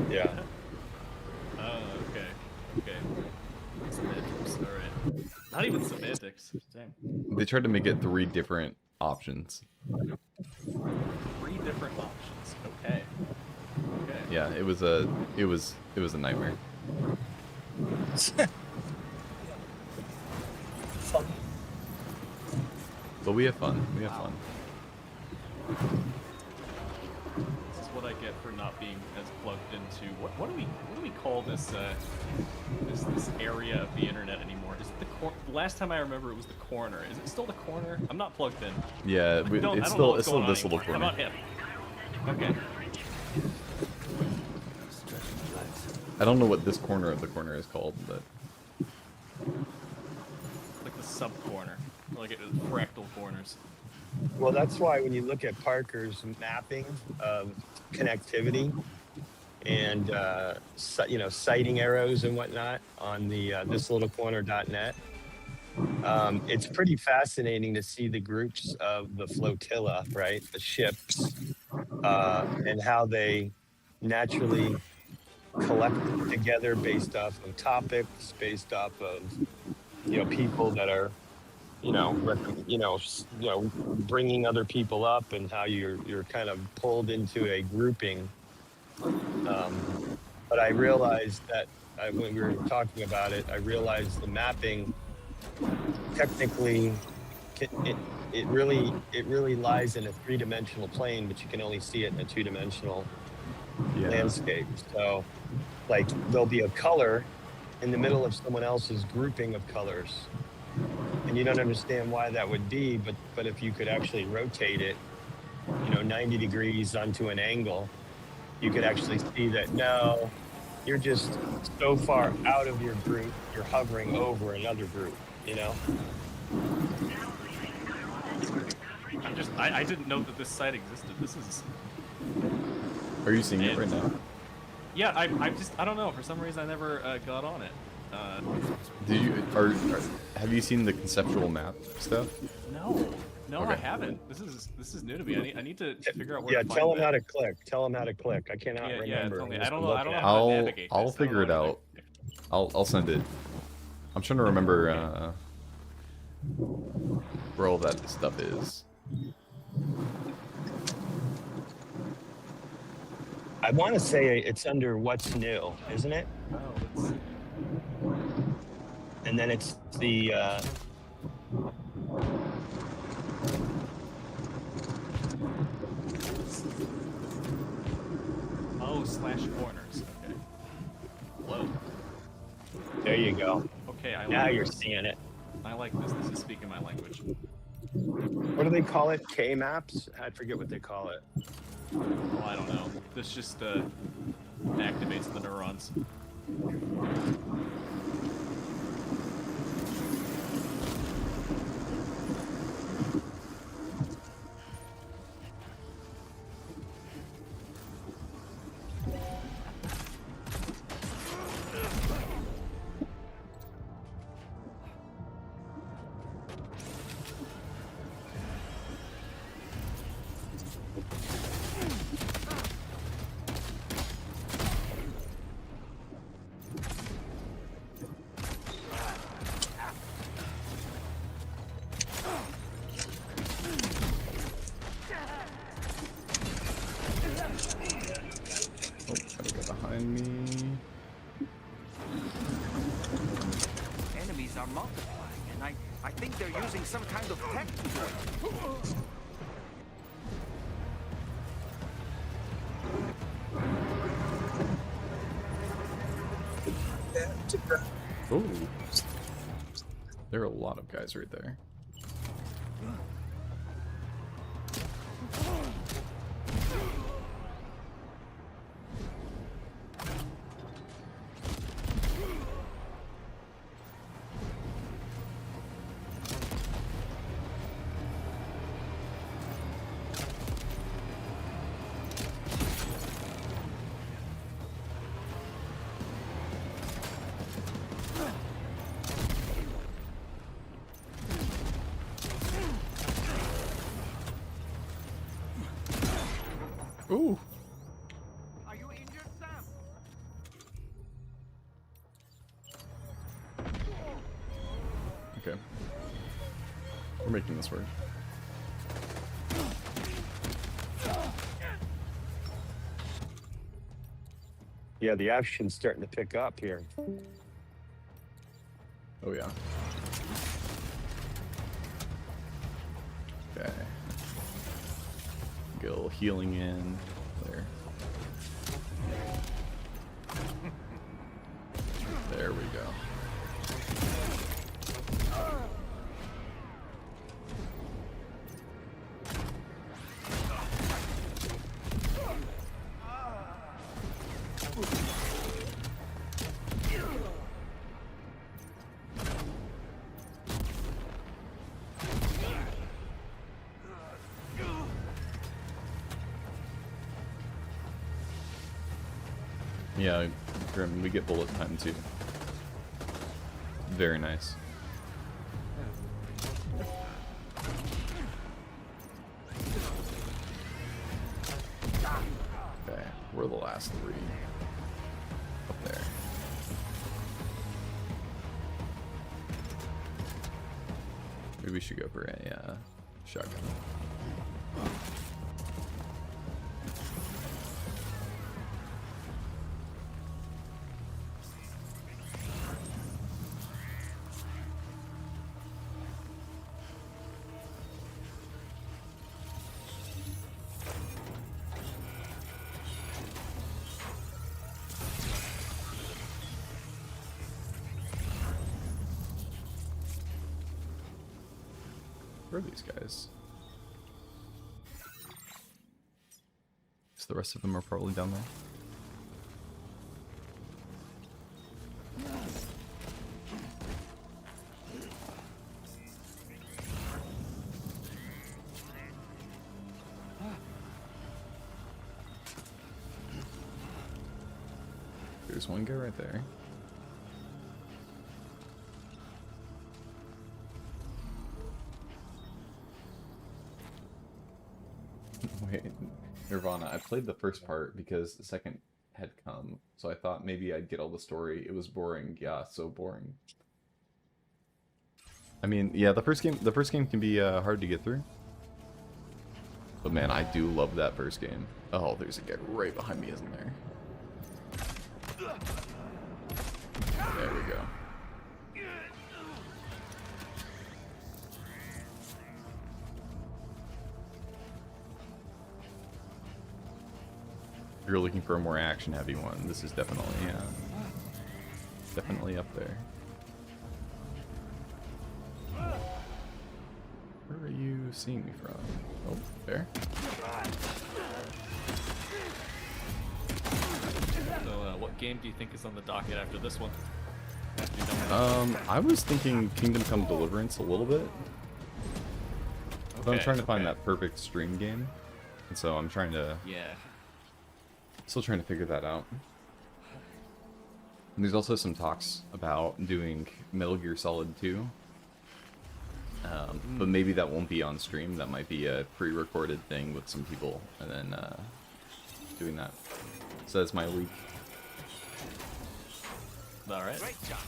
Yeah. Oh, okay. Semantics, alright. Not even semantics. Damn. They tried to make it 3 different options. 3 different options. Okay. Yeah, it was a nightmare. Fun. But we have fun. We have fun. This is what I get for not being as plugged into what do we call this this area of the internet anymore? Is it the last time I remember it was the corner. Is it still the corner? I'm not plugged in. Yeah, it's still this little How corner. about him? Okay. I don't know what this corner of the corner is called, but Like the sub corner, like it was fractal corners. Well, that's why when you look at Parker's mapping of connectivity and citing arrows and whatnot on the thislittlecorner.net, it's pretty fascinating to see the groups of the flotilla, right? The ships, and how they naturally collect together based off of topics, based off of people that are bringing other people up, and how you're kind of pulled into a grouping. But I realized that when we were talking about it, I realized the mapping technically it really lies in a 3-dimensional plane, but you can only see it in a 2-dimensional landscape. So like there'll be a color in the middle of someone else's grouping of colors, and you don't understand why that would be, but if you could actually rotate it 90 degrees onto an angle, you could actually see that no, you're just so far out of your group, you're hovering over another group, I didn't know that this site existed. This is. Are you seeing it right now? Yeah, I don't know. For some reason, I never got on it. Did you have you seen the conceptual map stuff? No, Okay. I haven't. This is new to me. I need to figure out where. Yeah, to tell find them how that. to click. Tell them how to click. I cannot remember. tell me. I don't know how to navigate. I'll this. figure it out. I'll send it. I'm trying to remember where all that stuff is. I want to say it's under what's new, isn't it? Oh, let's see. And then it's the Oh, slash corners. Okay. Whoa. there you go. Okay, I Now like you're this. seeing it. I like this. This is speaking my language. What do they call it? K maps? I forget what they call it. Oh, I don't know. This just activates the neurons. Oh, gotta go behind me. Enemies are multiplying, and I think they're using some kind of tech to do it. Oh, there are a lot of guys right there. Ooh. Are you injured, Sam? Okay. We're making this work. Yeah, the action's starting to pick up here. Oh yeah. Okay. Get a little healing in there. There we go. Yeah, Grim, we get bullet time too. Very nice. Okay, we're the last three. Up there. Maybe we should go for a shotgun. Where are these guys? So the rest of them are probably down there. There's one guy right there. Wait, Nirvana, I played the first part because the second had come, so I thought maybe I'd get all the story. It was boring. Yeah, so boring. I mean, yeah, the first game can be hard to get through. But man, I do love that first game. Oh, there's a guy right behind me, isn't there? There we go. If you're looking for a more action-heavy one, this is definitely definitely up there. Where are you seeing me from? Oh, there. So, what game do you think is on the docket after this one? I was thinking Kingdom Come Deliverance a little bit. But I'm trying to find that perfect stream game. And so I'm trying to... Yeah. Still trying to figure that out. And there's also some talks about doing Metal Gear Solid 2. But maybe that won't be on stream. That might be a pre-recorded thing with some people, and then doing that. So that's my week. All right. Great job.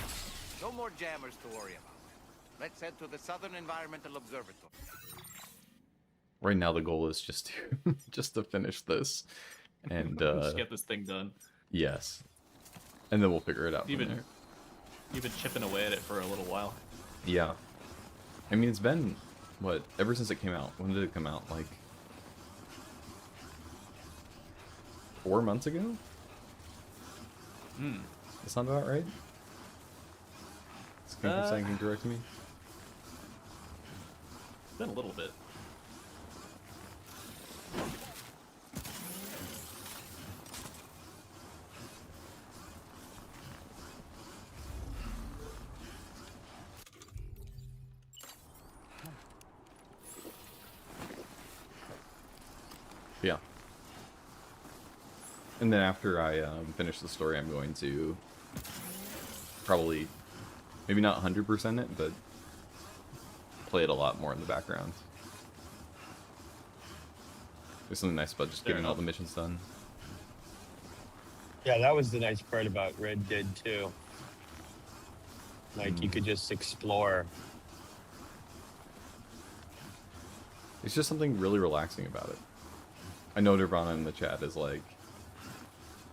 No more jammers to worry about. Let's head to the Southern Environmental Observatory. Right now, the goal is just to just to finish this, and just get this thing done. Yes, and then we'll figure it out. You've been chipping away at it for a little while. Yeah. I mean, it's been, what, ever since it came out. When did it come out? Like, 4 months ago? That sound about right? Is saying can correct me? It's been a little bit. Yeah. And then after I finish the story, I'm going to probably, maybe not 100% it, but play it a lot more in the background. There's something nice about just getting all the missions done. Yeah, that was the nice part about Red Dead 2. Like, you could just explore. It's just something really relaxing about it. I know Nirvana in the chat is like,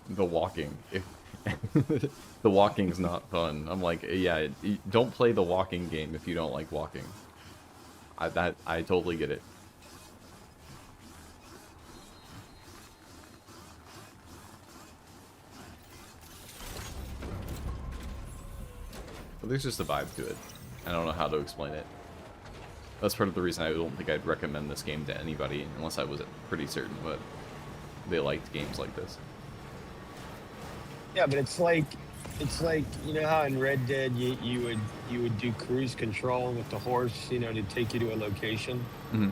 the walking. The walking's not fun. I'm like, yeah, don't play the walking game if you don't like walking. I totally get it. But there's just a vibe to it. I don't know how to explain it. That's part of the reason I don't think I'd recommend this game to anybody unless I was pretty certain that they liked games like this. Yeah, but it's like you know how in Red Dead you would do cruise control with the horse, you know, to take you to a location. Mm-hmm.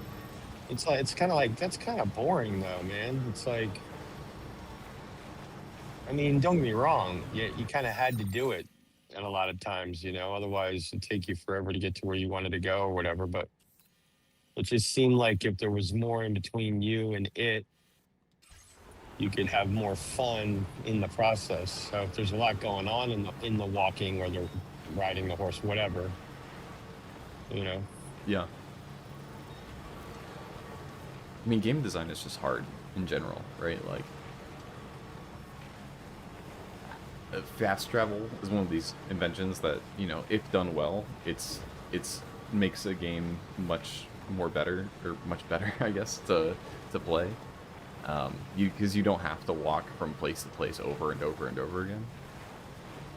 It's kind of like that's kind of boring though, man. It's like, I mean, don't get me wrong, you kind of had to do it, and a lot of times, you know, otherwise it'd take you forever to get to where you wanted to go or whatever. But it just seemed like if there was more in between you and it, you could have more fun in the process. So if there's a lot going on in the walking or the riding the horse, whatever, you know. Yeah. I mean, game design is just hard in general, right? Like, fast travel is one of these inventions that, you know, if done well, it's makes a game much better, I guess, to play. Because you don't have to walk from place to place over and over and over again.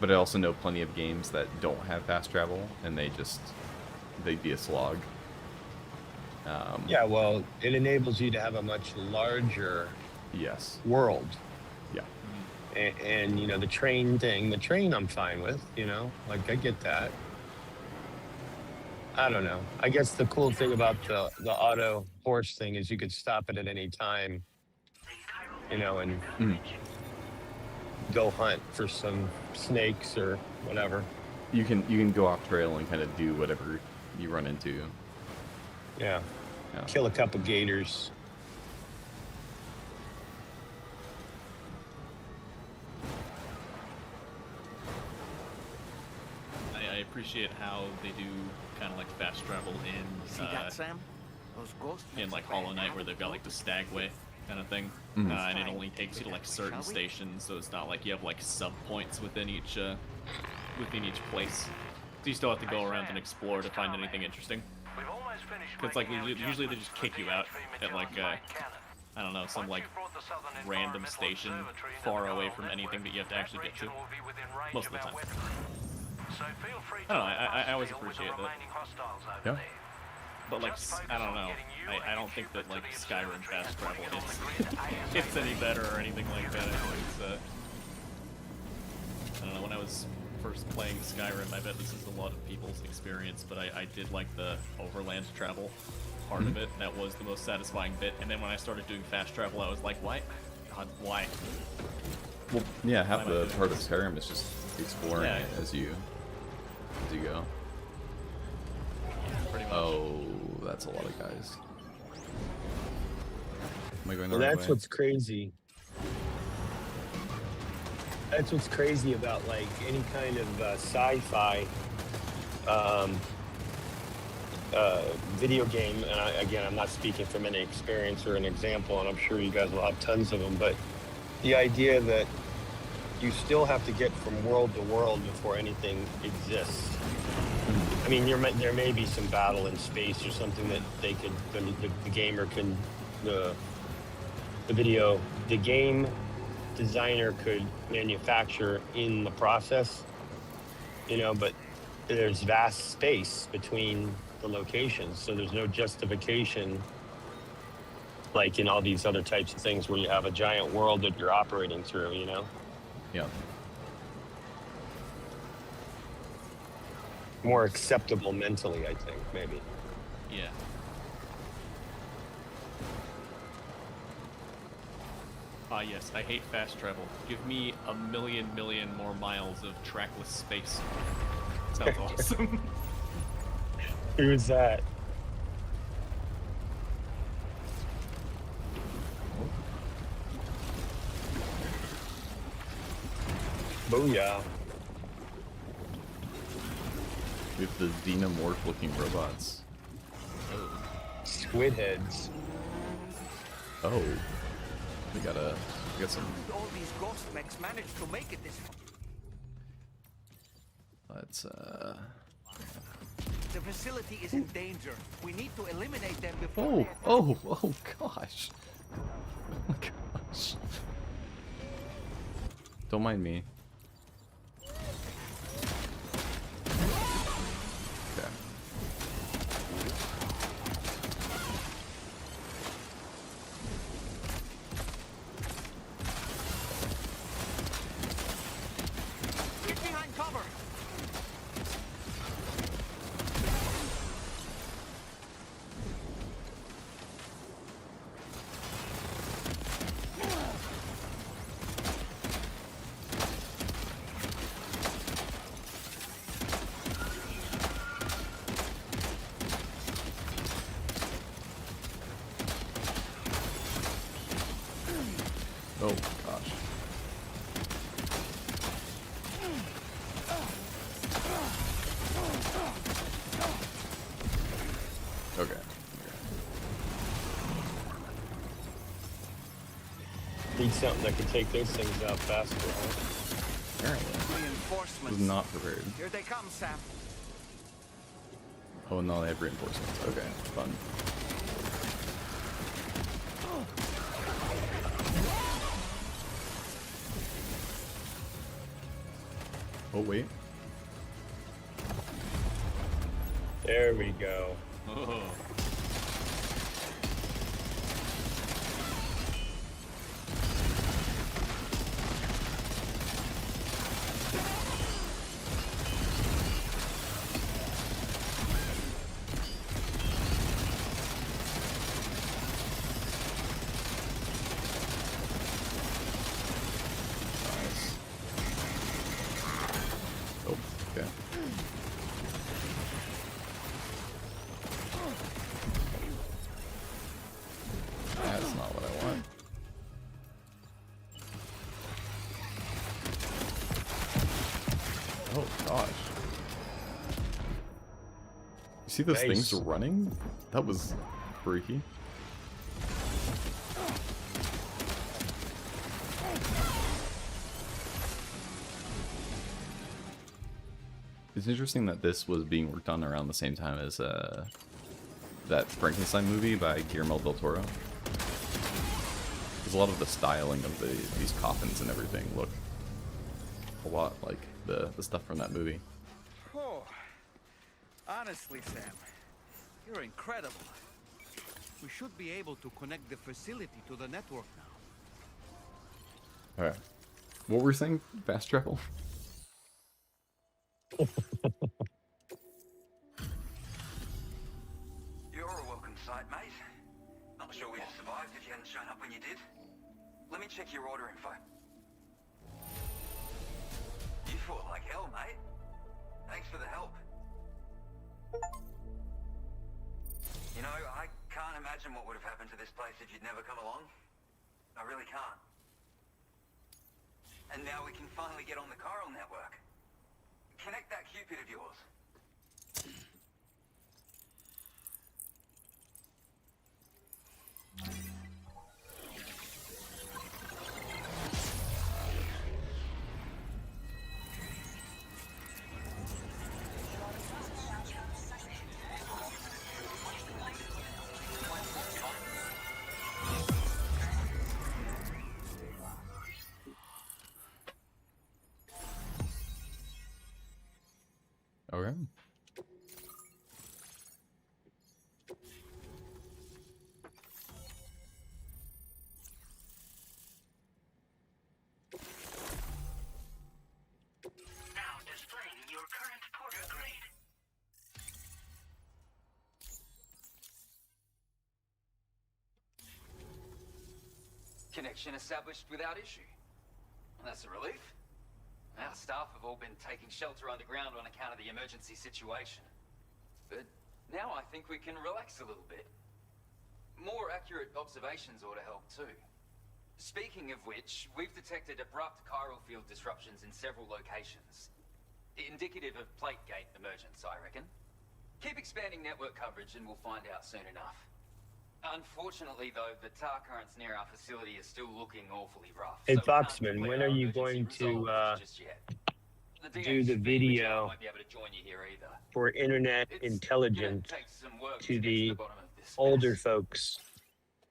But I also know plenty of games that don't have fast travel, and they'd be a slog. Yeah, well, it enables you to have a much larger world. Yeah. And you know, the train I'm fine with, you know, like I get that. I don't know. I guess the cool thing about the auto horse thing is you could stop it at any time, you know, and go hunt for some snakes or whatever. You can go off trail and kind of do whatever you run into. Yeah. Kill a couple gators. I appreciate how they do kind of like fast travel in See that, Sam? Those ghosts in like Hollow Knight, where they've got like the stagway kind of thing, and it only takes you to like certain stations, so it's not like you have like sub points within each place. So you still have to go around and explore to find anything interesting. Because like usually they just kick you out at like I don't know, some like random station far away from anything that you have to actually get to. Most of the time. I don't know. I always appreciate that. Yeah. But like, I don't know. I don't think that like Skyrim fast travel it's any better or anything like that. I think it's, I don't know. When I was first playing Skyrim, I bet this is a lot of people's experience, but I did like the overland travel part of it. That was the most satisfying bit. And then when I started doing fast travel, I was like, why? God, why? Well, yeah, half the part of Skyrim is just exploring Yeah. it as you go. Pretty much. Oh, that's a lot of guys. Am I going the Well, right that's way? what's crazy. That's what's crazy about like any kind of sci-fi video game. And again, I'm not speaking from any experience or an example, and I'm sure you guys will have tons of them. But the idea that you still have to get from world to world before anything exists. I mean, there may be some battle in space or something that they could, the gamer can, the game designer could manufacture in the process, you know, but there's vast space between the locations, so there's no justification like in all these other types of things where you have a giant world that you're operating through, you know? Yeah. More acceptable mentally, I think, maybe. Yeah. Yes, I hate fast travel. Give me a million more miles of trackless space. Sounds awesome. Who is that? Booyah. We have the xenomorph looking robots. Squid heads. Oh. We got some. All these ghost mechs managed to make it this far. Let's The facility is in danger. We need to eliminate them before. Oh gosh. Oh my gosh. Don't mind me. Okay. Get behind cover. Oh gosh. Okay. Need something that can take those things out faster. Apparently. Reinforcements. Was not prepared. Here they come, Sam. Oh no, they have reinforcements. Okay, fun. Oh wait. There we go. Oh. Nice. Oh, okay. That's not what I want. Oh gosh. See those things Nice. running? That was freaky. It's interesting that this was being worked on around the same time as that Frankenstein movie by Guillermo del Toro. Because a lot of the styling of these coffins and everything look a lot like the stuff from that movie. Oh, honestly, Sam, you're incredible. We should be able to connect the facility to the network now. Alright. What were we saying? Fast travel? You're a welcome sight, mate. Not sure we'd have survived if you hadn't shown up when you did. Let me check your order info. You fought like hell, mate. Thanks for the help. You know, I can't imagine what would have happened to this place if you'd never come along. I really can't. And now we can finally get on the chiral network. Connect that Cupid of yours. Okay. Now displaying your current porter grade. Connection established without issue. That's a relief. Our staff have all been taking shelter underground on account of the emergency situation. But now I think we can relax a little bit. More accurate observations ought to help too. Speaking of which, we've detected abrupt chiral field disruptions in several locations. Indicative of plate gate emergence, I reckon. Keep expanding network coverage and we'll find out soon enough. Unfortunately, though, the tar currents near our facility is still looking awfully rough. Hey, so we can't Foxman, complete when our are you emergency going to resolve just yet. do the video won't be able to join you here either. for internet It's intelligence gonna take some work to get the the bottom of this older mess. folks?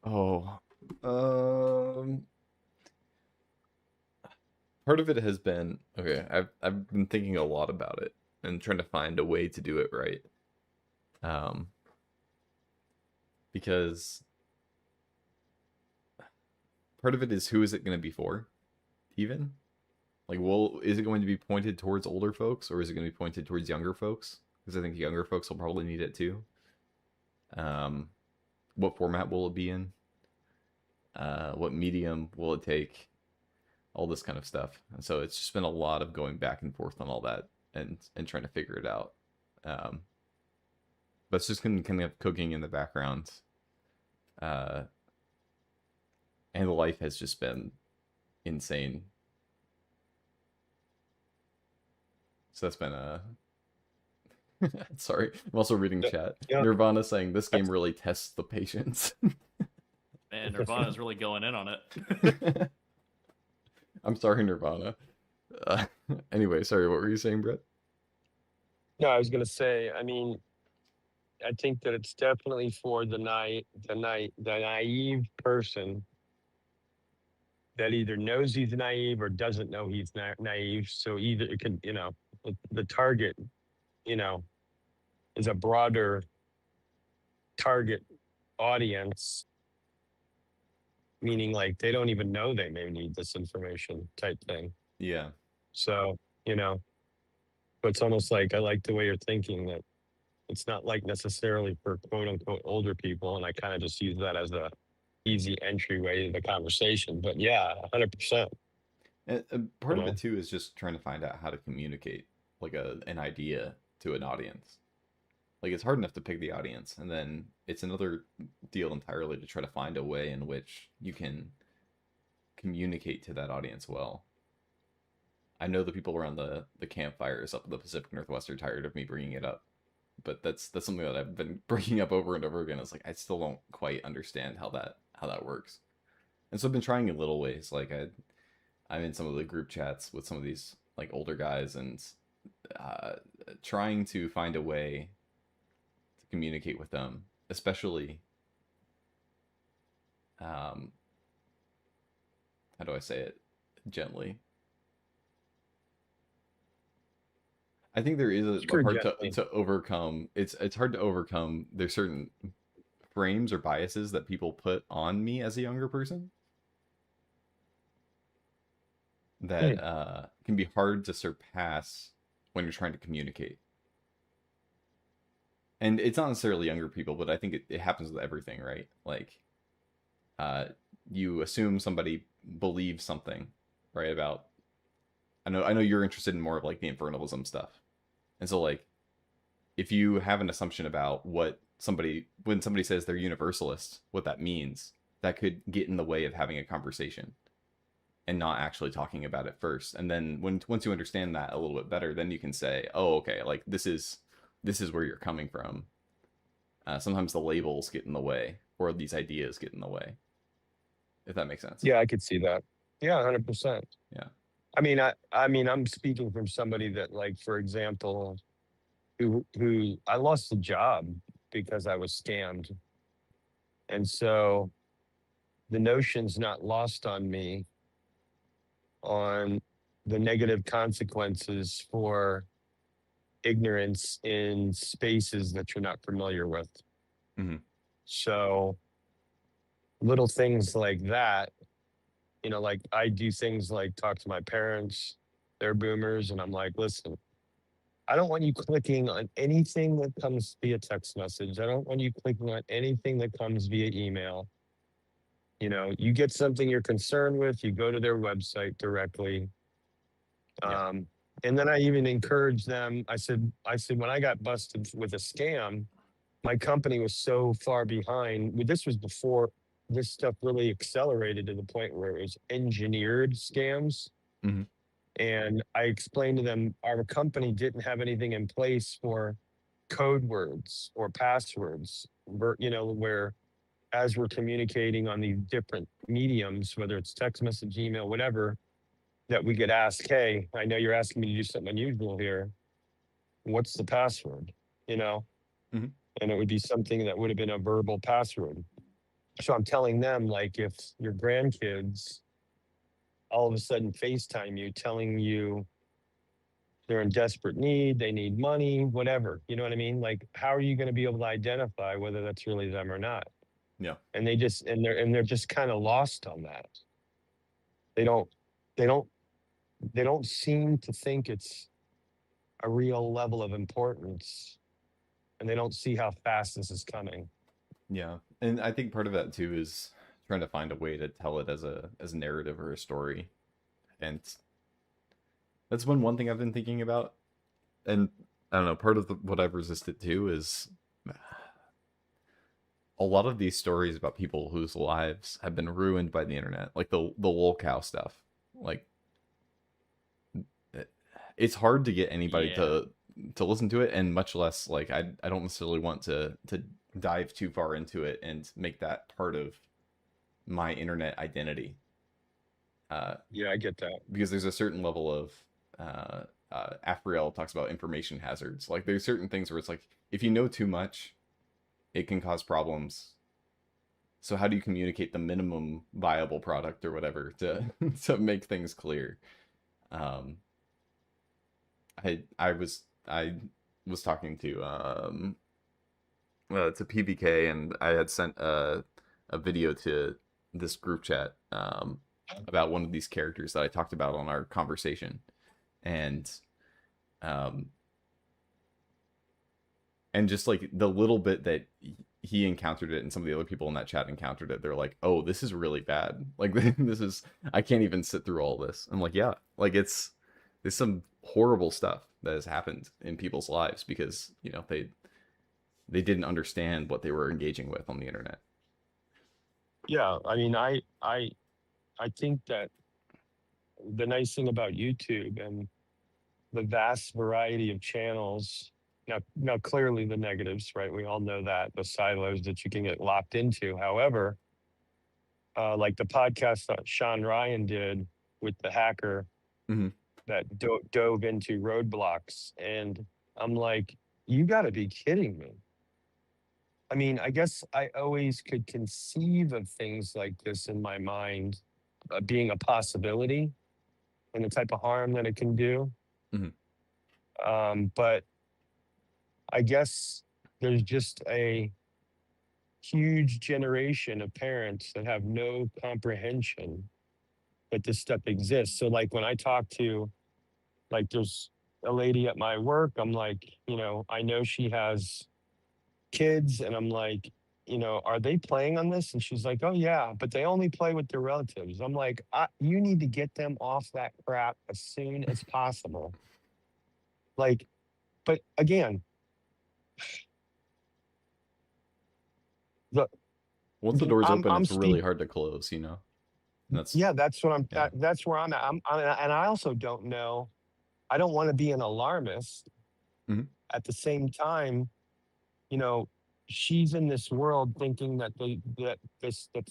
Oh. Part of it has been, okay, I've been thinking a lot about it and trying to find a way to do it right. Because part of it is, who is it going to be for, even? Like, well, is it going to be pointed towards older folks, or is it going to be pointed towards younger folks? Because I think younger folks will probably need it too. What format will it be in? What medium will it take? All this kind of stuff. And so it's just been a lot of going back and forth on all that and trying to figure it out. But it's just kind of cooking in the background. And the life has just been insane. So that's been sorry, I'm also reading chat. Yeah. Nirvana saying this game really tests the patience. Man, Nirvana's really going in on it. I'm sorry, Nirvana. Anyway, sorry, what were you saying, Brett? No, I was gonna say. I mean, I think that it's definitely for the naive person that either knows he's naive or doesn't know he's naive. So either it can, the target, is a broader target audience, meaning like they don't even know they may need this information type thing. Yeah. So, but it's almost like I like the way you're thinking that it's not like necessarily for quote unquote older people. And I kind of just use that as a easy entryway to the conversation. But yeah, 100%. And part of it too is just trying to find out how to communicate like an idea to an audience. Like, it's hard enough to pick the audience, and then it's another deal entirely to try to find a way in which you can communicate to that audience well. I know the people around the campfires up in the Pacific Northwest are tired of me bringing it up, but that's something that I've been bringing up over and over again. It's like I still don't quite understand how that works, and so I've been trying in little ways. Like I'm in some of the group chats with some of these like older guys and uh, trying to find a way to communicate with them, especially how do I say it gently? I think there is a Sure, part gently. to overcome. It's hard to overcome. There's certain frames or biases that people put on me as a younger person that can be hard to surpass when you're trying to communicate. And it's not necessarily younger people, but I think it happens with everything, right? Like, you assume somebody believes something, right? About I know you're interested in more of like the infernalism stuff, and so like if you have an assumption about when somebody says they're universalist, what that means, that could get in the way of having a conversation and not actually talking about it first. And then once you understand that a little bit better, then you can say, oh, okay, like this is where you're coming from. Sometimes the labels get in the way, or these ideas get in the way, if that makes sense. Yeah, I could see that. Yeah, 100%. Yeah. I mean, I'm speaking from somebody that, like, for example, who I lost a job because I was scammed, and so the notion's not lost on me on the negative consequences for ignorance in spaces that you're not familiar with. Mm-hmm. So little things like that, you know, like I do things like talk to my parents, they're boomers, and I'm like, listen, I don't want you clicking on anything that comes via text message. I don't want you clicking on anything that comes via email. You know, you get something you're concerned with, you go to their website directly. And then I even encouraged them. I said, when I got busted with a scam, my company was so far behind. This was before this stuff really accelerated to the point where it was engineered scams. Mm-hmm. And I explained to them our company didn't have anything in place for code words or passwords, you know, where as we're communicating on these different mediums, whether it's text message, email, whatever, that we get asked, hey, I know you're asking me to do something unusual here. What's the password? You know? Mm-hmm. And it would be something that would have been a verbal password. So I'm telling them, like, if your grandkids all of a sudden FaceTime you, telling you they're in desperate need, they need money, whatever, you know what I mean? Like, how are you going to be able to identify whether that's really them or not? Yeah. And they're just kind of lost on that. They don't seem to think it's a real level of importance, and they don't see how fast this is coming. Yeah, and I think part of that too is trying to find a way to tell it as a narrative or a story, and that's been one thing I've been thinking about. And I don't know, part of what I've resisted too is a lot of these stories about people whose lives have been ruined by the internet, like the lol cow stuff. Like, it's hard to get anybody to listen to it, and much less like I don't necessarily want to dive too far into it and make that part of my internet identity. Yeah, I get that. Because there's a certain level of Afriel talks about information hazards. Like, there's certain things where it's like, if you know too much, it can cause problems. So how do you communicate the minimum viable product or whatever to to make things clear? I was talking to PBK, and I had sent a video to this group chat about one of these characters that I talked about on our conversation, and just like the little bit that he encountered it and some of the other people in that chat encountered it, they're like, oh, this is really bad. Like, this is, I can't even sit through all this. I'm like, yeah, like there's some horrible stuff that has happened in people's lives because, you know, they didn't understand what they were engaging with on the internet. Yeah, I mean, I think that the nice thing about YouTube and the vast variety of channels Now, clearly the negatives, right? We all know that the silos that you can get locked into. However, like the podcast that Sean Ryan did with the hacker that dove into roadblocks, and I'm like, you got to be kidding me. I mean, I guess I always could conceive of things like this in my mind being a possibility and the type of harm that it can do. But I guess there's just a huge generation of parents that have no comprehension that this stuff exists. So like when I talk to, like there's a lady at my work, I'm like, you know, I know she has kids and I'm like, you know, are they playing on this? And she's like, oh yeah, but they only play with their relatives. I'm like, you need to get them off that crap as soon as possible. Like, but again, once the door's open, it's really speaking. hard to close, you know? That's That's what that's where I'm at. And I also don't know. I don't want to be an alarmist. At the same time, you know, she's in this world thinking that the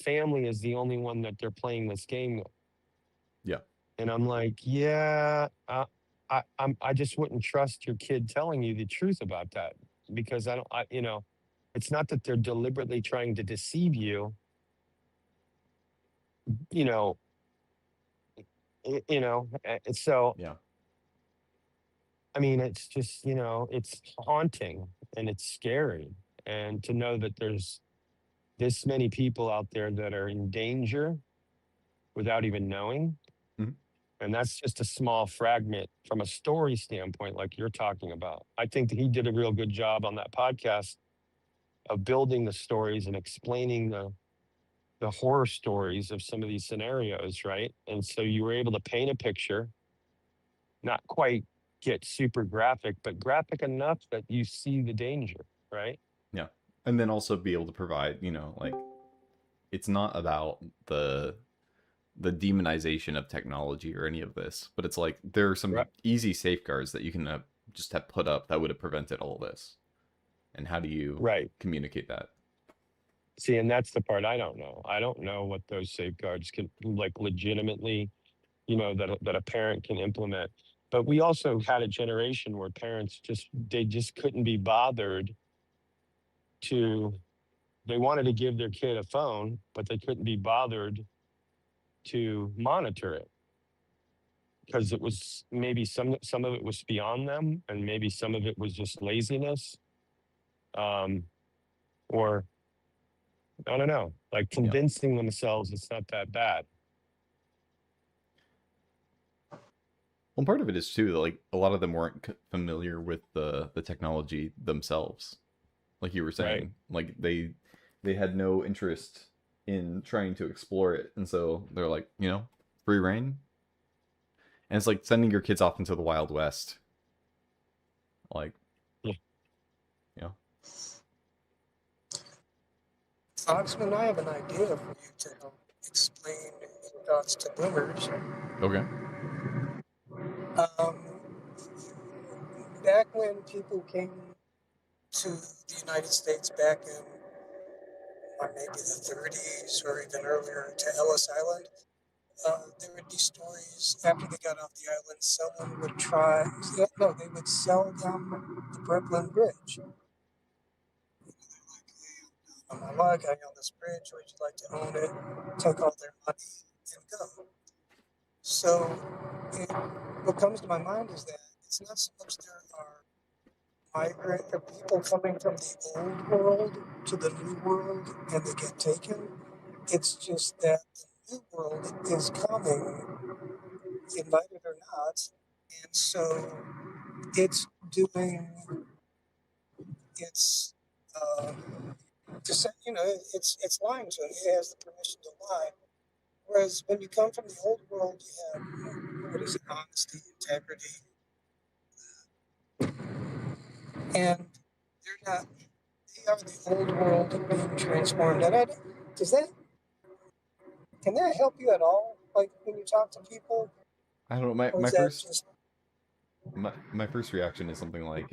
family is the only one that they're playing this game with. Yeah. And I'm like, yeah, I just wouldn't trust your kid telling you the truth about that, because you know, it's not that they're deliberately trying to deceive you. You know, so yeah. I mean, it's just, you know, it's haunting and it's scary. And to know that there's this many people out there that are in danger without even knowing. And that's just a small fragment from a story standpoint, like you're talking about. I think that he did a real good job on that podcast of building the stories and explaining the horror stories of some of these scenarios, right? And so you were able to paint a picture, not quite get super graphic, but graphic enough that you see the danger, right? Yeah. And then also be able to provide, you know, like, it's not about the demonization of technology or any of this, but it's like there are some easy safeguards that you can just have put up that would have prevented all this. And how do you communicate that? See, and that's the part I don't know. I don't know what those safeguards can, like, legitimately, you know, that a parent can implement. But we also had a generation where parents they just couldn't be bothered they wanted to give their kid a phone, but they couldn't be bothered to monitor it, because it was maybe some of it was beyond them, and maybe some of it was just laziness, or I don't know, like convincing themselves it's not that bad. Well, part of it is too, like a lot of them weren't familiar with the technology themselves, like you were saying. Like they had no interest in trying to explore it, and so they're like, you know, free reign. And it's like sending your kids off into the Wild West. Like, yeah. Foxman, I have an idea for you to help explain your thoughts to boomers. Okay. Back when people came to the United States back in maybe the 30s or even earlier to Ellis Island, there would be stories after they got off the island, someone would they would sell them the Brooklyn Bridge. Oh my luck, I own this bridge, would you like to own it? Take all their money and go. So what comes to my mind is that it's not so much there are migrant or people coming from the old world to the new world and they get taken. It's just that the new world is coming, invited or not, and so it's doing its it's lying to it. It has the permission to lie. Whereas when you come from the old world, you have what is it, honesty, integrity, and they're not. They are the old world being transformed. And can that help you at all? Like when you talk to people? I don't know. Or My is that first just my first reaction is something like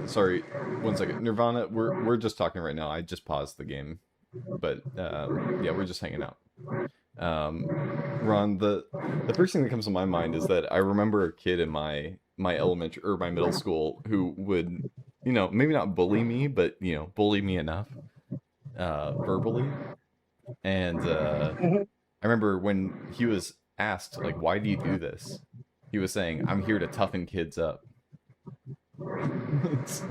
sorry, 1 second. Nirvana, we're just talking right now. I just paused the game, but yeah, we're just hanging out. Ron, the first thing that comes to my mind is that I remember a kid in my elementary or my middle school who would, maybe not bully me, but bully me enough, verbally. And I remember when he was asked, like, why do you do this? He was saying, I'm here to toughen kids up. It's-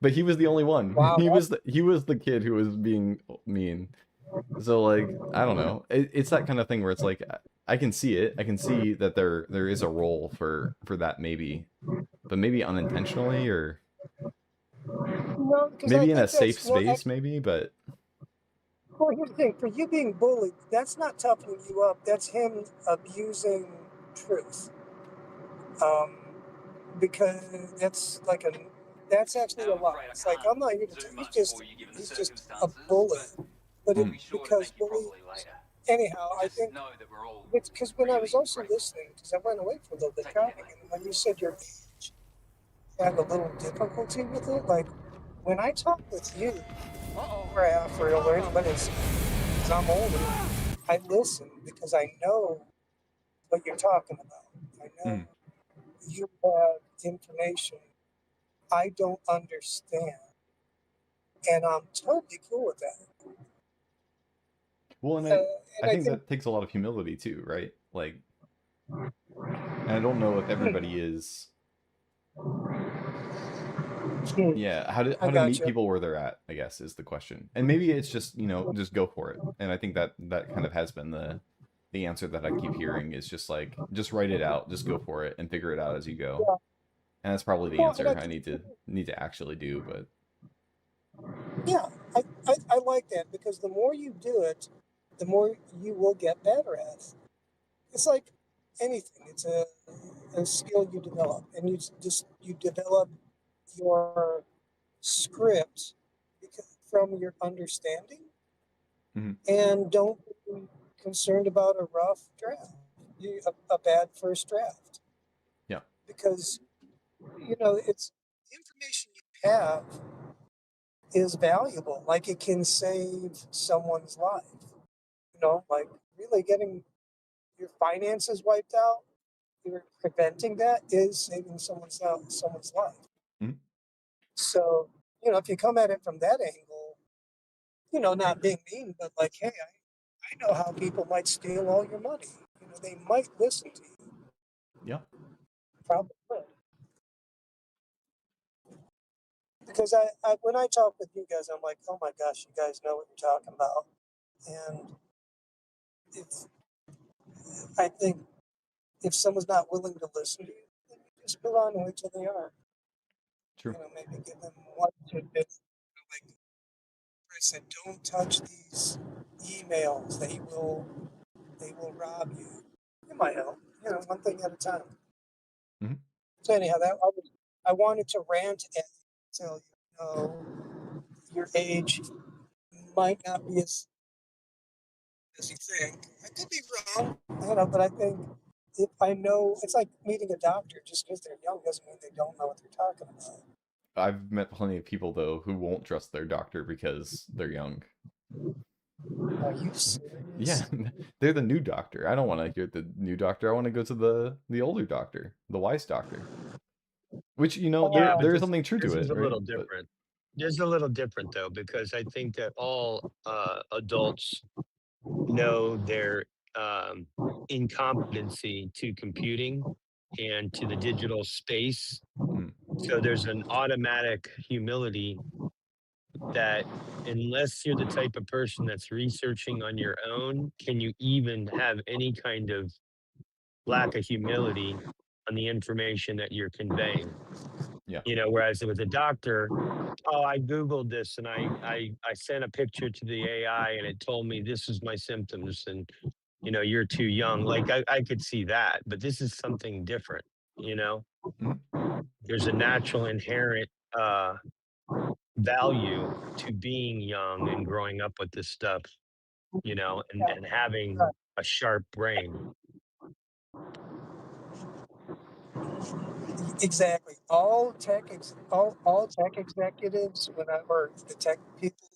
but he was the only one. Wow. He was the kid who was being mean. So like, I don't know. It's that kind of thing where it's like I can see it. I can see that there is a role for that maybe, but maybe unintentionally or No, because I maybe in a think safe that's no. space maybe, but Well, here's the thing: for you being bullied, that's not toughening you up. That's him abusing truth. Um, because that's actually a lie. It's like I'm not here to. He's just a bully. But because bully. Anyhow, I think it's because when I was also listening, because I went away for a little bit talking, and when you said your age had a little difficulty with it, like when I talk with you, for anybody else, because I'm older, I listen because I know what you're talking about. I know you have information I don't understand, and I'm totally cool with that. well, and I think that takes a lot of humility too, right? Like, and I don't know if everybody is. Yeah, how to meet people where they're at, I guess, is the question. And maybe it's just, just go for it. And I think that kind of has been the answer that I keep hearing is just like, just write it out, just go for it and figure it out as you go. And that's probably the answer I need to actually do, but yeah, I like that because the more you do it, the more you will get better at it. It's like anything. It's a skill you develop, and you develop your script from your understanding, and don't be concerned about a rough draft, a bad first draft. Yeah. Because it's the information you have is valuable. Like it can save someone's life. Like really getting your finances wiped out, you're preventing that is saving someone's life. So, if you come at it from that angle, not being mean, but like, hey, I know how people might steal all your money. They might listen to you. Yeah. Probably would. Because I when I talk with you guys, I'm like, oh my gosh, you guys know what you're talking about. And I think if someone's not willing to listen to you, then you just move on and wait till they are. True. Maybe give them one tidbit. Like Chris said, don't touch these emails. They will rob you. It might help. One thing at a time. So anyhow, I wanted to rant and tell your age might not be as you think. I could be wrong, but I think if I know, it's like meeting a doctor. Just because they're young doesn't mean they don't know what they're talking about. I've met plenty of people though who won't trust their doctor because they're young. Are you serious? Yeah, they're the new doctor. I don't want to hear the new doctor. I want to go to the older doctor, the wise doctor. Which there is something true to it. This is a right? little different. Just a little different though, because I think that all adults know their incompetency to computing and to the digital space. So there's an automatic humility that unless you're the type of person that's researching on your own, can you even have any kind of lack of humility on the information that you're conveying? Yeah. Whereas with a doctor, oh, I Googled this and I sent a picture to the AI and it told me this is my symptoms and you're too young. Like I could see that, but this is something different, There's a natural inherent value to being young and growing up with this stuff, and having a sharp brain. Exactly. All tech executives or the tech people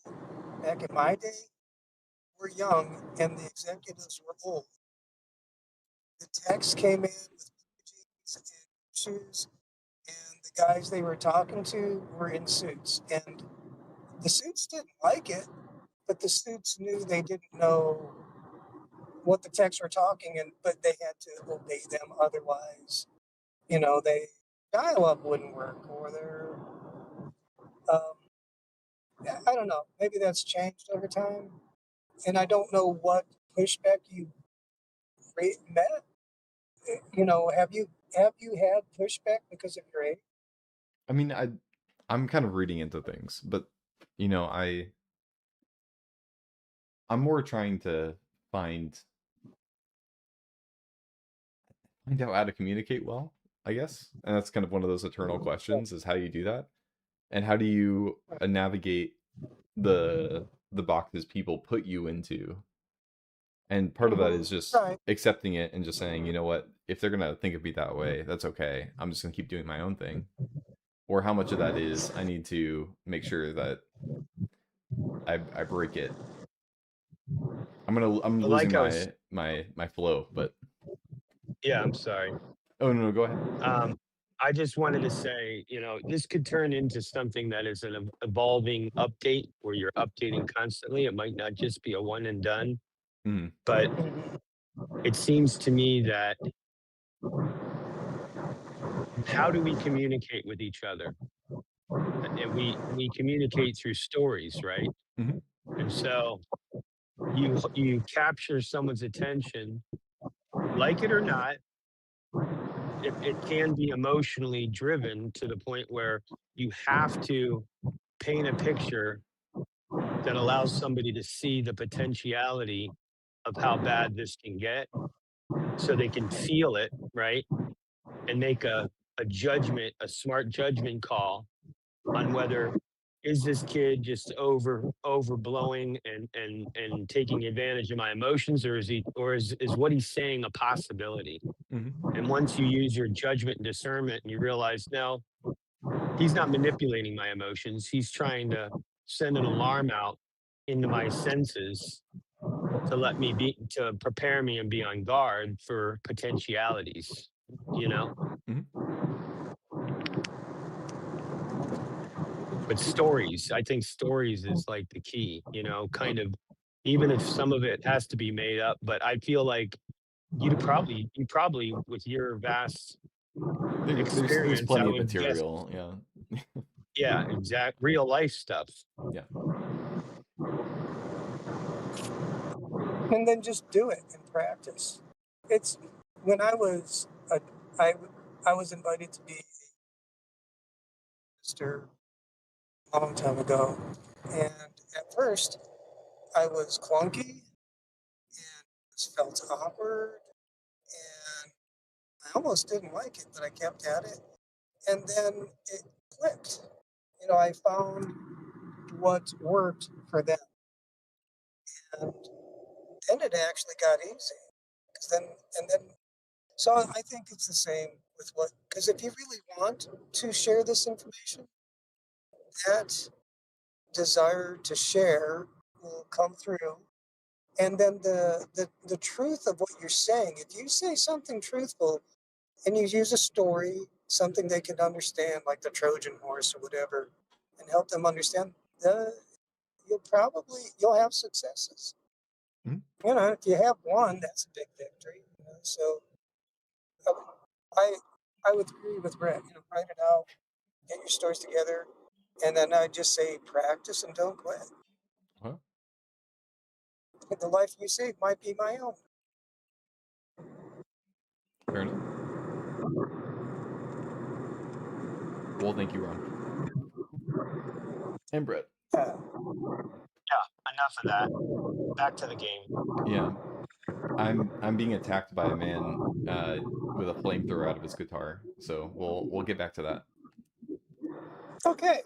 back in my day were young, and the executives were old. The techs came in with jeans and shoes, and the guys they were talking to were in suits. And the suits didn't like it, but the suits knew they didn't know what the techs were talking, but they had to obey them. Otherwise, they dial-up wouldn't work, or their I don't know. Maybe that's changed over time, and I don't know what pushback you met. Have you had pushback because of your age? I mean, I'm kind of reading into things, but I'm more trying to find out how to communicate well, I guess. And that's kind of one of those eternal questions, is how you do that. And how do you navigate the boxes people put you into? And part of that is just accepting it and just saying, you know what, if they're gonna think of me that way, that's okay. I'm just gonna keep doing my own thing. Or how much of that is I need to make sure that I break it. I'm losing my flow, but Yeah, I'm sorry. oh no, go ahead. I just wanted to say, this could turn into something that is an evolving update where you're updating constantly. It might not just be a one and done, but it seems to me that how do we communicate with each other? And we communicate through stories, right? And so you capture someone's attention, like it or not. It can be emotionally driven to the point where you have to paint a picture that allows somebody to see the potentiality of how bad this can get so they can feel it, right? And make a smart judgment call on whether is this kid just overblowing and taking advantage of my emotions, or is what he's saying a possibility? And once you use your judgment and discernment and you realize, no, he's not manipulating my emotions. He's trying to send an alarm out into my senses to prepare me and be on guard for potentialities, But stories, I think stories is like the key, kind of, even if some of it has to be made up, but I feel like you probably with your vast experience, there's plenty of I would guess, material, yeah, exact real life stuff. Yeah. And then just do it and practice. It's when I was I was invited to be a minister a long time ago, and at first I was clunky and felt awkward, and I almost didn't like it, but I kept at it, and then it clicked. I found what worked for them, and then it actually got easy. So I think it's the same with because if you really want to share this information, that desire to share will come through. And then the truth of what you're saying, if you say something truthful and you use a story, something they can understand, like the Trojan horse or whatever, and help them understand, you'll have successes. If you have one, that's a big victory. So I would agree with Brett. Write it out, get your stories together, and then I just say practice and don't quit. Huh? The life you save might be my own. Fair enough. Well, thank you, Ron. And Brett. Yeah, enough of that. Back to the game. Yeah. I'm being attacked by a man with a flamethrower out of his guitar, so we'll get back to that. Okay.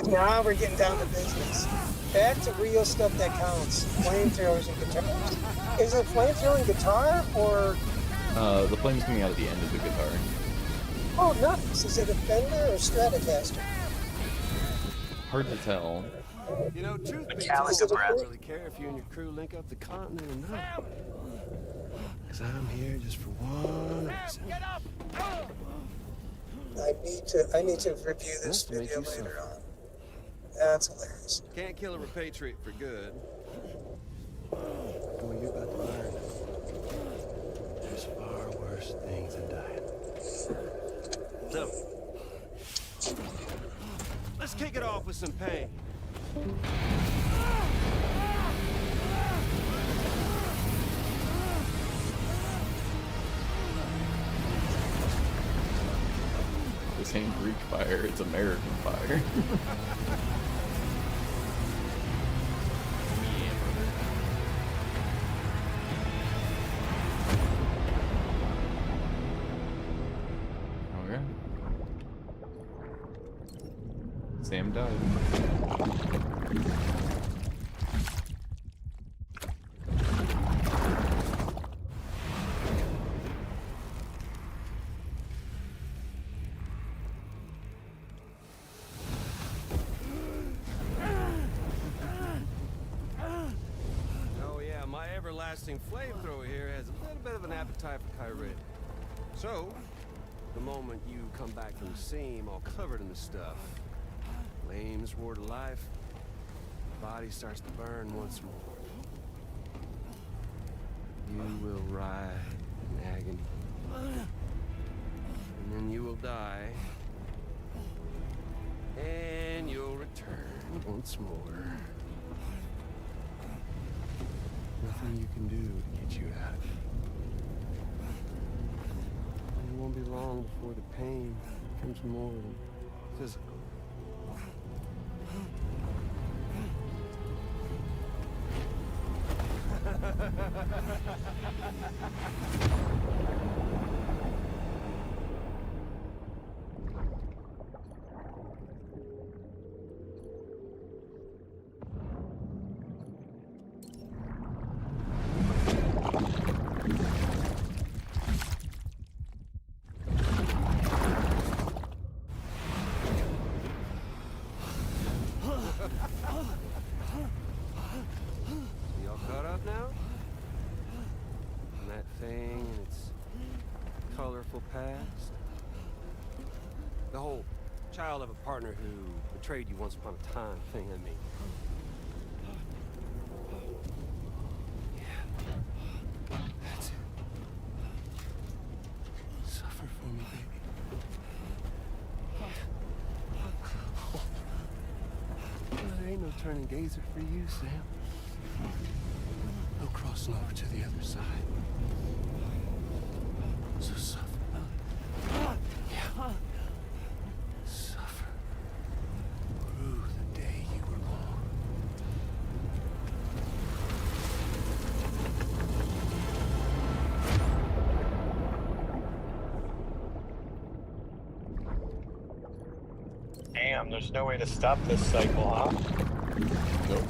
Now we're getting down to business. Back to real stuff that counts. Flamethrowers and guitars. Is it flamethrowing guitar or The flame's coming out at the end of the guitar. Oh, nice. Is it a Fender or Stratocaster? Hard to tell. You know, truth be Metallica, told, I Brad. don't really care if you and your crew link up the continent or not. Because I'm here just for one reason. I need to review this That's to make video you later suffer. on. That's hilarious. Can't kill a repatriate for good. Well, you're about to learn. There's far worse things than dying. So, let's kick it off with some pain. This ain't Greek fire, it's American fire. Okay. Sam died. Oh yeah, my everlasting flamethrower here has a little bit of an appetite for Kyrie. So, the moment you come back from the seam all covered in the stuff, flames roar to life, the body starts to burn once more. You will writhe in agony. And then you will die. And you'll return once more. Nothing you can do to get you out of it. And it won't be long before the pain becomes more than physical. Y'all caught up now? And that thing and its colorful past? The whole child of a partner who betrayed you once upon a time thing, I mean. Yeah. That's it. Suffer for me, baby. There ain't no turning gazer for you, Sam. No crossing over to the other side. So suffer. Yeah. Suffer. Through the day you were born. Damn, there's no way to stop this cycle, huh? Nope.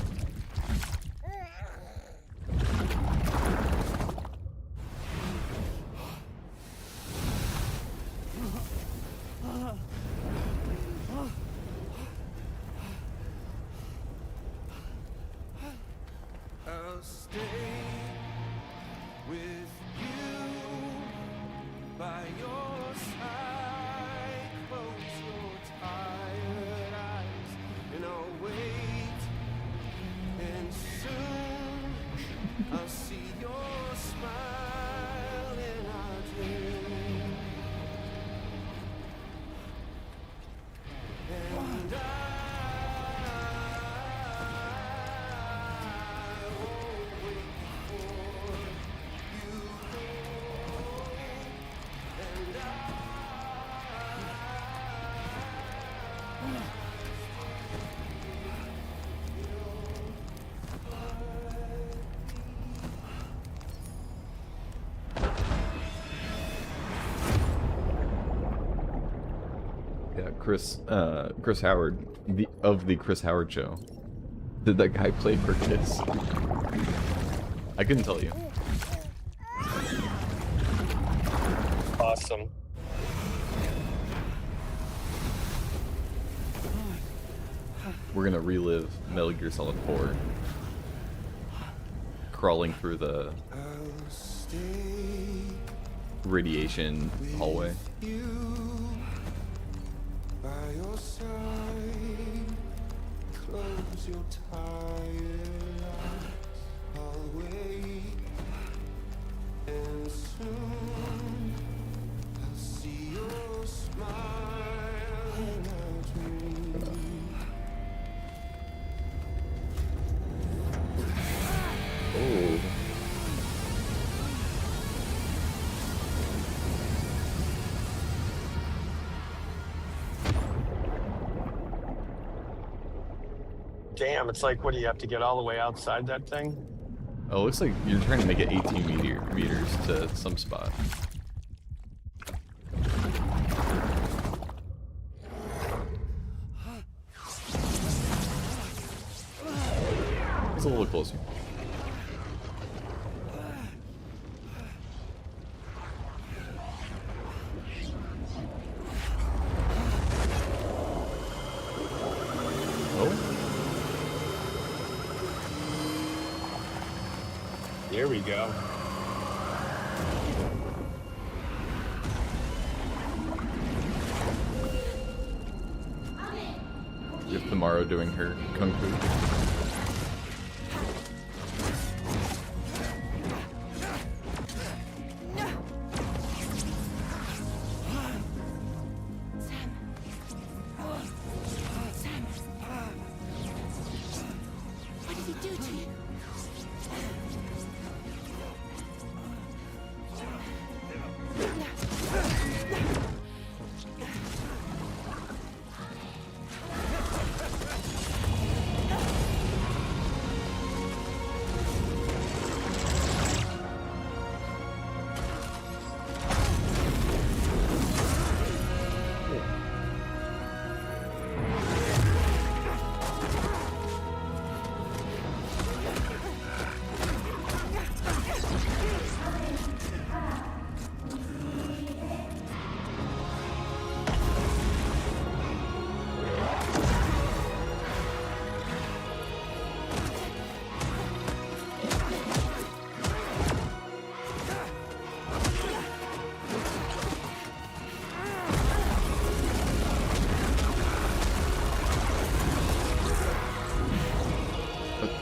I'll stay with you by your side. Close your tired eyes, and I'll wait. And soon I'll see your smile in our dream. And Yeah, Chris Howard, of the Chris Howard Show. Did that guy play for Kiss? I couldn't tell you. Awesome. We're gonna relive Metal Gear Solid 4. Crawling through the radiation hallway. By your side, close your tired eyes. I'll wait, and soon I'll see your smile in a dream. Oh. Damn, it's like, what do you have to get all the way outside that thing? Oh, it looks like you're trying to make it 18 meters to some spot. It's a little closer. Here we go. You have Tamara doing her kung fu. What did he do to you?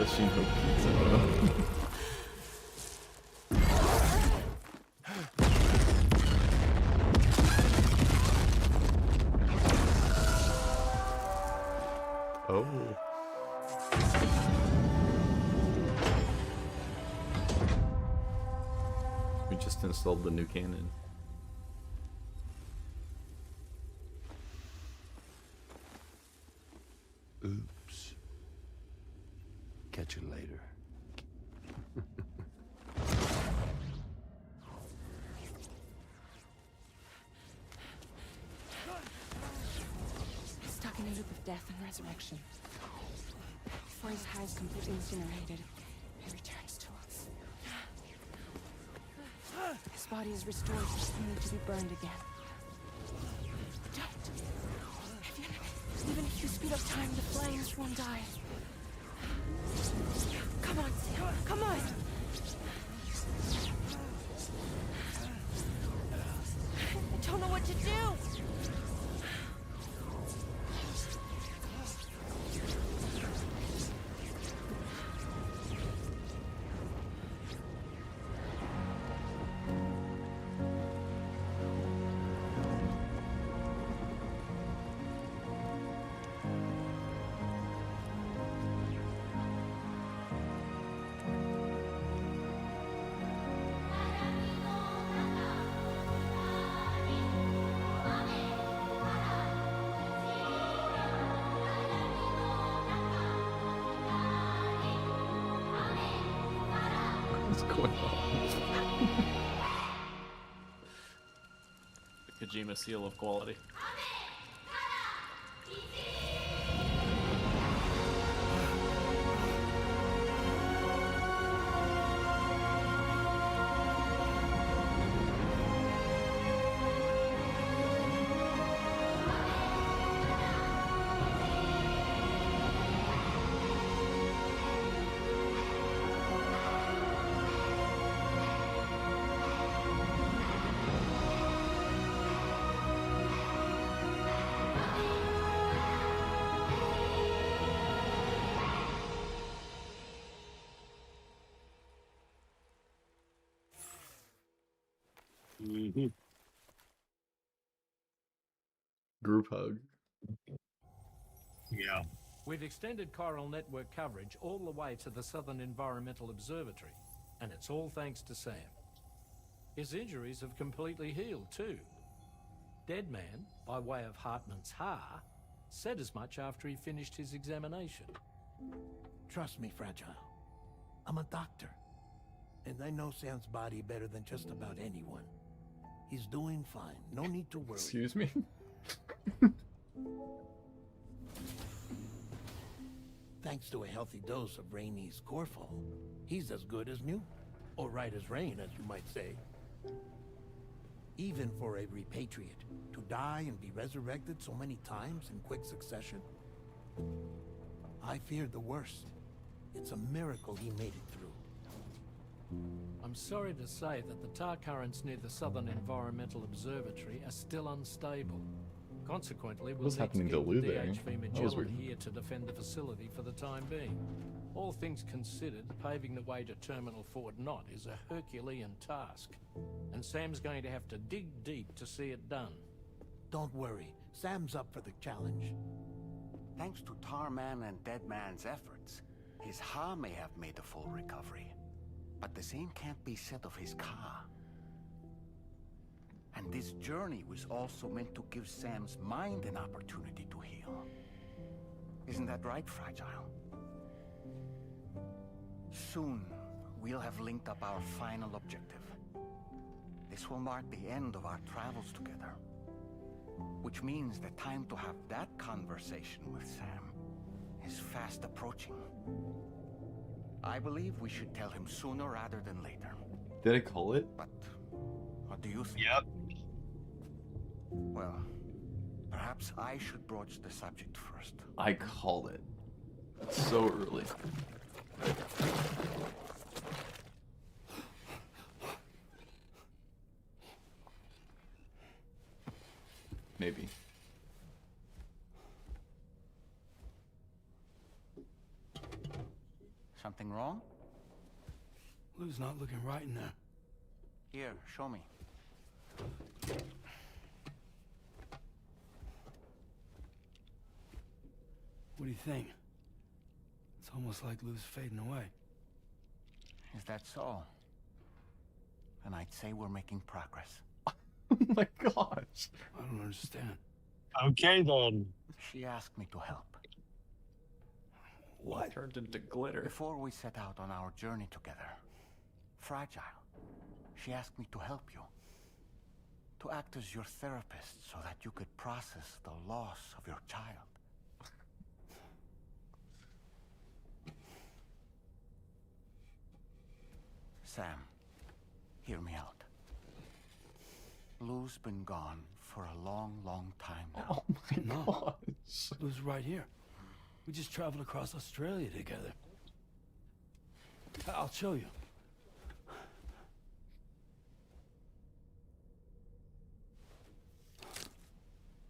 Shinho pizza. Oh. We just installed the new cannon. Oops. Catch you later. Stuck in a loop of death and resurrection. Before his hide is completely incinerated, he returns to us. His body is restored, only to be burned again. Don't! Even if you speed up time, the flames won't die. Come on, Sam. Come on! I don't know what to do! What's going on? The Kojima seal of quality. Group hug. Yeah. We've extended chiral network coverage all the way to the Southern Environmental Observatory, and it's all thanks to Sam. His injuries have completely healed too. Deadman, by way of Hartman's Ha, said as much after he finished his examination. Trust me, Fragile. I'm a doctor, and I know Sam's body better than just about anyone. He's doing fine. No need to worry. Excuse me? Thanks to a healthy dose of Rainey's Corfol, he's as good as new. Or right as rain, as you might say. Even for a repatriate, to die and be resurrected so many times in quick succession, I feared the worst. It's a miracle he made it through. I'm sorry to say that the tar currents near the Southern Environmental Observatory are still unstable. Consequently, we'll What's need to happening keep to the Lou there? DHV That was Magellan weird. here to defend the facility for the time being. All things considered, paving the way to Terminal Fort Knott is a Herculean task, and Sam's going to have to dig deep to see it done. Don't worry, Sam's up for the challenge. Thanks to Tarman and Deadman's efforts, his Ha may have made a full recovery. But the same can't be said of his Ka. And this journey was also meant to give Sam's mind an opportunity to heal. Isn't that right, Fragile? Soon, we'll have linked up our final objective. This will mark the end of our travels together. Which means the time to have that conversation with Sam is fast approaching. I believe we should tell him sooner rather than later. Did I call it? But what do you think? Yep. Well, perhaps I should broach the subject first. I called it. So early. Maybe. Something wrong? Lou's not looking right in there. Here, show me. What do you think? It's almost like Lou's fading away. Is that so? And I'd say we're making progress. Oh my gosh. I don't understand. Okay, then. She asked me to help. What? Turned into glitter. Before we set out on our journey together, Fragile, she asked me to help you. To act as your therapist so that you could process the loss of your child. Sam, hear me out. Lou's been gone for a long, long time now. Oh my gosh. Lou's right here. We just traveled across Australia together. I'll show you.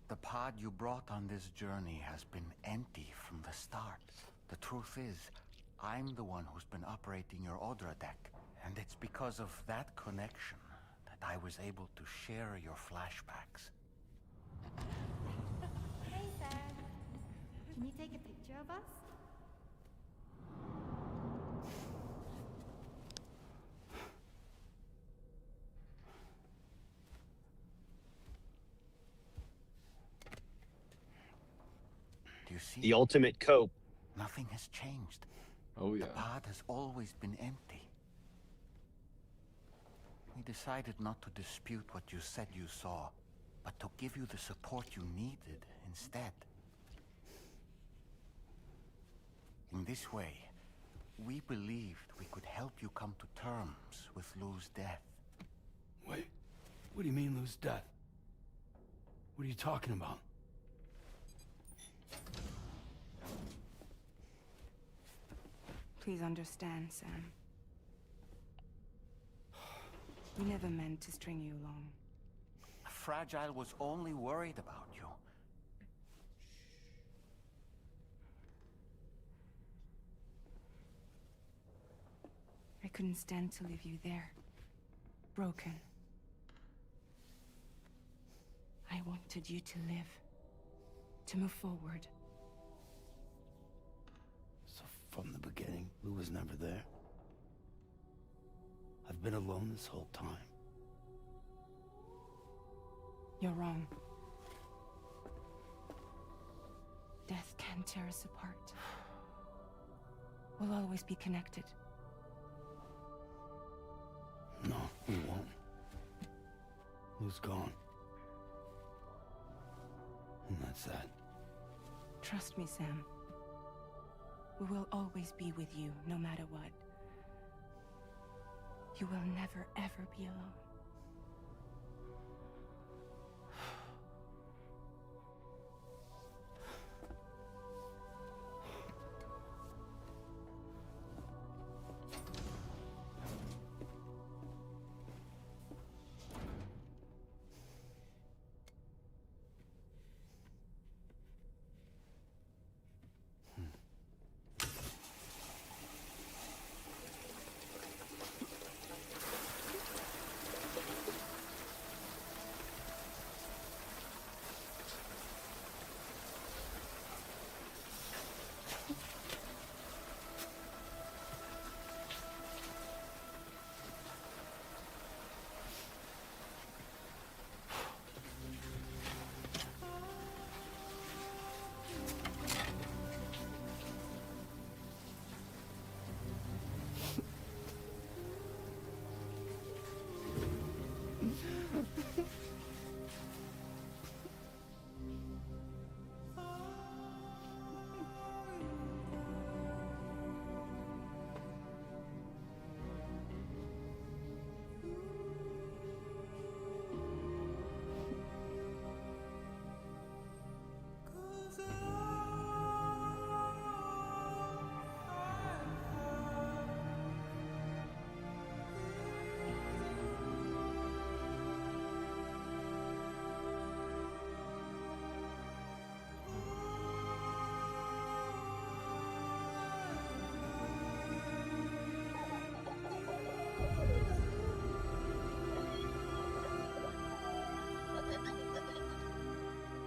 The pod you brought on this journey has been empty from the start. The truth is, I'm the one who's been operating your Odra deck. And it's because of that connection that I was able to share your flashbacks. Hey, Sam. Can you take a picture of us? Do you see? The ultimate cope. Nothing has changed. Oh yeah. The pod has always been empty. We decided not to dispute what you said you saw, but to give you the support you needed instead. In this way, we believed we could help you come to terms with Lou's death. Wait, what do you mean Lou's death? What are you talking about? Please understand, Sam. We never meant to string you along. Fragile was only worried about you. I couldn't stand to leave you there. Broken. I wanted you to live. To move forward. So from the beginning, Lou was never there. I've been alone this whole time. You're wrong. Death can tear us apart. We'll always be connected. No, we won't. Lou's gone. And that's that. Trust me, Sam. We will always be with you, no matter what. You will never, ever be alone.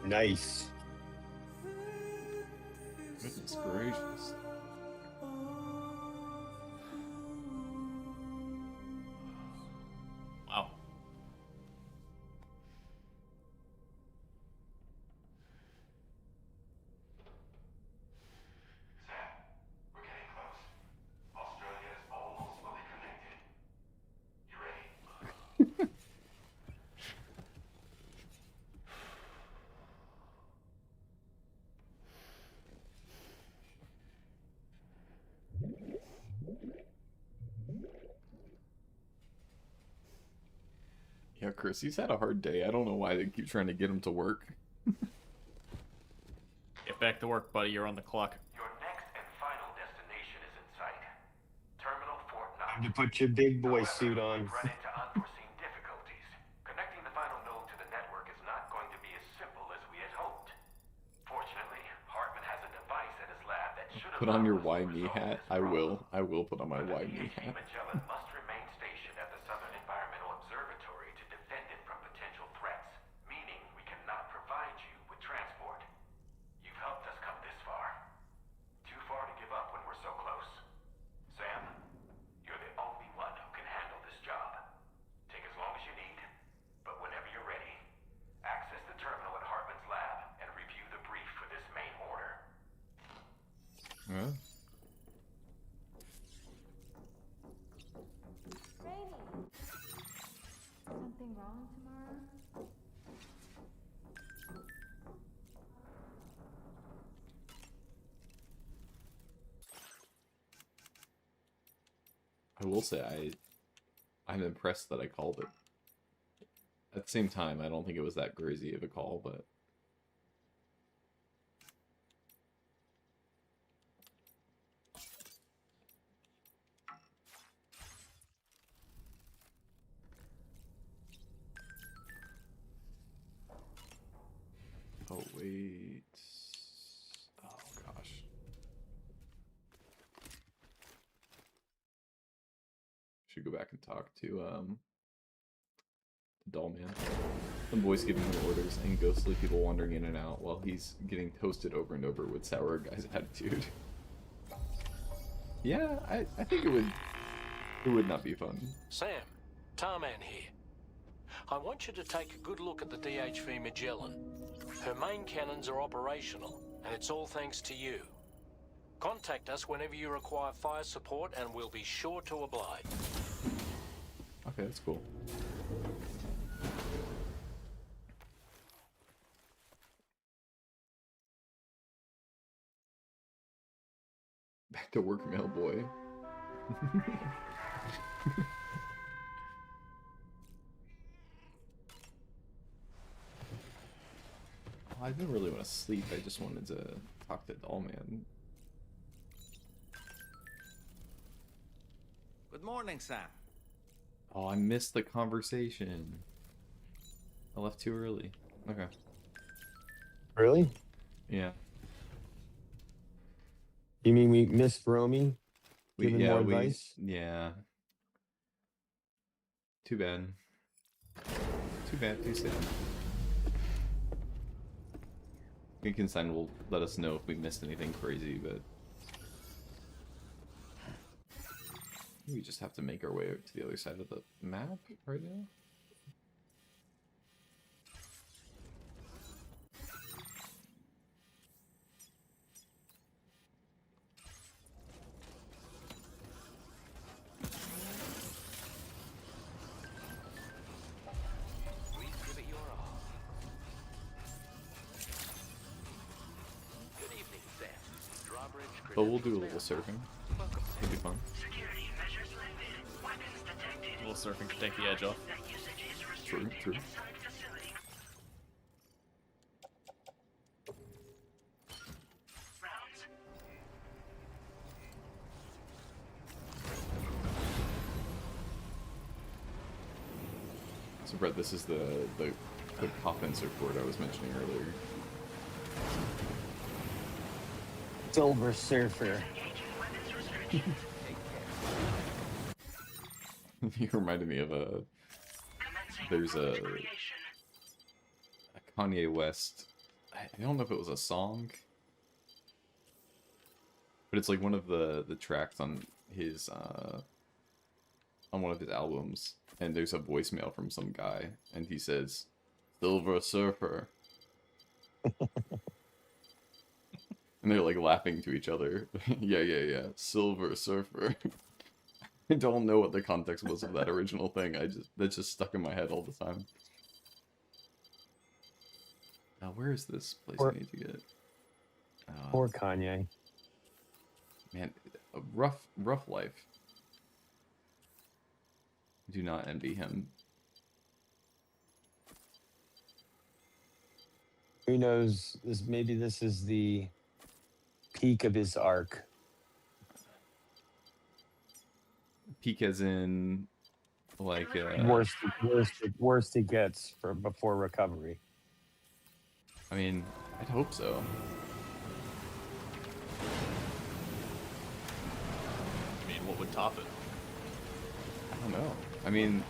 Nice. Goodness gracious. Wow. We're getting close. Australia is almost fully connected. You ready? Yeah, Chris, he's had a hard day. I don't know why they keep trying to get him to work. Get back to work, buddy. You're on the clock. Your next and final destination is in sight. Terminal Fort Knox. Time to put your big boy suit on. Run into unforeseen difficulties. Connecting the final node to the network is not going to be as simple as we had hoped. Fortunately, Hartman has a device at his lab that should Put on your why me hat. I will put on my why me hat. Magellan must remain stationed at the Southern Environmental Observatory to defend it from potential threats, meaning we cannot provide you with transport. You've helped us come this far. Too far to give up when we're so close. Sam, you're the only one who can handle this job. Take as long as you need, but whenever you're ready, access the terminal at Hartman's lab and review the brief for this main order. Huh? Something wrong tomorrow? I will say I'm impressed that I called it. At the same time, I don't think it was that crazy of a call, but oh wait. Oh gosh. Should go back and talk to the doll man. Some voice giving him orders and ghostly people wandering in and out while he's getting toasted over and over with sour guy's attitude. Yeah, I think it would not be fun. Sam, Tarman here. I want you to take a good look at the DHV Magellan. Her main cannons are operational, and it's all thanks to you. Contact us whenever you require fire support, and we'll be sure to oblige. Okay, that's cool. Back to work, mail boy. I didn't really want to sleep, I just wanted to talk to Dollman. Good morning, Sam. Oh, I missed the conversation. I left too early. Okay. Really? Yeah. You mean we missed Romy? Giving more advice? Yeah. Too bad. Too bad, too sad. Consign will let us know if we missed anything crazy, but we just have to make our way to the other side of the map right now. But we'll do a little surfing. It'll be fun. A little surfing to take the edge off. True, true. So Brett, this is the coffin surfboard I was mentioning earlier. Silver Surfer. You reminded me of there's a Kanye West, I don't know if it was a song, but it's like one of the tracks on his on one of his albums, and there's a voicemail from some guy, and he says, "Silver Surfer." And they're like laughing to each other. yeah. Silver Surfer. I don't know what the context was of that original thing. That's just stuck in my head all the time. Now, where is this place I need to get? Poor Kanye. Man, a rough life. Do not envy him. Who knows? Maybe this is the peak of his arc. Peak as in, like, worst it gets before recovery. I mean, I'd hope so. I mean, what would top it? I don't know. I mean,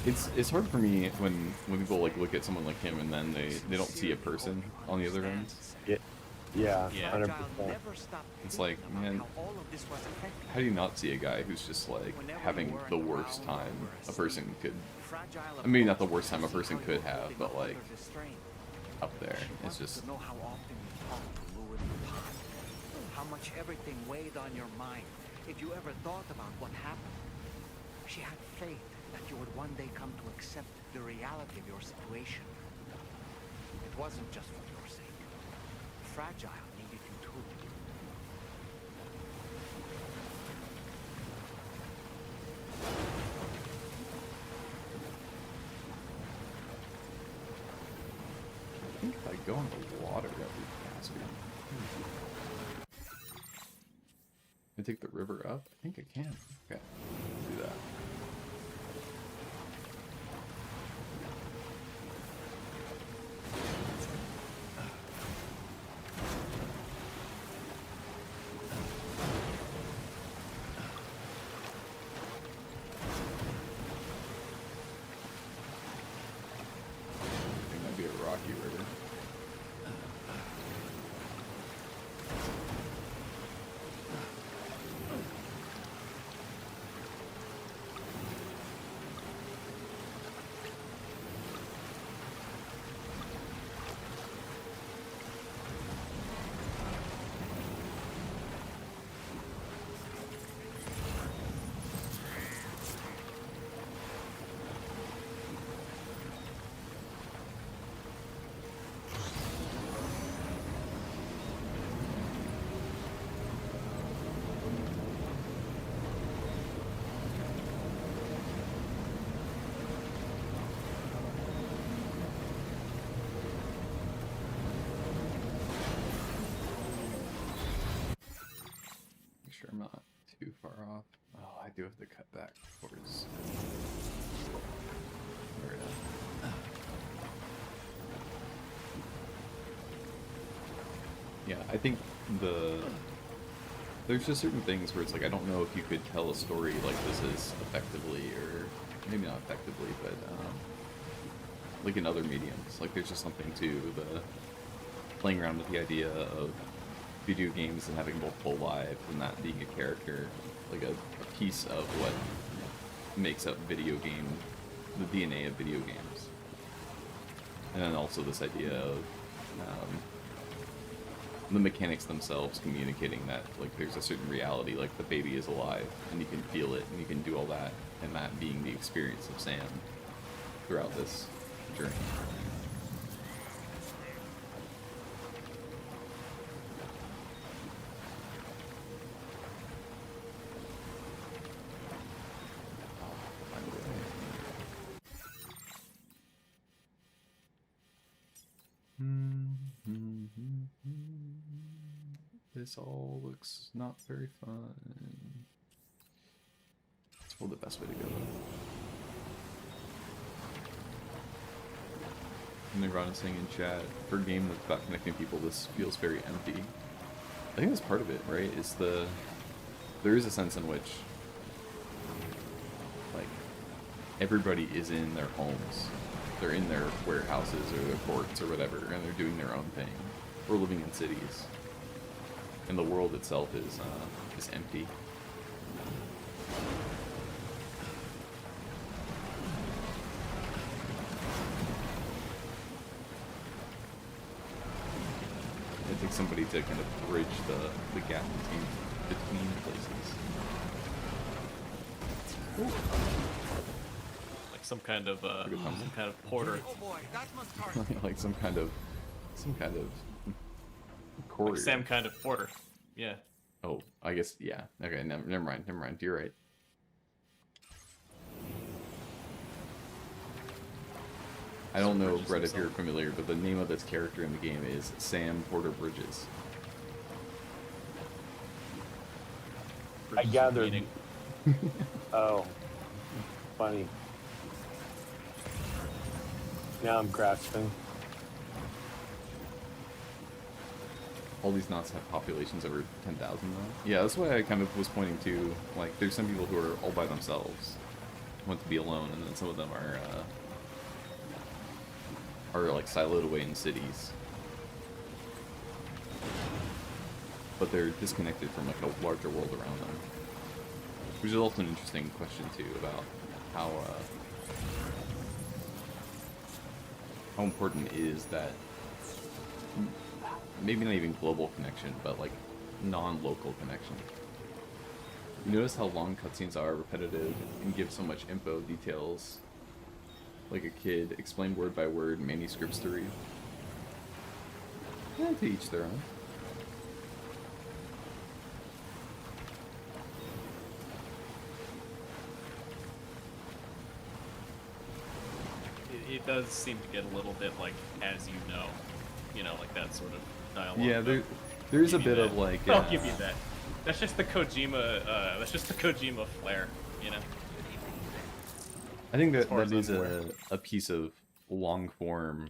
yeah. It's hard for me when people like look at someone like him and then they don't see a person on the other end. Yeah, 100%. It's like, man, how do you not see a guy who's just like having the worst time a person could, I mean, not the worst time a person could have, but like up there. It's just how much everything weighed on your mind. If you ever thought about what happened, she had faith that you would one day come to accept the reality of your situation. It wasn't just for your sake. Fragile needed you too. I think if I go in the water, that would be faster. Can I take the river up? I think I can. Okay, let's do that. I'm not too far off. Oh, I do have to cut back, of course. Yeah, I think there's just certain things where it's like, I don't know if you could tell a story like this as effectively, or maybe not effectively, but like in other mediums. Like there's just something to the playing around with the idea of video games and having multiple lives and that being a character, like a piece of what makes up video game, the DNA of video games. And then also this idea of the mechanics themselves communicating that like there's a certain reality, like the baby is alive and you can feel it and you can do all that, and that being the experience of Sam throughout this journey. This all looks not very fun. It's probably the best way to go. And Ron is saying in chat, for a game that's about connecting people, this feels very empty. I think that's part of it, right? Is there is a sense in which like everybody is in their homes. They're in their warehouses or their ports or whatever, and they're doing their own thing. We're living in cities. And the world itself is empty. It takes somebody to kind of bridge the gap between places. Like some kind of porter. Oh boy, that's my Like some kind of courier. Like Sam kind of porter. Yeah. Oh, I guess, yeah. Okay, never mind. You're right. I don't know, Brett, if you're familiar, but the name of this character in the game is Sam Porter Bridges. I gathered. Oh, funny. Now I'm grasping. All these knots have populations over 10,000 though. Yeah, that's why I kind of was pointing to, like, there's some people who are all by themselves, want to be alone, and then some of them are like siloed away in cities. But they're disconnected from like a larger world around them. Which is also an interesting question too about how important is that, maybe not even global connection, but like non-local connection. You notice how long cutscenes are, repetitive, and give so much info, details, like a kid, explain word by word, manuscripts to read. Yeah, to each their own. It does seem to get a little bit like, as you know, like that sort of dialogue. Yeah, there is a bit of like. I'll give you that. That's just the Kojima. That's just the Kojima flair, you know. I think that is a piece of long form.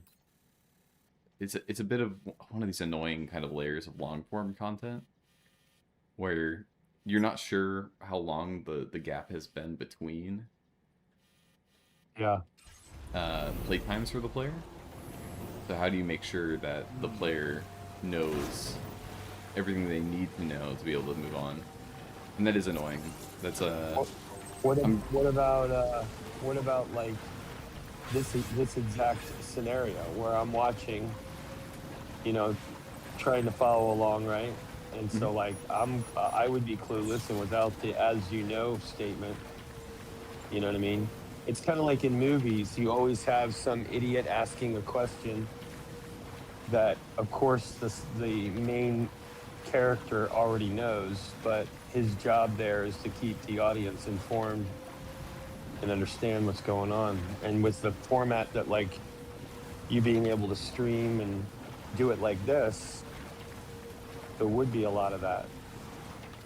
It's a bit of one of these annoying kind of layers of long form content, where you're not sure how long the gap has been between. Yeah. Playtimes for the player. So how do you make sure that the player knows everything they need to know to be able to move on? And that is annoying. That's What about like this exact scenario where I'm watching, you know, trying to follow along, right? And so like I would be clueless, and without the "as you know" statement, you know what I mean? It's kind of like in movies, you always have some idiot asking a question that, of course, the main character already knows, but his job there is to keep the audience informed and understand what's going on. And with the format that, like, you being able to stream and do it like this, there would be a lot of that.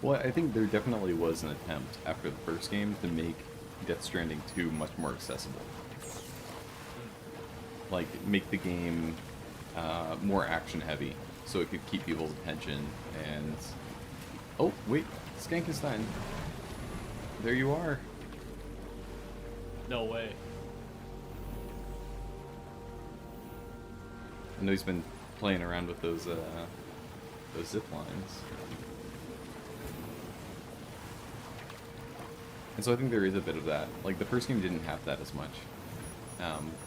Well, I think there definitely was an attempt after the first game to make Death Stranding 2 much more accessible. Like, make the game more action-heavy, so it could keep people's attention, and... Oh, wait, Skankenstein. There you are. No way. I know he's been playing around with those zip lines. And so I think there is a bit of that. Like, the first game didn't have that as much.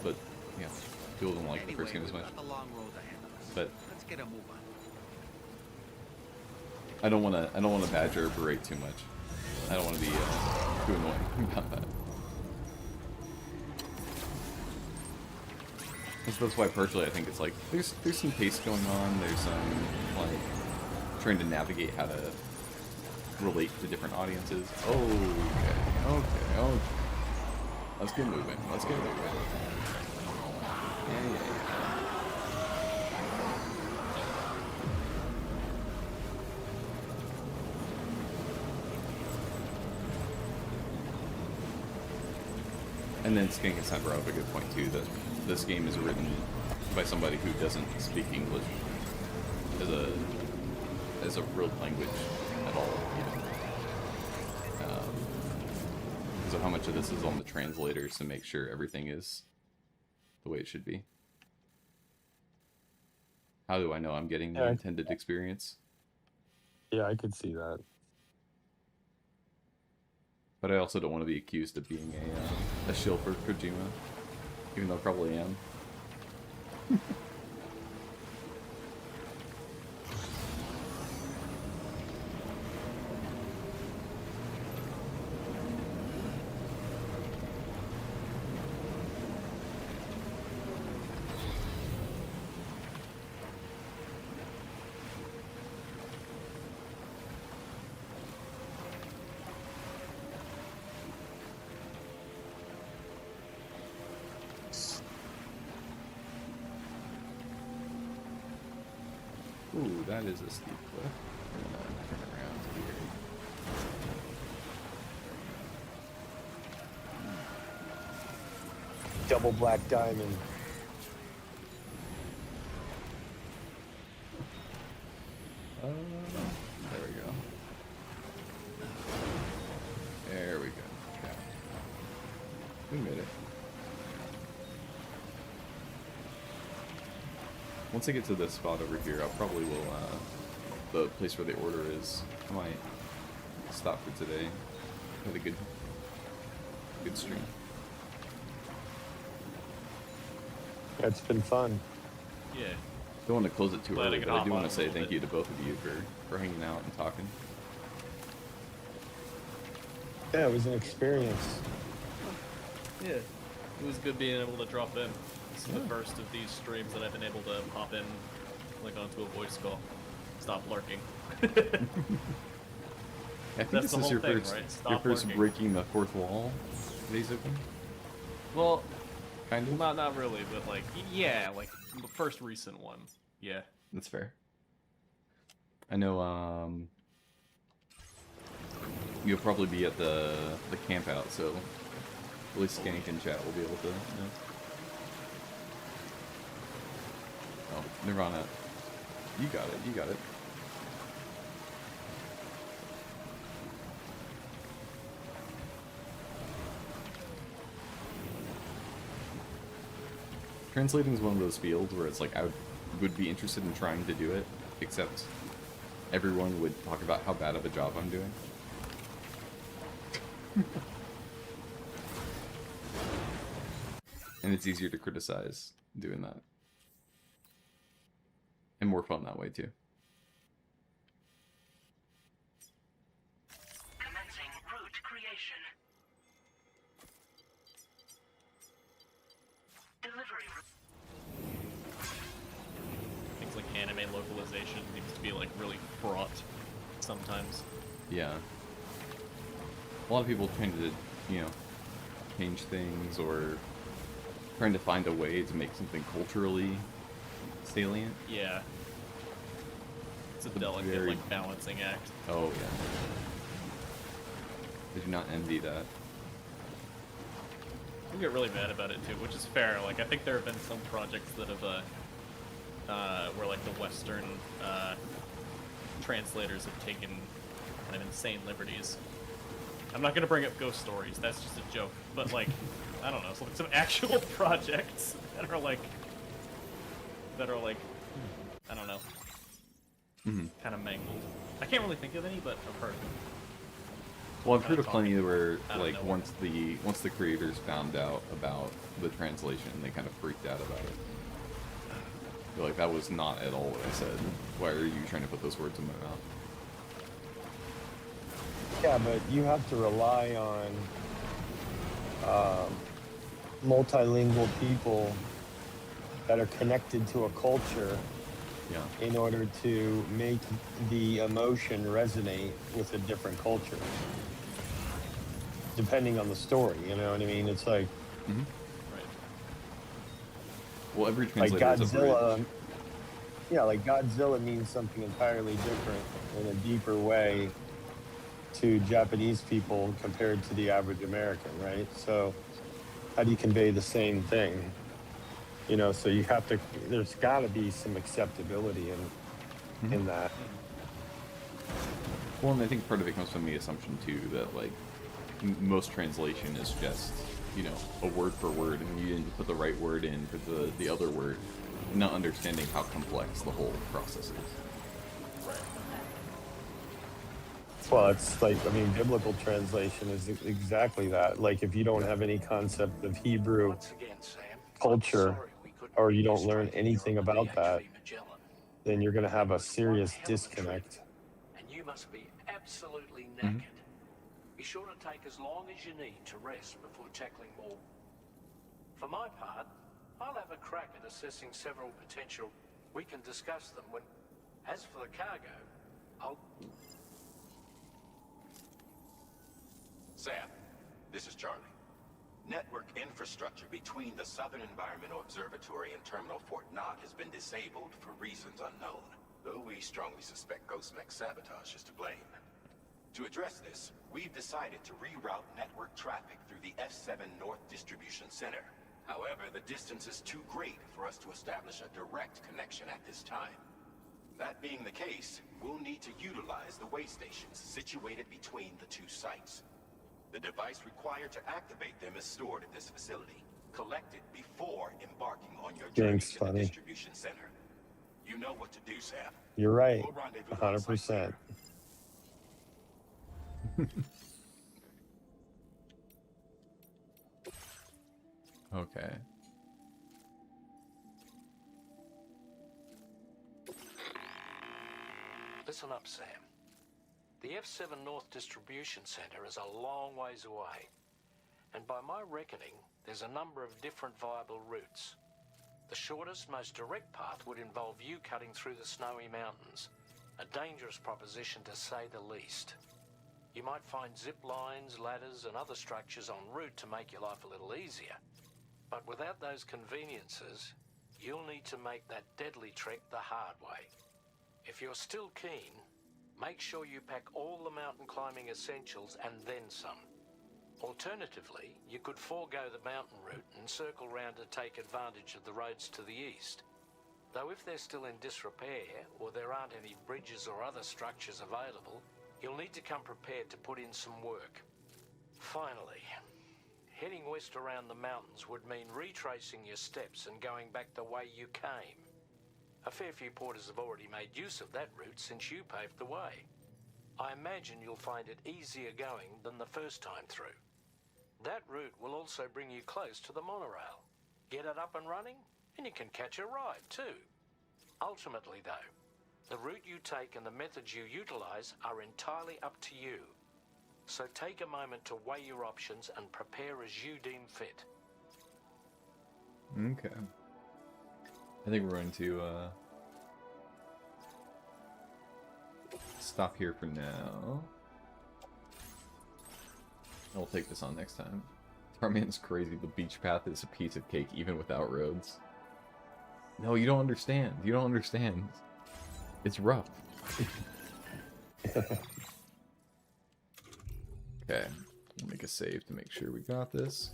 But, yeah, people don't like the first game as much. But let's get a move on. I don't wanna badger or berate too much. I don't want to be too annoying about that. And so that's why partially I think it's like there's some pace going on. There's some like trying to navigate how to relate to different audiences. Okay. Let's get moving. Yeah. And then Skankenstein brought up a good point too, that this game is written by somebody who doesn't speak English as a real language at all, even. So how much of this is on the translators to make sure everything is the way it should be? How do I know I'm getting the intended experience? Yeah, I could see that. But I also don't want to be accused of being a shill for Kojima, even though I probably am. Ooh, that is a steep cliff. I'm gonna turn around here. Double black diamond. There we go. There we go. Okay. We made it. Once I get to this spot over here, I probably will, the place where the order is, I might stop for today. Had a good stream. Yeah, it's been fun. Yeah. Don't want to close it too Glad I early, could but I hop do on want a to say little thank bit. you to both of you for hanging out and talking. Yeah, it was an experience. Yeah. It was good being able to drop in. This is the first of these streams that I've been able to pop in, like, onto a voice call. Stop lurking. I think That's this the is whole your thing, first, right? your Stop first lurking. breaking the fourth wall, basically. Well, kind of. Not really, but like, yeah, like the first recent one. Yeah. That's fair. I know. You'll probably be at the camp out, so at least Skank and chat will be able to. You know. Oh, Nirvana. You got it. You got it. Translating is one of those fields where it's like I would be interested in trying to do it, except everyone would talk about how bad of a job I'm doing. And it's easier to criticize doing that. And more fun that way too. Commencing route creation. Delivery. Things like anime localization seems to be like really fraught sometimes. Yeah. A lot of people trying to, you know, change things or trying to find a way to make something culturally salient. Yeah. It's a delicate, like, balancing act. Oh, yeah. I do not envy that. I get really mad about it too, which is fair. Like, I think there have been some projects that have, where like the Western translators have taken kind of insane liberties. I'm not gonna bring up ghost stories. That's just a joke. But like, I don't know, so like some actual projects that are like, I don't know, kind of mangled. I can't really think of any, but I've heard. Well, I've heard of plenty where, like, once the creators found out about the translation, they kind of freaked out about it. They're like, that was not at all what I said. Why are you trying to put those words in my mouth? Yeah, but you have to rely on multilingual people that are connected to a culture in order to make the emotion resonate with a different culture. Depending on the story, you know what I mean? It's like... Right. Well, every translator like is a bridge. Godzilla, yeah, like Godzilla means something entirely different in a deeper way to Japanese people compared to the average American, right? So how do you convey the same thing? You know, so you have to, there's got to be some acceptability in that. Well, and I think part of it comes from the assumption, too, that, like, most translation is just, you know, a word for word, and you didn't put the right word in for the other word, not understanding how complex the whole process is. Well, it's like, I mean, biblical translation is exactly that. Like, if you don't have any concept of Hebrew culture, or you don't learn anything about that, then you're going to have a serious disconnect. And you must be absolutely knackered. Be sure to take as long as you need to rest before tackling more. For my part, I'll have a crack at assessing several potential. We can discuss them when... As for the cargo, I'll... Sam, this is Charlie. Network infrastructure between the Southern Environmental Observatory and Terminal Fort Knox has been disabled for reasons unknown, though we strongly suspect Ghostmech sabotage is to blame. To address this, we've decided to reroute network traffic through the F7 North Distribution Center. However, the distance is too great for us to establish a direct connection at this time. That being the case, we'll need to utilize the way stations situated between the two sites. The device required to activate them is stored at this facility. Collect it before embarking on your journey to the distribution center. You know what to do, Sam. You're right, We'll rendezvous 100%. Okay. Listen up, Sam. The F7 North Distribution Center is a long ways away. And by my reckoning, there's a number of different viable routes. The shortest, most direct path would involve you cutting through the snowy mountains. A dangerous proposition to say the least. You might find zip lines, ladders, and other structures en route to make your life a little easier. But without those conveniences, you'll need to make that deadly trek the hard way. If you're still keen, make sure you pack all the mountain climbing essentials and then some. Alternatively, you could forego the mountain route and circle round to take advantage of the roads to the east. Though if they're still in disrepair, or there aren't any bridges or other structures available, you'll need to come prepared to put in some work. Finally, heading west around the mountains would mean retracing your steps and going back the way you came. A fair few porters have already made use of that route since you paved the way. I imagine you'll find it easier going than the first time through. That route will also bring you close to the monorail. Get it up and running, and you can catch a ride too. Ultimately though, the route you take and the methods you utilize are entirely up to you. So take a moment to weigh your options and prepare as you deem fit. Okay. I think we're going to stop here for now. I'll take this on next time. Tarman's crazy. The beach path is a piece of cake even without roads. No, you don't understand. You don't understand. It's rough. Okay, we'll make a save to make sure we got this.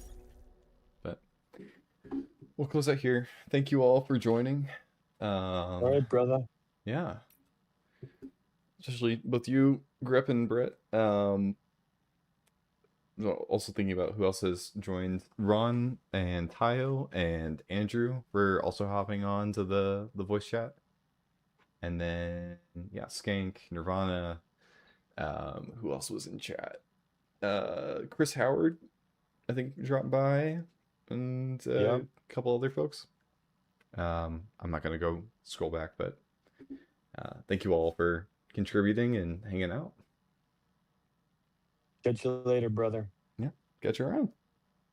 But we'll close out here. Thank you all for joining. All right, brother. Yeah. Especially both you, Grip, and Brett. Also thinking about who else has joined. Ron and Tayo and Andrew for also hopping on to the voice chat. And then, yeah, Skank, Nirvana. Who else was in chat? Chris Howard, I think, dropped by. And a couple other folks. I'm not going to go scroll back, but thank you all for contributing and hanging out. Catch you later, brother. Yeah, catch you around.